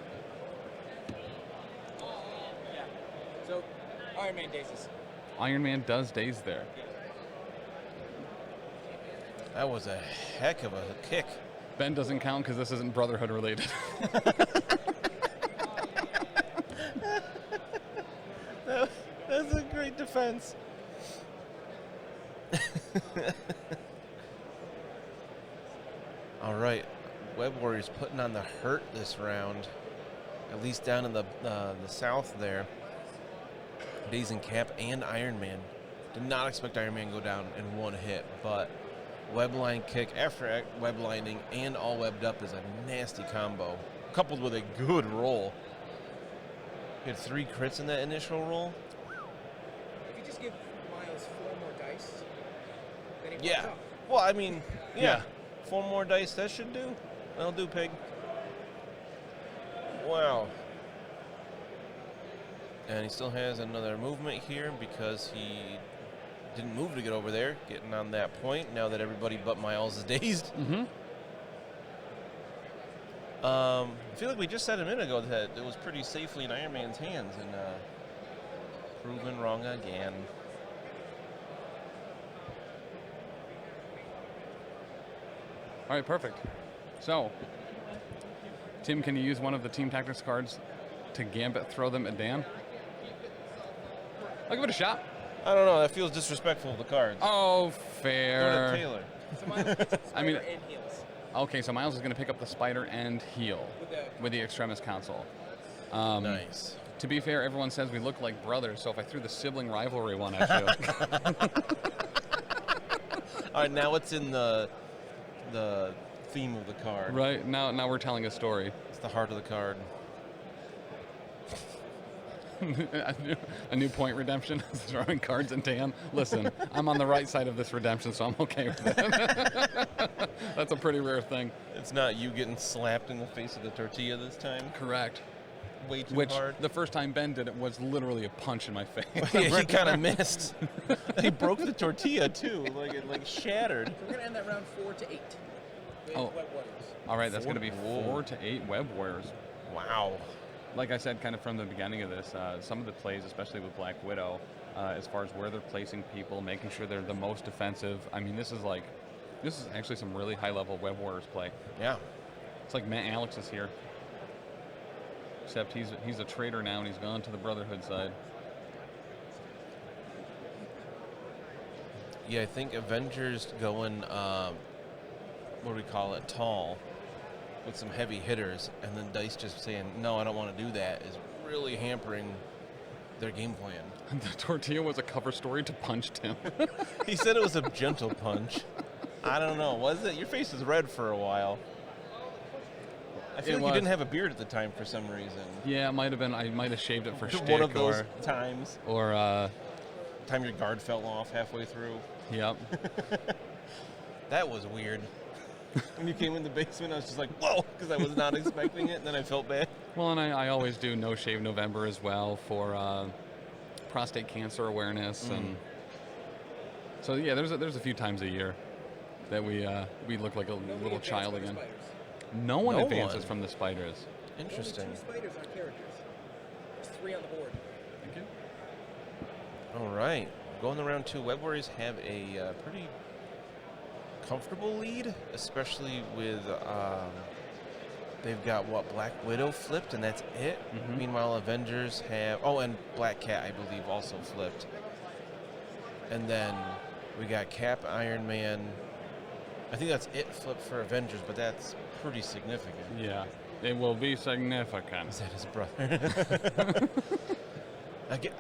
S4: So, Iron Man dazes.
S1: Iron Man does daze there.
S2: That was a heck of a kick.
S1: Ben doesn't count because this isn't Brotherhood related.
S2: That's a great defense. All right, Web Warriors putting on the hurt this round, at least down in the south there. Days and Cap and Iron Man. Did not expect Iron Man to go down in one hit, but web line kick after web lining and all webbed up is a nasty combo, coupled with a good roll. He had 3 crits in that initial roll.
S4: If you just give Miles 4 more dice, then he
S2: Yeah.
S4: pops up.
S2: Well, I mean, yeah.
S1: Yeah.
S2: 4 more dice, that should do. That'll do, pig. Wow. And he still has another movement here because he didn't move to get over there, getting on that point now that everybody but Miles is dazed.
S1: Mm-hmm.
S2: I feel like we just said a minute ago that it was pretty safely in Iron Man's hands, and proven wrong again.
S1: All right, perfect. So, Tim, can you use one of the Team Tactics cards to Gambit throw them at Dan? I'll give it a shot.
S2: I don't know, that feels disrespectful of the cards.
S1: Oh,
S2: Go to
S1: fair.
S2: Taylor.
S4: So Miles gets the
S1: I mean-
S4: spider and heals.
S1: Okay, so Miles is going to pick up the Spider and heal with the Extremis console.
S2: Nice.
S1: To be fair, everyone says we look like brothers, so if I threw the sibling rivalry one at you.
S2: All right, now it's in the theme of the card.
S1: Right, now we're telling a story.
S2: It's the heart of the card.
S1: a new point redemption, throwing cards at Dan. Listen, I'm on the right side of this redemption, so I'm okay with it. That's a pretty rare thing.
S2: It's not you getting slapped in the face with the tortilla this time.
S1: Correct.
S2: Way too
S1: Which,
S2: hard.
S1: the first time Ben did it was literally a punch in my face.
S2: Yeah, he kind of missed. He broke the tortilla too, like it shattered.
S4: So we're going to end that round 4-8 with
S1: Oh.
S4: Web Warriors.
S1: All right, that's going to be
S2: Whoa.
S1: 4 to 8 Web Warriors.
S2: Wow.
S1: Like I said, kind of from the beginning of this, some of the plays, especially with Black Widow, as far as where they're placing people, making sure they're the most defensive. I mean, this is actually some really high-level Web Warriors play.
S2: Yeah.
S1: It's like Matt Alex is here, except he's a traitor now and he's gone to the Brotherhood side.
S2: Yeah, I think Avengers going, what do we call it, tall, with some heavy hitters, and then Dice just saying, no, I don't want to do that, is really hampering their game plan.
S1: The tortilla was a cover story to punch Tim.
S2: He said it was a gentle punch. I don't know. Was it? Your face was red for a while. I feel
S1: It
S2: like you didn't
S1: was.
S2: have a beard at the time for some reason.
S1: Yeah, it might have been. I might have shaved it for shtick
S2: One of those times.
S1: or
S2: Time your guard fell off halfway through.
S1: yep.
S2: That was weird. When you came in the basement, I was just like, whoa, because I was not expecting it, and then I felt bad.
S1: Well, and I always do No Shave November as well for prostate cancer awareness, and so yeah, there's a few times a year that we look like a
S4: Nobody
S1: little
S4: advanced
S1: child
S4: by the
S1: again.
S4: spiders.
S1: No one
S2: No
S1: advances
S2: one.
S1: from the spiders.
S2: Interesting.
S4: Only 2 spiders on characters. There's 3 on the board.
S1: Thank you.
S2: All right. Going to round 2, Web Warriors have a pretty comfortable lead, especially with they've got Black Widow flipped, and that's it.
S1: Mhm.
S2: Meanwhile, Avengers have and Black Cat, I believe, also flipped. And then we got Cap, Iron Man. I think that's it flipped for Avengers, but that's pretty significant.
S1: Yeah, it will be significant.
S2: Is that his brother?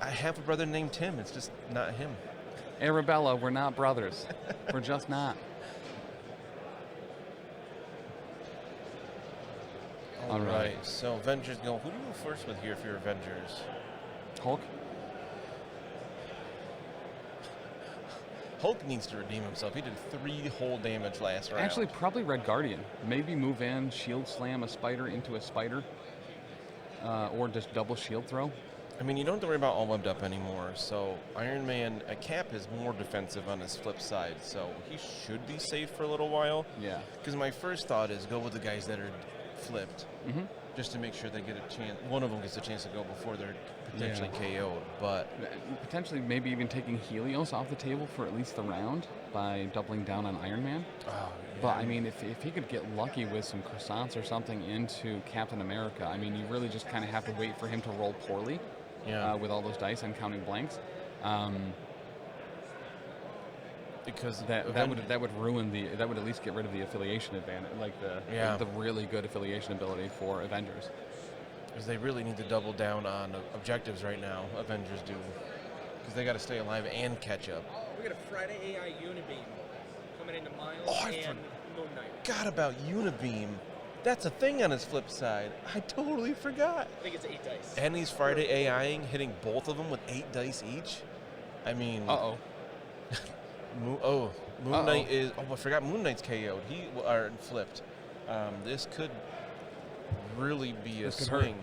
S2: I have a brother named Tim. It's just not him.
S1: Arabella, we're not brothers. We're just not.
S2: All
S1: All
S2: right.
S1: right.
S2: So Avengers go. Who do you go first with here for your Avengers?
S1: Hulk.
S2: Hulk needs to redeem himself. He did 3 whole damage last round.
S1: Actually, probably Red Guardian. Maybe move in, shield slam a spider into a spider, or just double shield throw.
S2: I mean, you don't have to worry about all webbed up anymore. So Iron Man, Cap is more defensive on his flip side, so he should be safe for a little while.
S1: Yeah.
S2: Because my first thought is go with the guys that are flipped,
S1: Mm-hmm.
S2: just to make sure they get a chance. One of them gets a chance to go before they're potentially KO'd. But
S1: Potentially, maybe even taking Helios off the table for at least the round by doubling down on Iron Man. But I mean, if he could get lucky with some croissants or something into Captain America, I mean, you really just kind of have to wait for him to roll poorly.
S2: yeah,
S1: With all those dice and counting blanks,
S2: because
S1: that would ruin that would at least get rid of the affiliation advantage, like the really good affiliation ability for Avengers.
S2: because they really need to double down on objectives right now. Avengers do, because they got to stay alive and catch up.
S4: We got a Friday AI Unibeam coming into Miles
S2: Oh, I
S4: and Moon Knight.
S2: Forgot about Unibeam. That's a thing on his flip side. I totally forgot.
S4: I think it's 8 dice.
S2: And he's Friday AIing, hitting both of them with 8 dice each. I mean,
S1: Uh-oh.
S2: Moon Knight is. Oh, I forgot Moon Knight's KO'd. He are flipped. This could really be a
S1: This could hurt.
S2: swing.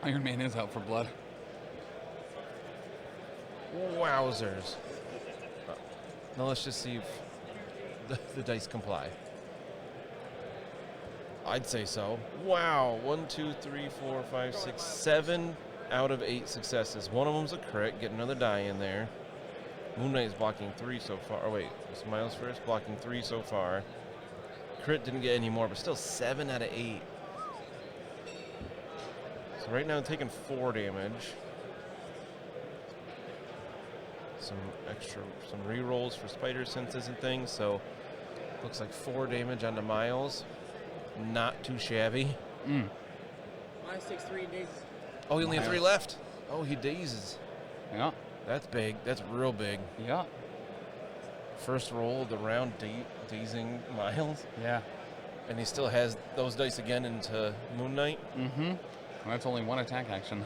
S1: Iron Man is out for blood.
S2: Wowzers. Now let's just see if the dice comply. I'd say so. Wow. 1, 2, 3, 4, 5, 6, 7 out of 8 successes. One of them's a crit. Get another die in there. Moon Knight is blocking 3 so far. Oh, wait. It's Miles first. Blocking 3 so far. Crit didn't get any more, but still 7 out of 8. So right now I'm taking 4 damage. Some re-rolls for spider senses and things. So looks like 4 damage onto Miles. Not too shabby.
S4: Miles takes 3 and dazes.
S2: Oh, he only has 3
S1: Miles.
S2: left. Oh, he dazes.
S1: Yeah.
S2: That's big. That's real big.
S1: Yeah.
S2: First roll of the round, dazing Miles.
S1: Yeah.
S2: And he still has those dice again into Moon Knight.
S1: Mm-hmm. Well, that's only one attack action.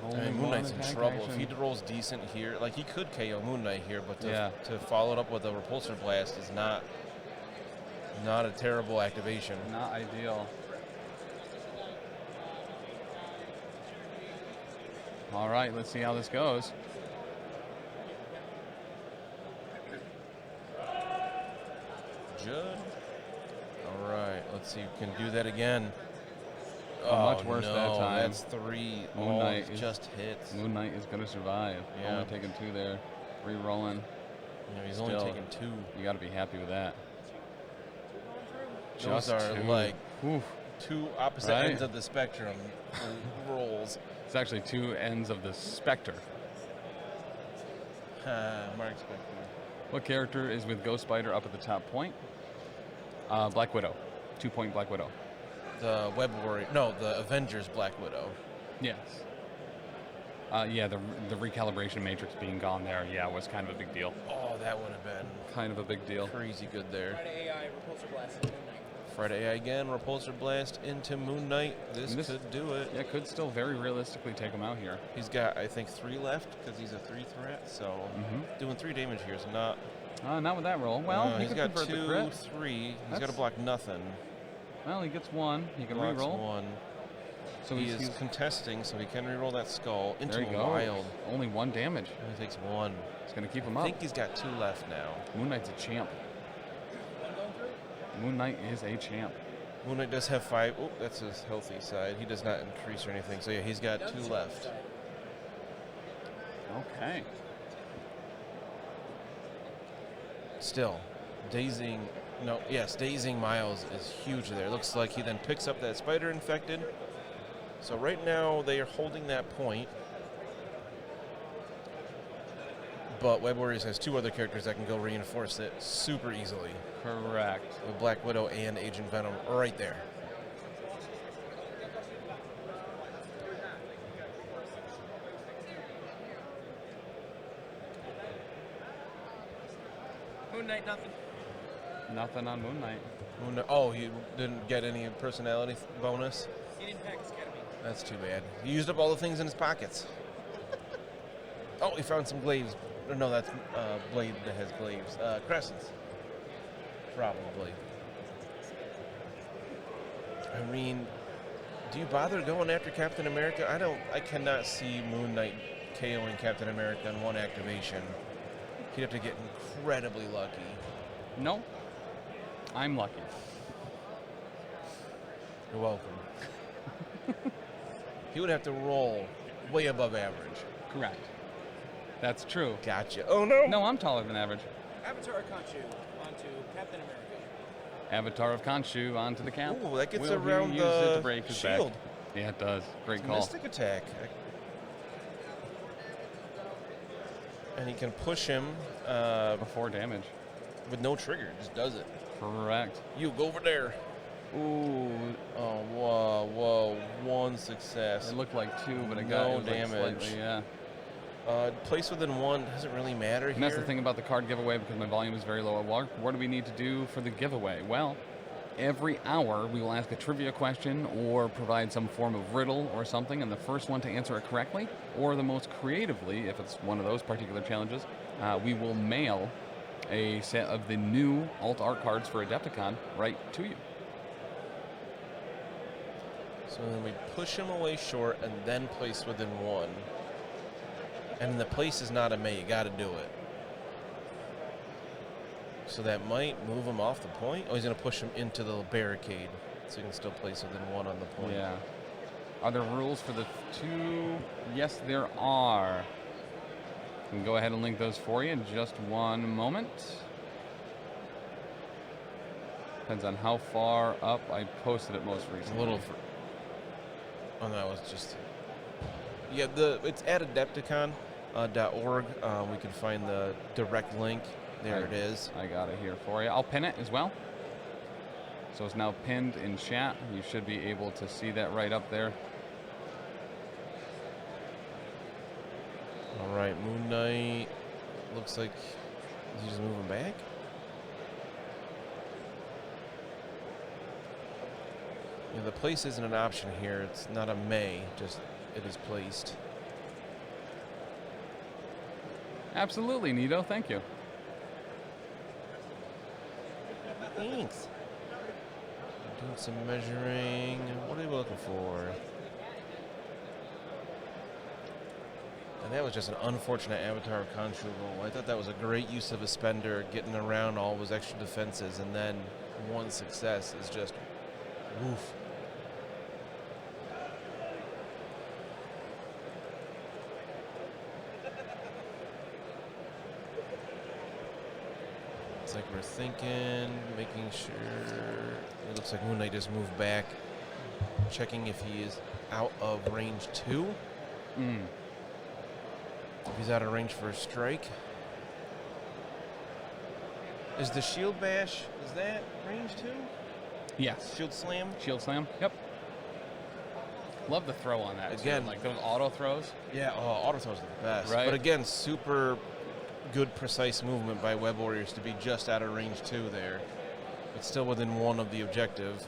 S2: I mean, Moon Knight's in trouble. If he rolls decent here, like he could KO Moon Knight here, but to follow it up with a repulsor blast is not a terrible activation.
S1: Not ideal. All right, let's see how this goes.
S2: Judd. All right, let's see if we can do that again.
S1: Much worse
S2: no,
S1: that time.
S2: That's 3.
S1: Moon Knight
S2: All
S1: is-
S2: just hits.
S1: Moon Knight is going to survive.
S2: Yeah.
S1: Only taking 2 there. Re-rolling.
S2: You know, he's only
S1: Still.
S2: taking 2.
S1: You got to be happy with that.
S2: Those
S1: Just
S2: are
S1: 2.
S2: like
S1: Oof.
S2: 2 opposite
S1: Right.
S2: ends of the spectrum rolls.
S1: It's actually 2 ends of the specter.
S2: Mark Spector.
S1: What character is with Ghost Spider up at the top point? Black Widow. 2-point Black Widow.
S2: The Web Warrior. No, the Avengers Black Widow.
S1: Yes. Yeah, the recalibration matrix being gone there, yeah, was kind of a big deal.
S2: Oh, that would have been
S1: Kind of a big deal.
S2: crazy good there.
S4: Friday AI repulsor blast into Moon Knight.
S2: Friday AI again, repulsor blast into Moon Knight. This could do it.
S1: Yeah, could still very realistically take him out here.
S2: He's got, I think, 3 left because he's a 3 threat. So doing 3 damage here is not.
S1: Not with that roll. Well, he
S2: he's
S1: could
S2: got
S1: convert the
S2: 2,
S1: crit.
S2: 3. He's got to
S1: That's-
S2: block nothing.
S1: Well, he gets 1. He can
S2: Blocks
S1: reroll.
S2: 1.
S1: So
S2: He
S1: he's
S2: is contesting, so he can reroll that skull into
S1: there he
S2: a
S1: goes.
S2: wild.
S1: Only 1 damage.
S2: And he takes 1.
S1: It's going to keep him
S2: I
S1: up.
S2: think he's got 2 left now.
S1: Moon Knight's a champ. Moon Knight is a champ.
S2: Moon Knight does have 5. Oh, that's his healthy side. He does not increase or anything. So yeah, he's got 2 left.
S1: Okay.
S2: Still, dazing. No, yes, dazing Miles is huge there. Looks like he then picks up that spider infected. So right now they are holding that point. But Web Warriors has 2 other characters that can go reinforce it super easily.
S1: Correct.
S2: With Black Widow and Agent Venom right there.
S4: Moon Knight, nothing.
S1: Nothing on Moon Knight.
S2: Oh, he didn't get any personality bonus?
S4: He didn't pack his Academy.
S2: That's too bad. He used up all the things in his pockets. Oh, he found some glaives. No, that's blade that has glaives. Crescents. Probably. I mean, do you bother going after Captain America? I cannot see Moon Knight KOing Captain America in 1 activation. He'd have to get incredibly lucky.
S1: No. I'm lucky.
S2: You're welcome. He would have to roll way above average.
S1: Correct. That's true.
S2: Gotcha. Oh, no.
S1: No, I'm taller than average.
S4: Avatar Khonshu onto Captain America.
S1: Avatar of Khonshu onto the cap.
S2: Ooh, that gets
S1: Will he
S2: around
S1: use it to
S2: the
S1: break his
S2: shield.
S1: back? Yeah, it does. Great call.
S2: Mystic attack. And he can push him
S1: Before damage.
S2: with no trigger. Just does it.
S1: Correct.
S2: You go over there.
S1: Ooh,
S2: Oh, whoa. 1 success.
S1: it looked like 2, but it
S2: No
S1: got it was like
S2: damage.
S1: slightly, yeah.
S2: Place within 1 doesn't really matter
S1: And
S2: here.
S1: that's the thing about the card giveaway, because my volume is very low. What do we need to do for the giveaway? Well, every hour we will ask a trivia question or provide some form of riddle or something, and the first one to answer it correctly, or the most creatively, if it's one of those particular challenges, we will mail a set of the new alt art cards for Adepticon right to you.
S2: So then we push him away short and then place within 1. And the place is not a may. You got to do it. So that might move him off the point. Oh, he's going to push him into the barricade. So he can still place within 1 on the point.
S1: Yeah. Are there rules for the 2? Yes, there are. I can go ahead and link those for you in just one moment. Depends on how far up I posted it most recently.
S2: A little. Oh, no, it was just. Yeah, it's at Adepticon.org. We can find the direct link. There it is.
S1: I got it here for you. I'll pin it as well. So it's now pinned in chat. You should be able to see that right up there.
S2: All right, Moon Knight. Looks like he's just moving back. Yeah, the place isn't an option here. It's not a may, just it is placed.
S1: Absolutely, Nito. Thank you.
S2: Thanks. Doing some measuring. What are we looking for? And that was just an unfortunate Avatar of Khonshu roll. I thought that was a great use of a spender, getting around all of his extra defenses, and then 1 success is just woof. It's like we're thinking, making sure. It looks like Moon Knight just moved back, checking if he is out of range 2. If he's out of range for a strike. Is the shield bash, is that range 2?
S1: Yes.
S2: Shield slam?
S1: Shield slam. Yep. Love the throw on that,
S2: Again.
S1: too. Like those auto throws.
S2: Yeah, auto throws are the best.
S1: Right.
S2: But again, super good, precise movement by Web Warriors to be just out of range 2 there. But still within 1 of the objective.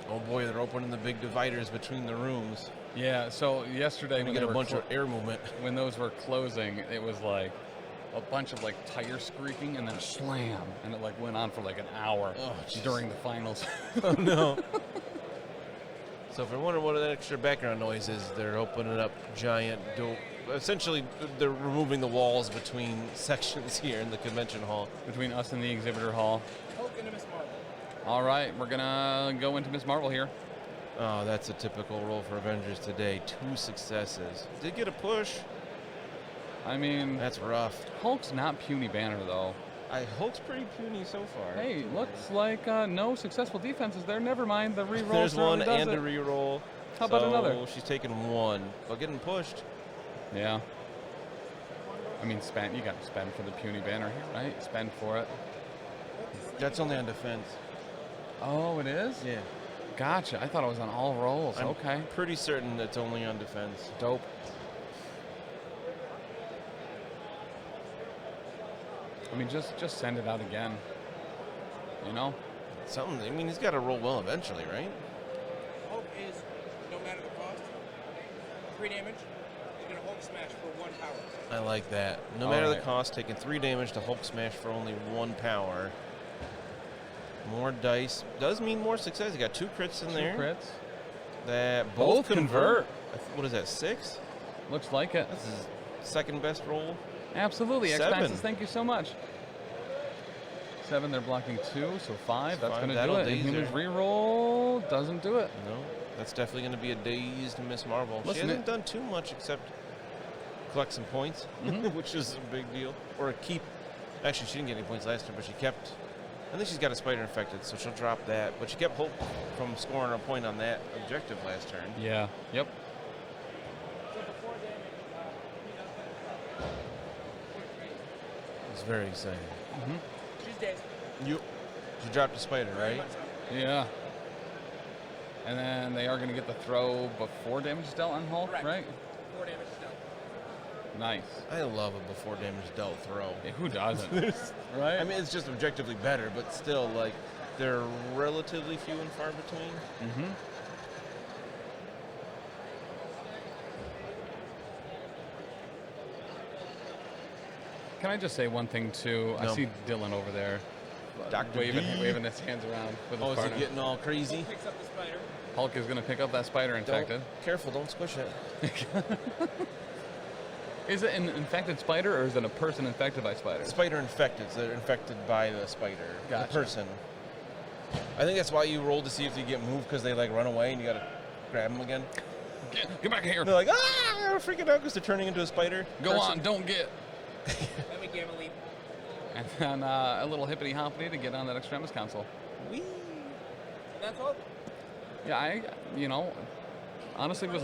S2: Oh boy, they're opening the big dividers between the rooms.
S1: Yeah, so yesterday
S2: You
S1: when
S2: get
S1: they
S2: a
S1: were
S2: bunch of air movement.
S1: when those were closing, it was like a bunch of like tire squeaking and then a slam, and it like went on for like an hour
S2: Oh, jeez.
S1: during the finals.
S2: Oh no. So if you're wondering what that extra background noise is, they're opening up giant essentially they're removing the walls between sections here in the convention hall.
S1: Between us and the exhibitor hall.
S4: Hulk into Miss Marvel.
S1: All right, we're gonna go into Miss Marvel here.
S2: Oh, that's a typical roll for Avengers today. 2 successes. Did get a push.
S1: I mean,
S2: That's rough.
S1: Hulk's not puny banner though.
S2: Hulk's pretty puny so far.
S1: Hey, looks like no successful defenses there. Never mind, the reroll.
S2: There's
S1: certainly
S2: one
S1: does
S2: and
S1: it.
S2: a reroll.
S1: How about
S2: So
S1: another?
S2: She's taking 1, but getting pushed.
S1: Yeah. I mean, you got to spend for the puny banner here, right? Spend for it.
S2: That's only on defense.
S1: Oh, it is?
S2: Yeah.
S1: Gotcha. I thought it was on all rolls.
S2: I'm
S1: Okay.
S2: pretty certain it's only on defense.
S1: Dope. I mean, just send it out again. You know?
S2: Something. I mean, he's got to roll well eventually, right?
S4: Hulk is, no matter the cost, 3 damage. He's going to Hulk smash for 1 power.
S2: I like that. No
S1: All
S2: matter the
S1: right.
S2: cost, taking 3 damage to Hulk smash for only 1 power. More dice does mean more success. You got 2 crits in
S1: 2
S2: there.
S1: crits.
S2: That
S1: Both convert.
S2: What is that? 6?
S1: Looks like it.
S2: That's his second best roll.
S1: Absolutely.
S2: 7.
S1: Expanses, thank you so much. 7, they're blocking 2, so 5. That's
S2: 5,
S1: going to do
S2: that'll
S1: it. And
S2: daze
S1: Humans
S2: her.
S1: reroll doesn't do it.
S2: No, that's definitely going to be a dazed Miss Marvel.
S1: Listen,
S2: she hasn't done too much except collect some points, which is a big deal. Or a keep. Actually, she didn't get any points last turn, but she kept. I think she's got a spider infected, so she'll drop that. But she kept Hulk from scoring a point on that objective last turn.
S1: Yeah. Yep.
S2: It's very exciting.
S4: She's dead.
S2: You dropped a spider, right?
S1: Yeah. And then they are going to get the throw before damage is dealt on Hulk,
S4: Correct.
S1: right?
S4: 4 damage is done.
S1: Nice.
S2: I love a before damage dealt throw.
S1: Yeah, who doesn't? right?
S2: I mean, it's just objectively better, but still, like, they're relatively few and far between.
S1: Mm-hmm. Can I just say one thing, too?
S2: No.
S1: I see Dylan over there
S2: Dr.
S1: waving
S2: D.
S1: waving his hands around with his
S2: Oh, is
S1: partner.
S2: it getting all crazy?
S4: Picks up the spider.
S1: Hulk is going to pick up that spider infected.
S2: Careful, don't squish it.
S1: Is it an infected spider, or is it a person infected by spiders?
S2: Spider infected, so they're infected by the spider,
S1: Gotcha.
S2: the person. I think that's why you roll to see if you get moved, because they like run away and you gotta grab them again.
S1: Get back here.
S2: They're like, ah, they're freaking out because they're turning into a spider.
S1: Go
S2: person.
S1: on, don't get.
S4: Let me gamma leap.
S1: And then a little hippity hoppity to get on that Extremis console.
S2: Whee.
S4: And that's all.
S1: Yeah, honestly was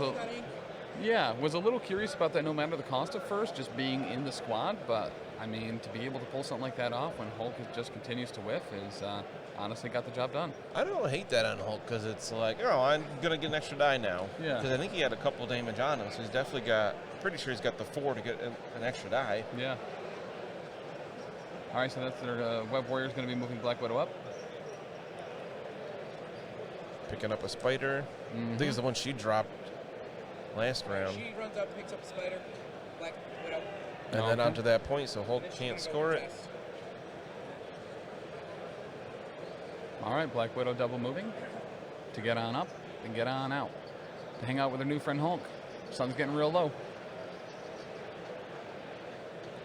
S1: a little curious about that no matter the cost at first, just being in the squad, but I mean, to be able to pull something like that off when Hulk just continues to whiff is honestly got the job done.
S2: I don't hate that on Hulk because it's like, oh, I'm gonna get an extra die now.
S1: Yeah.
S2: Because I think he had a couple damage on him, so he's definitely got. Pretty sure he's got the 4 to get an extra die.
S1: Yeah. All right, so that's their Web Warrior's going to be moving Black Widow up.
S2: Picking up a spider. I think it's the one she dropped last round.
S4: She runs up, picks up a spider. Black Widow.
S2: And then
S1: Okay.
S2: onto that point, so Hulk
S4: Then she's
S2: can't
S4: gonna go
S2: score it.
S4: chest.
S1: All right, Black Widow double moving to get on up and get on out to hang out with her new friend Hulk. Sun's getting real low.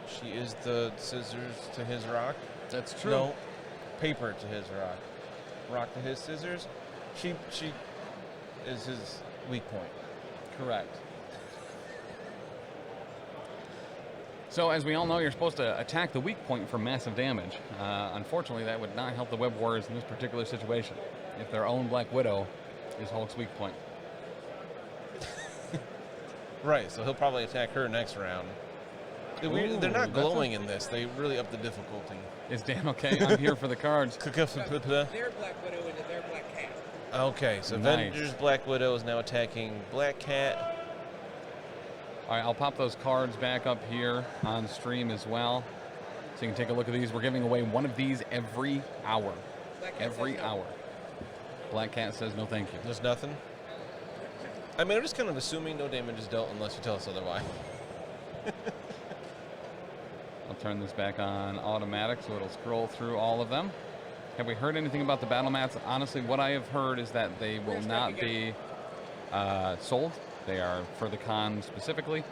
S2: She is the scissors to his rock.
S1: That's true.
S2: No, paper to his rock. Rock to his scissors. She is his weak point.
S1: Correct. So as we all know, you're supposed to attack the weak point for massive damage. Unfortunately, that would not help the Web Warriors in this particular situation if their own Black Widow is Hulk's weak point.
S2: Right, so he'll probably attack her next round. They're not
S1: that's
S2: glowing in this. They really up the difficulty.
S1: Is Dan okay? I'm here for the cards.
S4: Their Black Widow and their Black Cat.
S2: Okay, so
S1: Nice.
S2: Avengers Black Widow is now attacking Black Cat.
S1: All right, I'll pop those cards back up here on stream as well, so you can take a look at these. We're giving away one of these every hour.
S4: Black Cat
S1: Every
S4: says no.
S1: hour. Black Cat says no thank you.
S2: There's nothing? I mean, I'm just kind of assuming no damage is dealt unless you tell us otherwise.
S1: I'll turn this back on automatic so it'll scroll through all of them. Have we heard anything about the battle mats? Honestly, what I have heard is that they will not be sold. They are for the con specifically,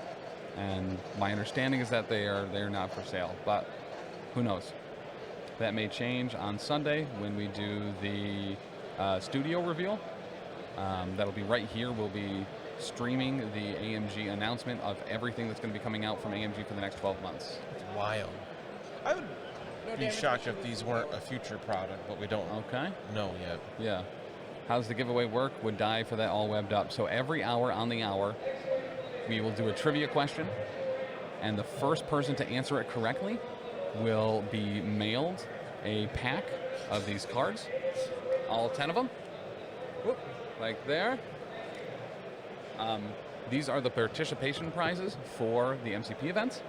S1: and my understanding is that they are not for sale. But who knows? That may change on Sunday when we do the studio reveal. That'll be right here. We'll be streaming the AMG announcement of everything that's going to be coming out from AMG for the next 12 months.
S2: It's wild. I would
S4: No
S2: be
S4: damage
S2: shocked
S4: issue
S2: if these weren't a future product, but we don't
S1: Okay.
S2: know yet.
S1: Yeah. How's the giveaway work? Would die for that all webbed up. So every hour on the hour, we will do a trivia question, and the first person to answer it correctly will be mailed a pack of these cards, all 10 of them. Whoop, like there. These are the participation prizes for the MCP events.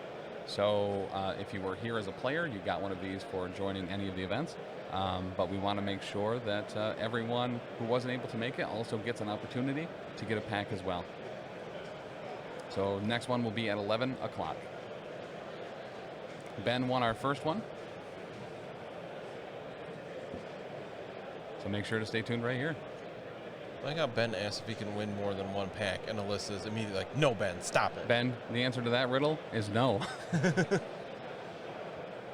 S1: So if you were here as a player, you got one of these for joining any of the events. But we want to make sure that everyone who wasn't able to make it also gets an opportunity to get a pack as well. So next one will be at 11 o'clock. Ben won our first one. So make sure to stay tuned right here.
S2: I like how Ben asked if he can win more than one pack, and Alyssa's immediately like, no, Ben, stop it.
S1: Ben, the answer to that riddle is no.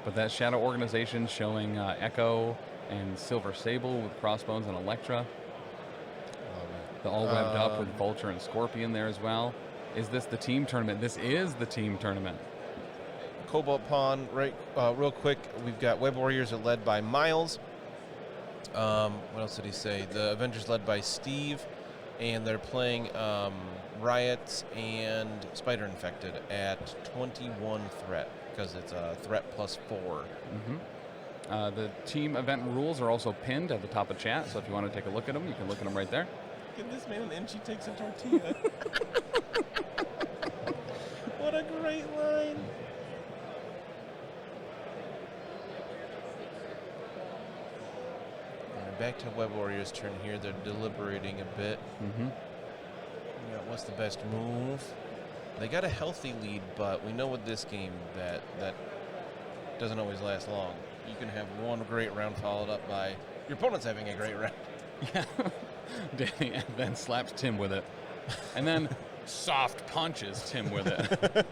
S1: But that Shadow organization showing Echo and Silver Sable with Crossbones and Elektra. The all webbed up with Vulture and Scorpion there as well. Is this the team tournament? This is the team tournament.
S2: Cobalt Pawn, right? Real quick, we've got Web Warriors are led by Miles. What else did he say? The Avengers led by Steve, and they're playing Riots and Spider Infected at 21 threat because it's a threat +4.
S1: The team event rules are also pinned at the top of chat, so if you want to take a look at them, you can look at them right there.
S2: Give this man an inch, he takes a tortilla. What a great line. Back to Web Warriors' turn here. They're deliberating a bit. Yeah, what's the best move? They got a healthy lead, but we know with this game that doesn't always last long. You can have one great round followed up by your opponent's having a great round.
S1: Yeah. Danny and then slaps Tim with it. And then soft punches Tim with it.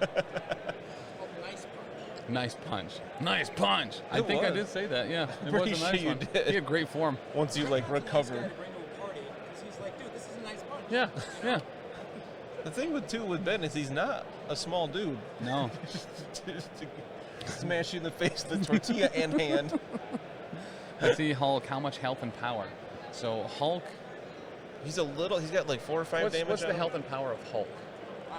S4: Nice punch.
S1: Nice punch. Nice punch. I think I
S2: was.
S1: did say that, yeah. It
S2: Pretty
S1: was a
S2: sure
S1: nice
S2: you
S1: one.
S2: did.
S1: He had great form.
S2: Once you like
S4: Nice guy
S2: recovered.
S4: to bring to a party, 'cause he's like, dude, this is a nice punch.
S1: Yeah, yeah.
S2: The thing with Ben is he's not a small dude.
S1: No.
S2: to smash you in the face with the tortilla and hand.
S1: Let's see Hulk, how much health and power. So Hulk,
S2: He's got like 4 or 5 damage.
S1: what's
S2: on
S1: the
S2: him.
S1: health and power of Hulk?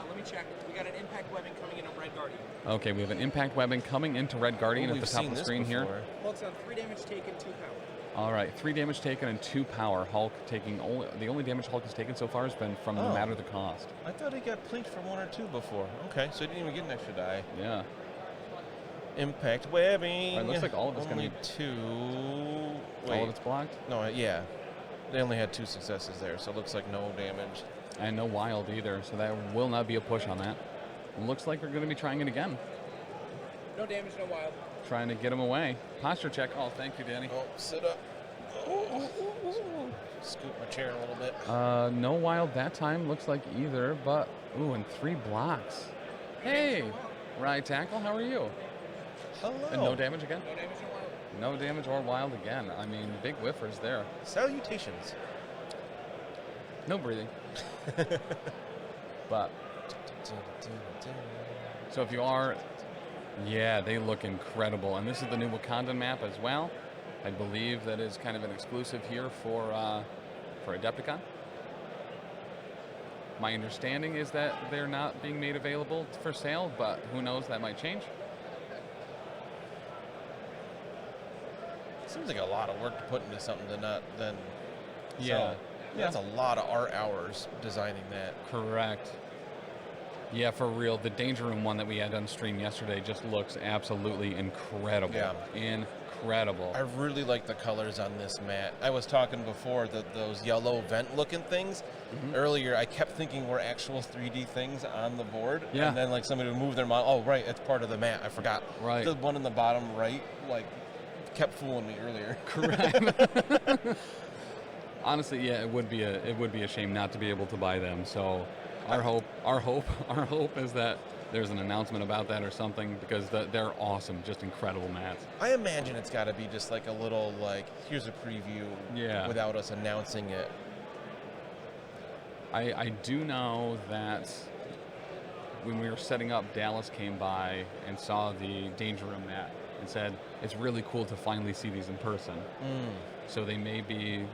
S4: Let me check. We got an impact webbing coming in on Red Guardian.
S1: Okay, we have an impact webbing coming into Red Guardian
S2: Oh,
S1: at the
S2: we've
S1: top
S2: seen
S1: of the
S2: this
S1: screen here.
S2: before.
S4: Hulk's on 3 damage taken, 2 power.
S1: All right, 3 damage taken and 2 power. Hulk taking the only damage Hulk has taken so far has been from no
S2: Oh.
S1: matter the cost.
S2: I thought he got plinked from 1 or 2 before. Okay, so he didn't even get an extra die.
S1: Yeah.
S2: Impact webbing.
S1: Right, looks like all of it's
S2: only
S1: gonna be
S2: 2.
S1: All
S2: Wait,
S1: of it's blocked.
S2: no, yeah. They only had 2 successes there, so it looks like no damage.
S1: And no wild either, so that will not be a push on that. Looks like we're going to be trying it again.
S4: No damage, no wild.
S1: Trying to get him away. Posture check. Oh, thank you, Danny.
S2: Oh, sit up. Oh. Scoot my chair a little bit.
S1: No wild that time. Looks like either, but ooh, and 3 blocks. Hey, right tackle. How are you?
S2: Hello.
S1: And no damage again.
S4: No damage, no wild.
S1: No damage or wild again. I mean, big whiffers there.
S2: Salutations.
S1: No breathing. But so if you are, yeah, they look incredible. And this is the new Wakandan map as well. I believe that is kind of an exclusive here for Adepticon. My understanding is that they're not being made available for sale, but who knows, that might change.
S2: Seems like a lot of work to put into something to not then.
S1: Yeah.
S2: sell. That's a lot of art hours designing that.
S1: Correct. Yeah, for real. The Danger Room one that we had on stream yesterday just looks absolutely incredible.
S2: Yeah.
S1: Incredible.
S2: I really like the colors on this mat. I was talking before that those yellow vent-looking things. Earlier, I kept thinking were actual 3D things on the board.
S1: Yeah.
S2: And then like somebody would move their mind. Oh, right, it's part of the mat. I forgot.
S1: Right.
S2: The one in the bottom right, like, kept fooling me earlier.
S1: Correct. Honestly, yeah, it would be a shame not to be able to buy them. So our hope is that there's an announcement about that or something, because they're awesome, just incredible mats.
S2: I imagine it's got to be just like a little like, here's a preview without us announcing it.
S1: I do know that when we were setting up, Dallas came by and saw the Danger Room mat and said, it's really cool to finally see these in person. So they may be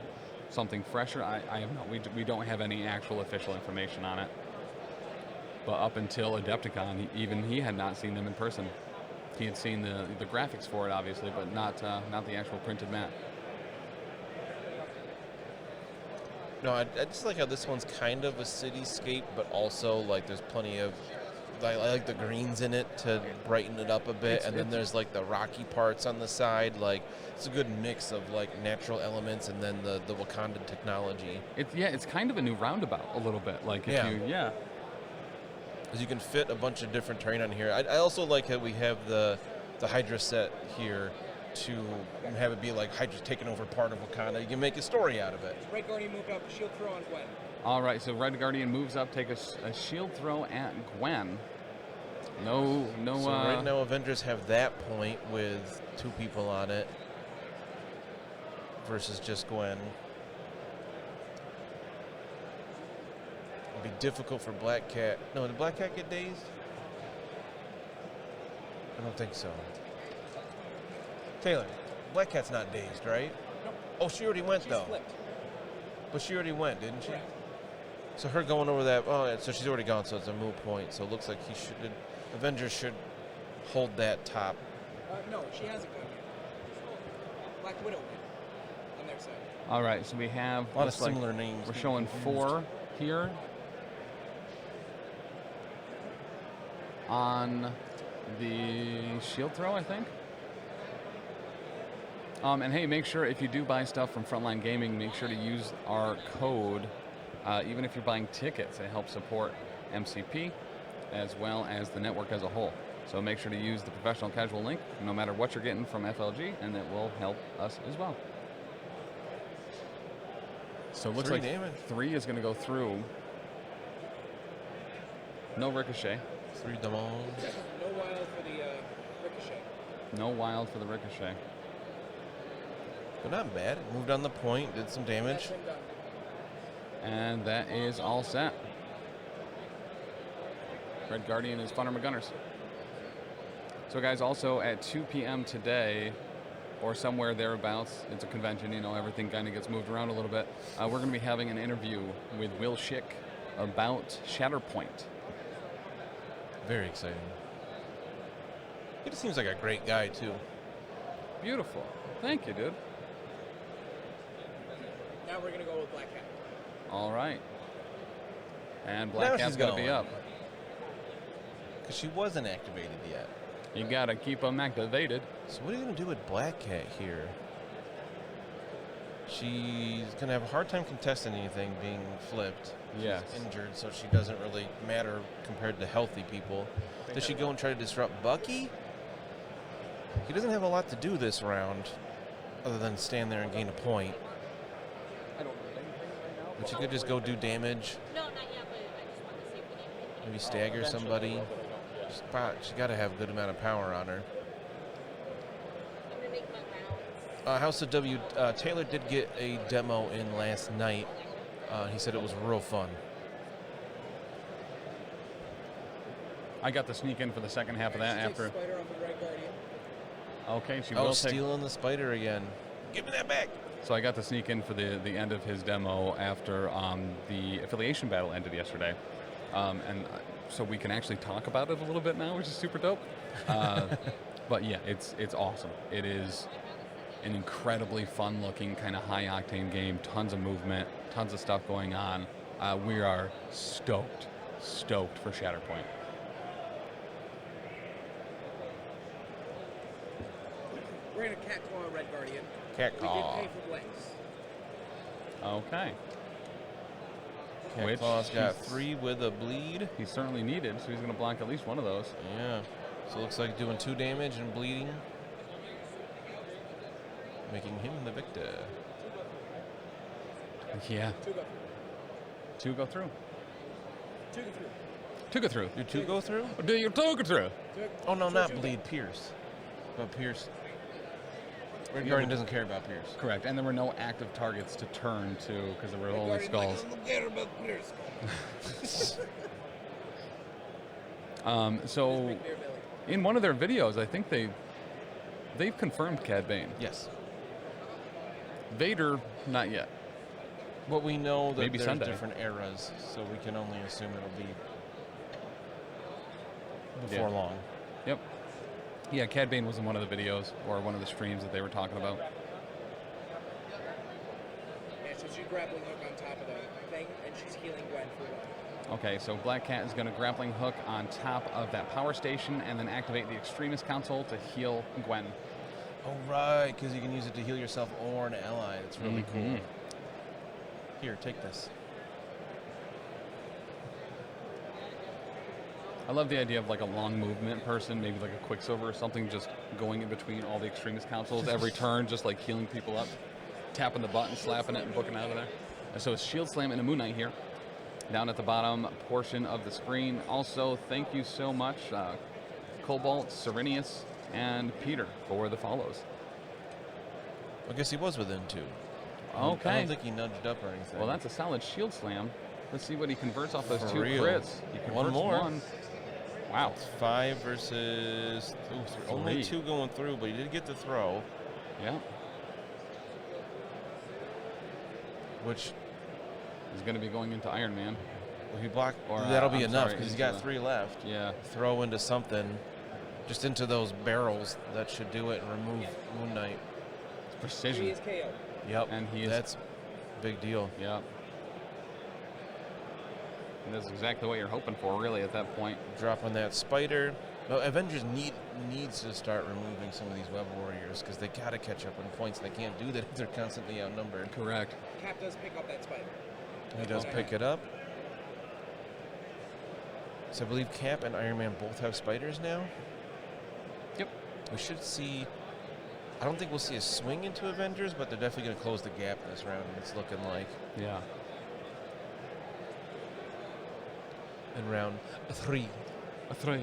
S1: something fresher. I have not. We don't have any actual official information on it. But up until Adepticon, even he had not seen them in person. He had seen the graphics for it, obviously, but not the actual printed mat.
S2: No, I just like how this one's kind of a cityscape, but also like there's plenty of I like the greens in it to brighten it up a bit, and then there's like the rocky parts on the side. Like it's a good mix of like natural elements and then the Wakandan technology.
S1: It's kind of a new roundabout a little bit. Like
S2: because you can fit a bunch of different terrain on here. I also like that we have the Hydra set here to have it be like Hydra's taking over part of Wakanda. You can make a story out of it.
S4: Red Guardian moved up, shield throw on Gwen.
S1: All right, so Red Guardian moves up, take a shield throw at Gwen. No.
S2: So right now, Avengers have that point with 2 people on it versus just Gwen. It'd be difficult for Black Cat. No, did Black Cat get dazed? I don't think so. Taylor, Black Cat's not dazed, right?
S4: No.
S2: Oh, she already went,
S4: She's
S2: though.
S4: flipped.
S2: But she already went, didn't she?
S4: Correct.
S2: So her going over that, so she's already gone, so it's a moot point. So it looks like Avengers should hold that top.
S4: No, she hasn't gone yet. Black Widow went on their side.
S1: All right, so we have
S2: A lot of similar names.
S1: We're showing 4 here on the shield throw, I think. And hey, make sure if you do buy stuff from Frontline Gaming, make sure to use our code, even if you're buying tickets. It helps support MCP as well as the network as a whole. So make sure to use the professional casual link, no matter what you're getting from FLG, and it will help us as well. So it looks like 3 is going to go through. No ricochet.
S2: 3 demons.
S4: No wild for the ricochet.
S1: No wild for the ricochet.
S2: But not bad. It moved on the point, did some damage.
S1: And that is all set. Red Guardian is Funner McGunners. So guys, also at 2 p.m. today, or somewhere thereabouts, it's a convention, everything kind of gets moved around a little bit. We're going to be having an interview with Will Schick about Shatterpoint.
S2: Very exciting. He just seems like a great guy, too.
S1: Beautiful. Thank you, dude.
S4: Now we're going to go with Black Cat.
S1: All right. And Black Cat's going to be up.
S2: Because she wasn't activated yet.
S1: You got to keep them activated.
S2: So what are you going to do with Black Cat here? She's going to have a hard time contesting anything being flipped.
S1: Yes.
S2: She's injured, so she doesn't really matter compared to healthy people. Does she go and try to disrupt Bucky? He doesn't have a lot to do this round other than stand there and gain a point. But she could just go do damage.
S3: No, not yet, but I just wanted to see if we need
S2: Maybe stagger somebody. She's got to have a good amount of power on her.
S3: I'm going to make my rounds.
S2: House of W, Taylor did get a demo in last night. He said it was real fun.
S1: I got the sneak in for the second half of that after.
S4: Spider off the Red Guardian.
S1: Okay, she will take.
S2: Stealing the spider again. Give me that back.
S1: So I got to sneak in for the end of his demo after the affiliation battle ended yesterday. So we can actually talk about it a little bit now, which is super dope. But yeah, it's awesome. It is an incredibly fun-looking, kind of high-octane game. Tons of movement, tons of stuff going on. We are stoked for Shatterpoint.
S4: We're gonna cat claw Red Guardian.
S2: Cat
S4: We
S2: claw.
S4: did pay for blanks.
S1: Okay.
S2: Cat
S1: Which
S2: claw's got
S1: he's-
S2: 3 with a bleed.
S1: He's certainly needed, so he's going to block at least one of those.
S2: Yeah. So it looks like doing 2 damage and bleeding. Making him the victor.
S1: Yeah.
S4: Two go through.
S1: Two go through.
S4: Two go through.
S1: Two go through.
S2: Do 2 go through?
S1: Do your two go through.
S2: Oh, no,
S4: Two,
S2: not
S4: two.
S2: bleed. Pierce. But Pierce. Red Guardian doesn't care about Pierce.
S1: Correct. And there were no active targets to turn to because there were
S4: Red
S1: only
S4: Guardian's like,
S1: skulls.
S4: "I don't care about Pierce."
S1: So
S4: Big bear belly.
S1: in one of their videos, I think they've confirmed Cad Bane.
S2: Yes.
S1: Vader, not yet.
S2: But we know that
S1: Maybe
S2: there's
S1: Sunday.
S2: different eras, so we can only assume it'll be before
S1: Yeah.
S2: long.
S1: Yep. Yeah, Cad Bane was in one of the videos or one of the streams that they were talking about.
S4: Yeah, so she's grappling hook on top of the thing, and she's healing Gwen for one.
S1: Okay, so Black Cat is going to grappling hook on top of that power station and then activate the Extremis console to heal Gwen.
S2: Oh, right, because you can use it to heal yourself or an ally. It's really cool.
S1: Mhm.
S2: Here, take this.
S1: I love the idea of like a long movement person, maybe like a Quicksilver or something, just going in between all the Extremis consoles every turn, just like healing people up, tapping the button, slapping it, and booking out of there. And so it's Shield Slam and a Moon Knight here, down at the bottom portion of the screen. Also, thank you so much, Cobalt, Serenius, and Peter for the follows.
S2: I guess he was within 2. I
S1: Okay.
S2: don't think he nudged up or anything.
S1: Well, that's a solid Shield Slam. Let's see what he converts off those
S2: For
S1: 2
S2: real.
S1: crits. He converts
S2: One more.
S1: one. Wow.
S2: 5 versus... only 2 going through, but he did get the throw,
S1: Yeah.
S2: which
S1: He's going to be going into Iron Man.
S2: if he blocked,
S1: Or,
S2: that'll be
S1: I'm
S2: enough
S1: sorry,
S2: because he's
S1: into
S2: got
S1: the-
S2: 3 left.
S1: Yeah.
S2: Throw into something, just into those barrels. That should do it and remove Moon Knight.
S4: He
S1: Precision.
S4: is KO.
S2: Yep,
S1: And he is-
S2: that's a big deal.
S1: Yeah. And that's exactly what you're hoping for, really, at that point.
S2: Dropping that spider. Well, Avengers needs to start removing some of these web warriors because they got to catch up in points. They can't do that if they're constantly outnumbered.
S1: Correct.
S4: Cap does pick up that spider.
S2: He does
S4: Okay.
S2: pick it up. So I believe Cap and Iron Man both have spiders now.
S1: Yep.
S2: We should see. I don't think we'll see a swing into Avengers, but they're definitely going to close the gap this round. It's looking like
S1: Yeah.
S2: in round 3.
S1: A 3.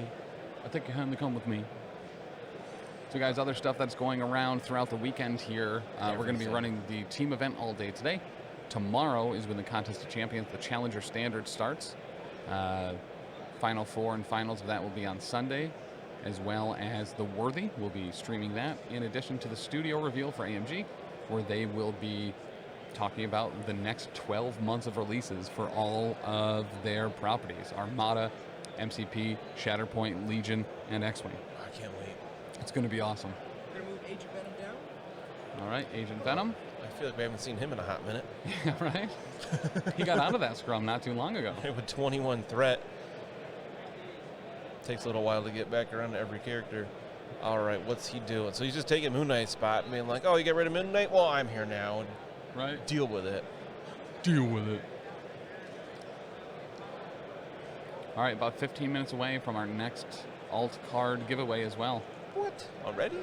S1: I think you hand to come with me. So, guys, other stuff that's going around throughout the weekend here. We're going to be
S2: Everything.
S1: running the team event all day today. Tomorrow is when the Contest of Champions, the Challenger Standard, starts. Final 4 and finals of that will be on Sunday, as well as the Worthy will be streaming that, in addition to the studio reveal for AMG, where they will be talking about the next 12 months of releases for all of their properties: Armada, MCP, Shatterpoint, Legion, and X-Wing.
S2: I can't wait.
S1: It's going to be awesome.
S4: We're gonna move Agent Venom down.
S1: All right, Agent Venom.
S2: I feel like we haven't seen him in a hot minute.
S1: Yeah, right? He got out of that scrum not too long ago.
S2: With 21 threat. Takes a little while to get back around to every character. All right, what's he doing? So he's just taking Moon Knight's spot and being like, oh, you get rid of Moon Knight? Well, I'm here now. And
S1: Right?
S2: deal with it.
S1: Deal with it. All right, about 15 minutes away from our next alt card giveaway as well.
S2: What? Already?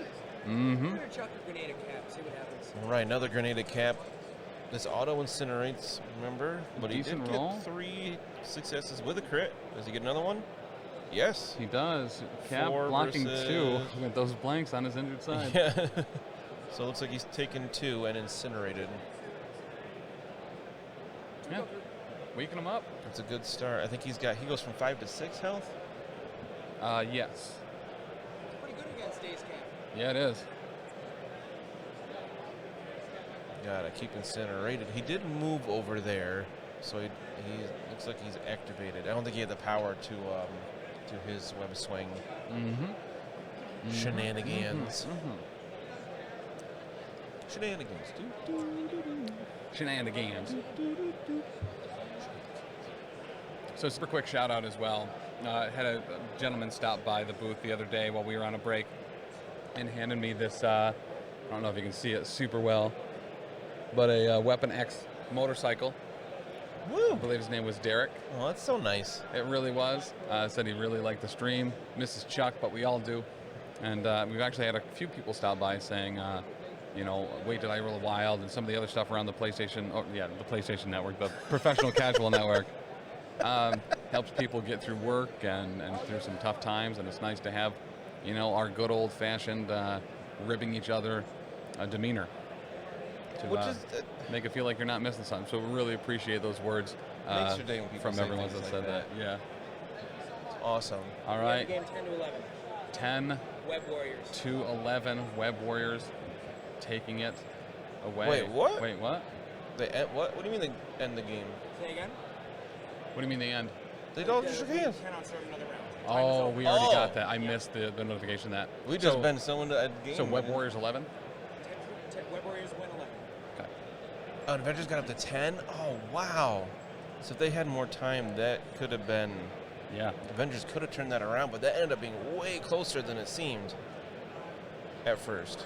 S1: Mm-hmm.
S4: We're gonna chuck a grenade at Cap, see what happens.
S2: All right, another grenade at Cap. This auto incinerates, remember? But he did
S1: Decent
S2: get
S1: roll.
S2: 3 successes with a crit. Does he get another one? Yes.
S1: He does. Cap
S2: 4
S1: blocking
S2: versus-
S1: 2 with those blanks on his injured side.
S2: Yeah. So it looks like he's taken 2 and incinerated.
S1: Yeah. Waking him up.
S2: That's a good start. I think he goes from 5 to 6 health.
S1: Yes.
S4: Pretty good against Days Cap.
S1: Yeah, it is.
S2: Gotta keep incinerated. He did move over there, so he looks like he's activated. I don't think he had the power to do his web swing shenanigans. Shenanigans.
S1: Shenanigans. So super quick shout out as well. Had a gentleman stop by the booth the other day while we were on a break and handed me this, I don't know if you can see it super well, but a Weapon X motorcycle.
S2: Woo!
S1: I believe his name was Derek.
S2: Oh, that's so nice.
S1: It really was. Said he really liked the stream. Misses Chuck, but we all do. And we've actually had a few people stop by saying, you know, wait till I roll wild and some of the other stuff around the PlayStation, the PlayStation Network, the Professional Casual Network. Helps people get through work and through some tough times, and it's nice to have, you know, our good old-fashioned ribbing each other demeanor to make it feel like you're not missing something. So we really appreciate those words
S2: Makes your day when people
S1: from
S2: say
S1: everyone
S2: things
S1: that
S2: like
S1: said that. Yeah.
S2: It's awesome.
S1: All
S4: We
S1: right.
S4: have the game 10 to 11.
S1: 10
S4: Web Warriors.
S1: to 11. Web Warriors taking it away.
S2: Wait, what?
S1: Wait, what?
S2: What? What do you mean they end the game?
S4: Say again?
S1: What do you mean the end?
S2: They all just shook hands.
S4: We cannot start another round.
S1: Oh, we already got
S2: Oh.
S1: that. I missed the notification that.
S2: We just been someone to end the game.
S1: So Web
S2: man.
S1: Warriors 11?
S4: Web Warriors win 11.
S1: Okay.
S2: Oh, Avengers got up to 10? Oh, wow. So if they had more time, that could have been...
S1: Yeah.
S2: Avengers could have turned that around, but that ended up being way closer than it seemed at first.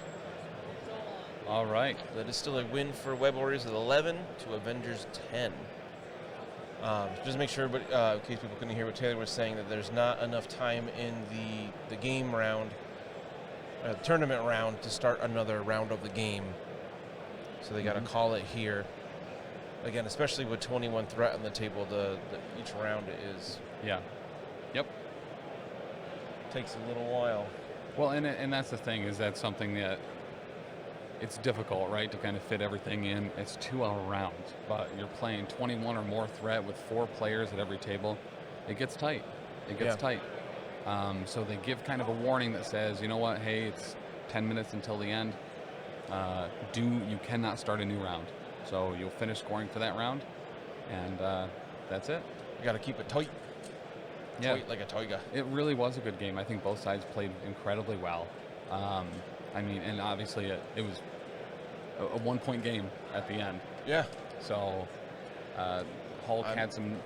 S1: All right.
S2: That is still a win for Web Warriors at 11 to Avengers 10. Just to make sure, but in case people couldn't hear what Taylor was saying, that there's not enough time in the game round, tournament round, to start another round of the game. So they got to call it here. Again, especially with 21 threat on the table, each round is
S1: Yeah. Yep.
S2: takes a little while.
S1: Well, and that's the thing, is that something that it's difficult, right, to kind of fit everything in. It's 2-hour rounds, but you're playing 21 or more threat with 4 players at every table. It gets tight. It gets tight. So they give kind of a warning that says, you know what, hey, it's 10 minutes until the end. You cannot start a new round. So you'll finish scoring for that round, and that's it.
S2: You got to keep it tight.
S1: Yeah.
S2: Tight like a tiger.
S1: It really was a good game. I think both sides played incredibly well. I mean, and obviously it was a 1-point game at the end.
S2: Yeah.
S1: So Hulk had some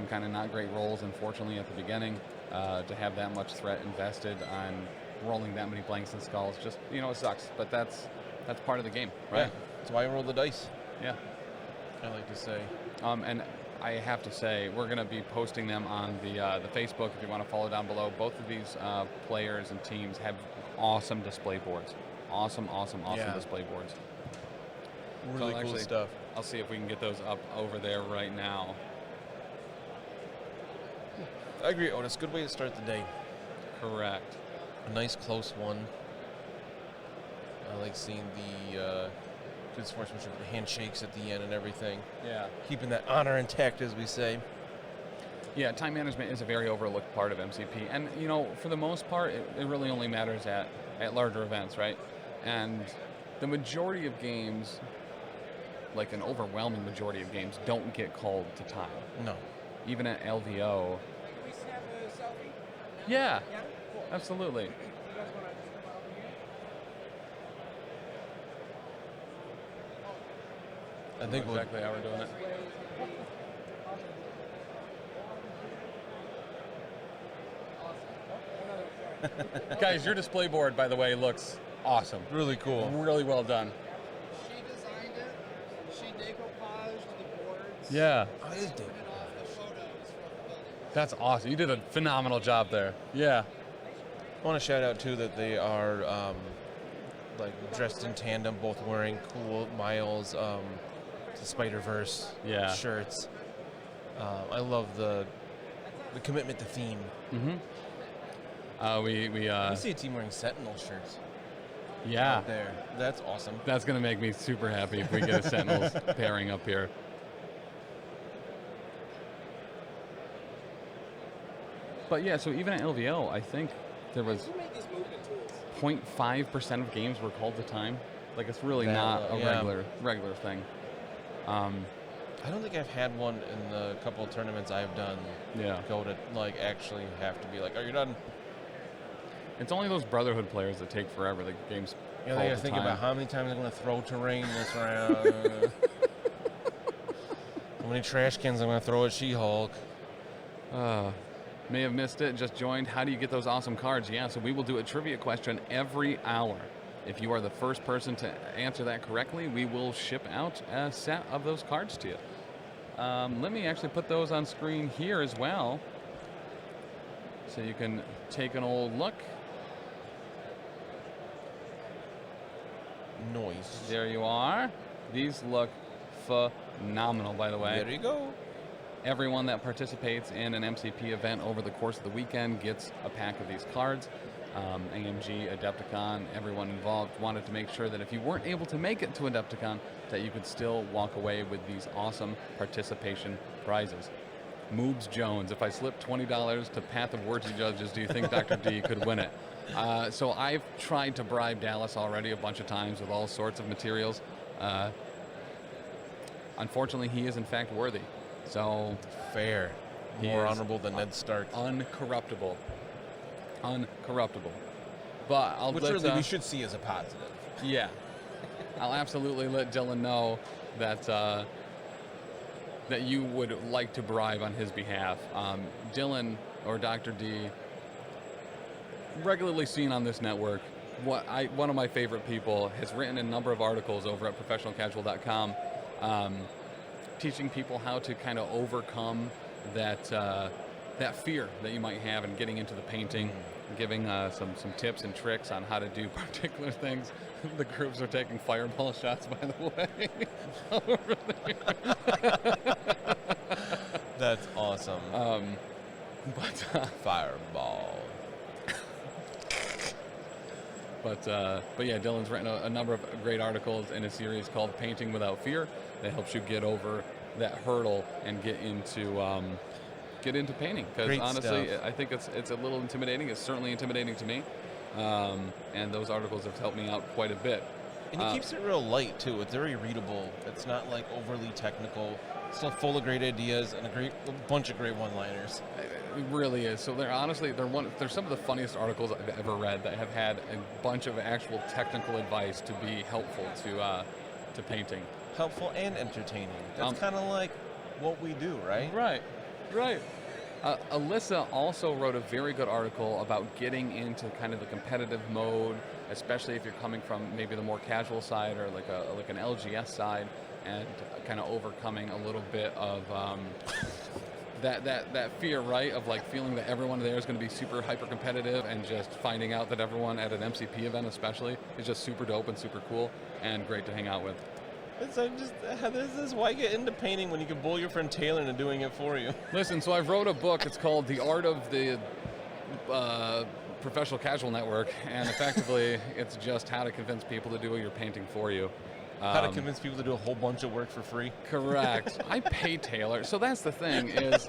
S1: kind of not great rolls, unfortunately, at the beginning. To have that much threat invested on rolling that many blanks and skulls, just, you know, it sucks. But that's part of the game, right?
S2: Yeah. That's why I roll the dice.
S1: Yeah.
S2: I like to say.
S1: And I have to say, we're going to be posting them on the Facebook if you want to follow down below. Both of these players and teams have awesome display boards. Awesome display boards.
S2: Really
S1: So
S2: cool stuff.
S1: I'll see if we can get those up over there right now.
S2: I agree, Otis. Good way to start the day.
S1: Correct.
S2: A nice close one. I like seeing the good sportsmanship, the handshakes at the end and everything.
S1: Yeah.
S2: Keeping that honor intact, as we say.
S1: Yeah, time management is a very overlooked part of MCP. And, you know, for the most part, it really only matters at larger events, right? And the majority of games, like an overwhelming majority of games, don't get called to time.
S2: No.
S1: Even at LVO.
S4: Can we snap a selfie?
S1: Yeah,
S4: Yeah? Cool.
S1: absolutely.
S4: You guys want to come out over here?
S2: I think
S1: exactly how we're doing it. Guys, your display board, by the way, looks awesome.
S2: really cool.
S1: Really well done.
S5: She designed it. She decoupaged the boards.
S1: Yeah,
S2: Oh, it is dope.
S5: Printed off the photos for the building.
S1: that's awesome. You did a phenomenal job there. Yeah.
S2: I want to shout out too that they are like dressed in tandem, both wearing cool Miles the Spider-Verse shirts. I love the commitment to theme.
S1: Mm-hmm. We
S2: I see a team wearing Sentinel shirts
S1: yeah.
S2: out there. That's awesome.
S1: That's gonna make me super happy if we get a Sentinels pairing up here. But yeah, so even at LVO, I think there was
S4: Who made these movement tools?
S1: 0.5% of games were called to time. Like it's really
S2: That
S1: not a
S2: yeah.
S1: regular thing.
S2: I don't think I've had one in the couple of tournaments I've done
S1: Yeah.
S2: go to like actually have to be like, "Are you done?"
S1: It's only those Brotherhood players that take forever. The game's
S2: Yeah,
S1: all
S2: they gotta
S1: the
S2: think
S1: time.
S2: about how many times I'm gonna throw terrain this round. How many trash cans I'm gonna throw at She-Hulk.
S1: May have missed it, just joined. How do you get those awesome cards? Yeah, so we will do a trivia question every hour. If you are the first person to answer that correctly, we will ship out a set of those cards to you. Let me actually put those on screen here as well, so you can take an old look.
S2: Noise.
S1: There you are. These look phenomenal, by the way.
S2: There you go.
S1: Everyone that participates in an MCP event over the course of the weekend gets a pack of these cards. AMG, Adepticon, everyone involved wanted to make sure that if you weren't able to make it to Adepticon, that you could still walk away with these awesome participation prizes. Moobs Jones, if I slip $20 to Path of Wordsy Judges, do you think Dr. D could win it? So I've tried to bribe Dallas already a bunch of times with all sorts of materials. Unfortunately, he is in fact worthy. So
S2: Fair.
S1: He
S2: More
S1: is
S2: honorable than Ned Stark.
S1: uncorruptible. But I'll
S2: Which
S1: let,
S2: really we should see as a positive.
S1: yeah, I'll absolutely let Dylan know that that you would like to bribe on his behalf. Dylan or Dr. D, regularly seen on this network. One of my favorite people, has written a number of articles over at professionalcasual.com, teaching people how to kind of overcome that that fear that you might have in getting into the painting, giving some tips and tricks on how to do particular things. The groups are taking fireball shots, by the way. Over there.
S2: That's awesome.
S1: But
S2: Fireball.
S1: yeah, Dylan's written a number of great articles in a series called Painting Without Fear that helps you get over that hurdle and get into painting. Because
S2: Great
S1: honestly,
S2: stuff.
S1: I think it's a little intimidating. It's certainly intimidating to me, and those articles have helped me out quite a bit.
S2: And he keeps it real light too. It's very readable. It's not like overly technical. Still full of great ideas and a bunch of great one-liners.
S1: It really is. So they're some of the funniest articles I've ever read that have had a bunch of actual technical advice to be helpful to painting.
S2: Helpful and entertaining. That's kind of like what we do, right?
S1: Right. Alyssa also wrote a very good article about getting into kind of the competitive mode, especially if you're coming from maybe the more casual side or like an LGS side, and kind of overcoming a little bit of that fear, right, of like feeling that everyone there is going to be super hyper competitive, and just finding out that everyone at an MCP event especially is just super dope and super cool and great to hang out with.
S2: This is why get into painting when you can bull your friend Taylor into doing it for you.
S1: Listen, so I've wrote a book. It's called The Art of the Professional Casual Network, and effectively it's just how to convince people to do your painting for you.
S2: How to convince people to do a whole bunch of work for free.
S1: Correct. I pay Taylor. So that's the thing is,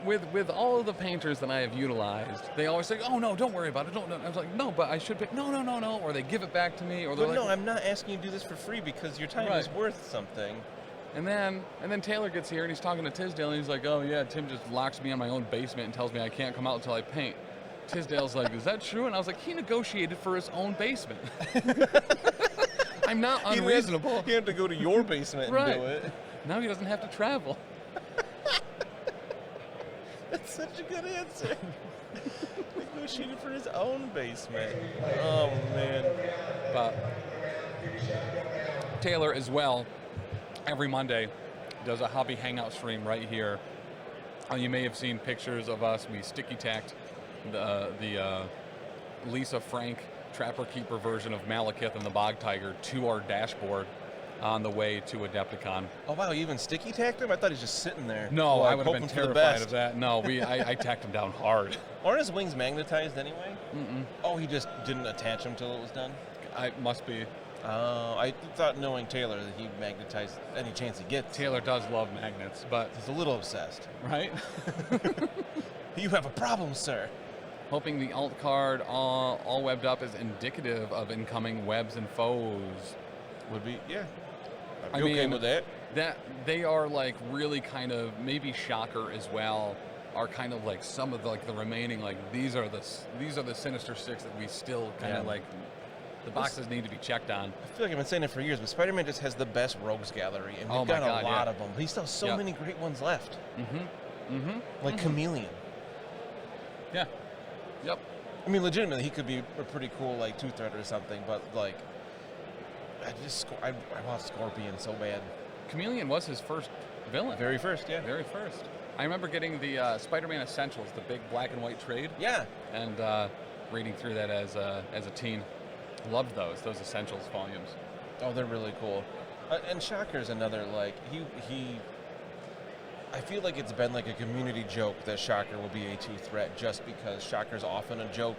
S1: with all of the painters that I have utilized, they always say, "Oh no, don't worry about it. Don't." I was like, "No, but I should pay." No. Or they give it back to me, or they're
S2: But
S1: like,
S2: no, I'm not asking you to do this for free because your time is worth something.
S1: And then Taylor gets here and he's talking to Tisdale and he's like, "Oh yeah, Tim just locks me in my own basement and tells me I can't come out until I paint." Tisdale's like, "Is that true?" And I was like, "He negotiated for his own basement." I'm not unreasonable.
S2: You have to go to your basement and do it.
S1: Now he doesn't have to travel.
S2: That's such a good answer. Negotiated for his own basement. Oh man.
S1: But Taylor as well, every Monday, does a hobby hangout stream right here. You may have seen pictures of us. We sticky tacked the Lisa Frank Trapper Keeper version of Malekith and the Bog Tiger to our dashboard on the way to Adepticon.
S2: Oh wow, you even sticky tacked him? I thought he was just sitting there.
S1: No,
S2: like,
S1: I would have been
S2: hoping for the
S1: terrified
S2: best.
S1: of that. No, I tacked him down hard.
S2: Aren't his wings magnetized anyway?
S1: Mm-mm.
S2: Oh, he just didn't attach them till it was done?
S1: I must be.
S2: I thought, knowing Taylor, that he'd magnetize any chance he gets.
S1: Taylor does love magnets, but
S2: He's a little obsessed.
S1: right?
S2: You have a problem, sir.
S1: hoping the alt card all webbed up is indicative of incoming webs and foes.
S2: Would be, yeah.
S1: I
S2: I'd be okay
S1: mean,
S2: with that.
S1: That they are like really kind of, maybe Shocker as well, are kind of like some of the, like the remaining, like these are the Sinister Six that we still kind of like, the boxes need to be checked on.
S2: I feel like I've been saying it for years, but Spider-Man just has the best rogues gallery, and
S1: Oh
S2: we've
S1: my
S2: got
S1: God,
S2: a lot
S1: yeah.
S2: of them. He still has so many great ones left. Like Chameleon.
S1: Yeah. Yep.
S2: I mean, legitimately, he could be a pretty cool like two-threat or something, but like, I want Scorpion so bad.
S1: Chameleon was his first villain.
S2: Very first, yeah.
S1: Very first. I remember getting the Spider-Man Essentials, the big black and white trade.
S2: Yeah.
S1: And reading through that as a teen. Loved those Essentials volumes.
S2: Oh, they're really cool. And Shocker's another, like, he I feel like it's been like a community joke that Shocker will be a two-threat just because Shocker's often a joke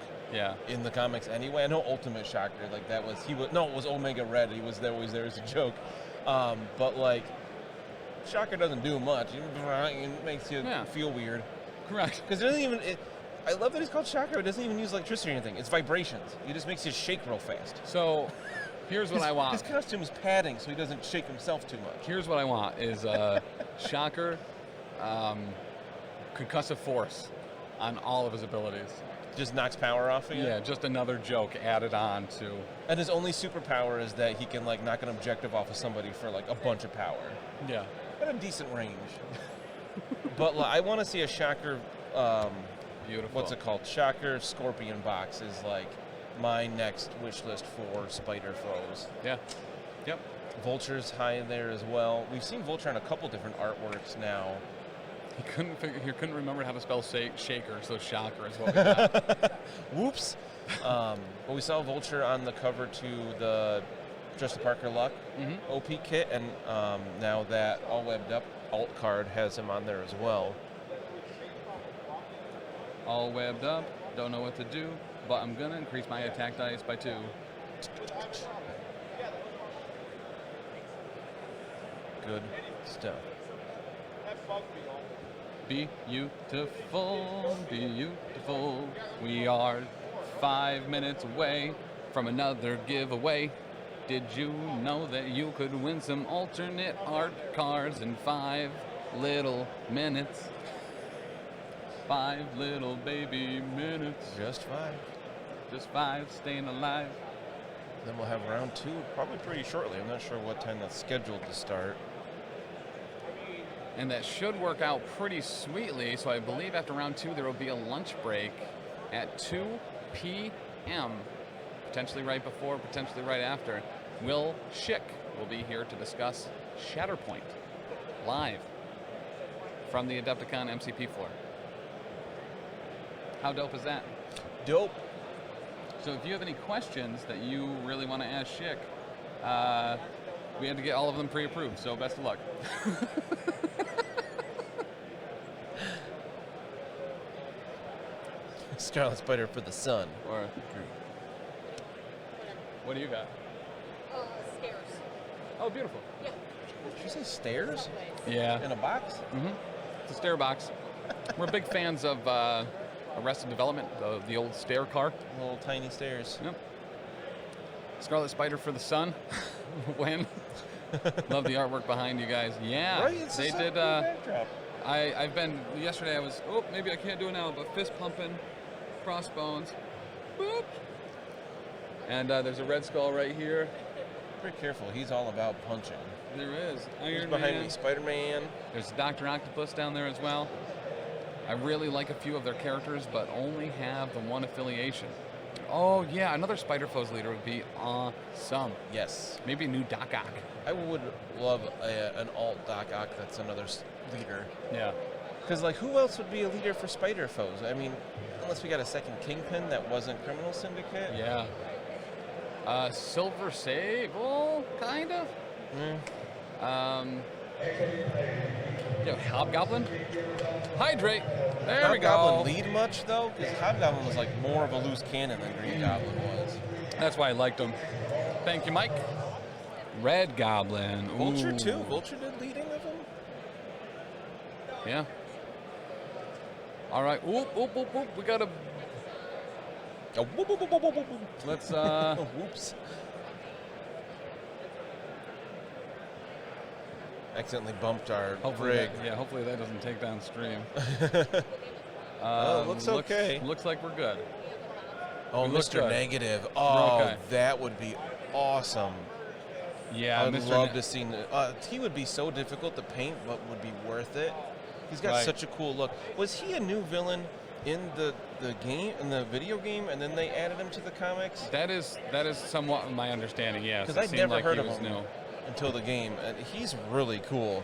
S2: in the comics anyway. I know Ultimate Shocker, like that was, it was Omega Red. He was always there as a joke. But like, Shocker doesn't do much. It makes you feel weird.
S1: Correct.
S2: Because it doesn't even, I love that he's called Shocker. It doesn't even use electricity or anything. It's vibrations. He just makes you shake real fast.
S1: So, here's what I want.
S2: His costume is padding so he doesn't shake himself too much.
S1: Here's what I want is Shocker, concussive force on all of his abilities.
S2: Just knocks power off of you?
S1: Yeah, just another joke added on to.
S2: And his only superpower is that he can like knock an objective off of somebody for like a bunch of power.
S1: Yeah.
S2: At a decent range. But like, I want to see a Shocker,
S1: beautiful.
S2: What's it called? Shocker Scorpion box is like my next wish list for Spider foes.
S1: Yeah. Yep.
S2: Vulture's high there as well. We've seen Vulture on a couple different artworks now.
S1: He couldn't remember how to spell shaker, so Shocker is what we got.
S2: Whoops. But we saw Vulture on the cover to the Justin Parker Luck OP kit, and now that all webbed up alt card has him on there as well.
S1: All webbed up, don't know what to do, but I'm gonna increase my attack dice by 2.
S2: Good stuff.
S1: Beautiful, beautiful. We are 5 minutes away from another giveaway. Did you know that you could win some alternate art cards in 5 little minutes? 5 little baby minutes.
S2: Just 5.
S1: Just 5, staying alive.
S2: Then we'll have round 2 probably pretty shortly. I'm not sure what time that's scheduled to start.
S1: And that should work out pretty sweetly. So I believe after round 2 there will be a lunch break at 2 p.m. Potentially right before, potentially right after. Will Schick will be here to discuss Shatterpoint live from the Adepticon MCP floor. How dope is that?
S2: Dope.
S1: So if you have any questions that you really want to ask Schick, we had to get all of them pre-approved, so best of luck.
S2: Scarlet Spider for the sun.
S1: Or what do you got?
S3: Stairs.
S1: Oh, beautiful.
S3: Yeah.
S2: Did you say stairs?
S1: Yeah.
S2: In a box?
S1: Mm-hmm. It's a stair box. We're big fans of Arrested Development, the old stair car.
S2: Little tiny stairs.
S1: Yep. Scarlet Spider for the sun. When? Love the artwork behind you guys. Yeah.
S2: Right, it's
S1: they
S2: a
S1: did.
S2: backdrop.
S1: I've been yesterday. I was maybe I can't do it now, but fist pumping, crossbones, boop. And there's a Red Skull right here.
S2: Be careful. He's all about punching.
S1: There is
S2: Who's
S1: Iron
S2: behind
S1: Man.
S2: me? Spider-Man.
S1: There's Dr. Octopus down there as well. I really like a few of their characters, but only have the one affiliation. Oh yeah, another Spider Foes leader would be awesome.
S2: Yes.
S1: Maybe a new Doc Ock.
S2: I would love an alt Doc Ock that's another leader.
S1: Yeah.
S2: Because, like, who else would be a leader for Spider Foes? I mean, unless we got a second Kingpin that wasn't Criminal Syndicate.
S1: Yeah. Silver Sable, kind of. Hobgoblin. Hydrate. There we go.
S2: Hobgoblin lead much, though? Because Hobgoblin was, like, more of a loose cannon than Green Goblin was.
S1: That's why I liked him. Thank you, Mike. Red Goblin. Ooh.
S2: Vulture, too. Vulture did leading of him?
S1: Yeah. All right. Oop, oop, oop, oop. We got a
S2: Oh, whoop, whoop, whoop, whoop, whoop, whoop.
S1: Let's
S2: Oh, whoops. Accidentally bumped our rig.
S1: hopefully that doesn't take down stream.
S2: Oh, looks okay.
S1: Looks like we're good.
S2: Oh,
S1: We look
S2: Mr.
S1: good.
S2: Negative. Oh,
S1: okay.
S2: that would be awesome.
S1: Yeah,
S2: I would
S1: Mr.
S2: love to see. He would be so difficult to paint, but would be worth it. He's got
S1: Right.
S2: such a cool look. Was he a new villain in the game, in the video game, and then they added him to the comics?
S1: That is somewhat my understanding. Yes,
S2: Because
S1: it
S2: I'd
S1: seemed
S2: never
S1: like
S2: heard
S1: he
S2: of
S1: was
S2: him
S1: new.
S2: until the game, and he's really cool.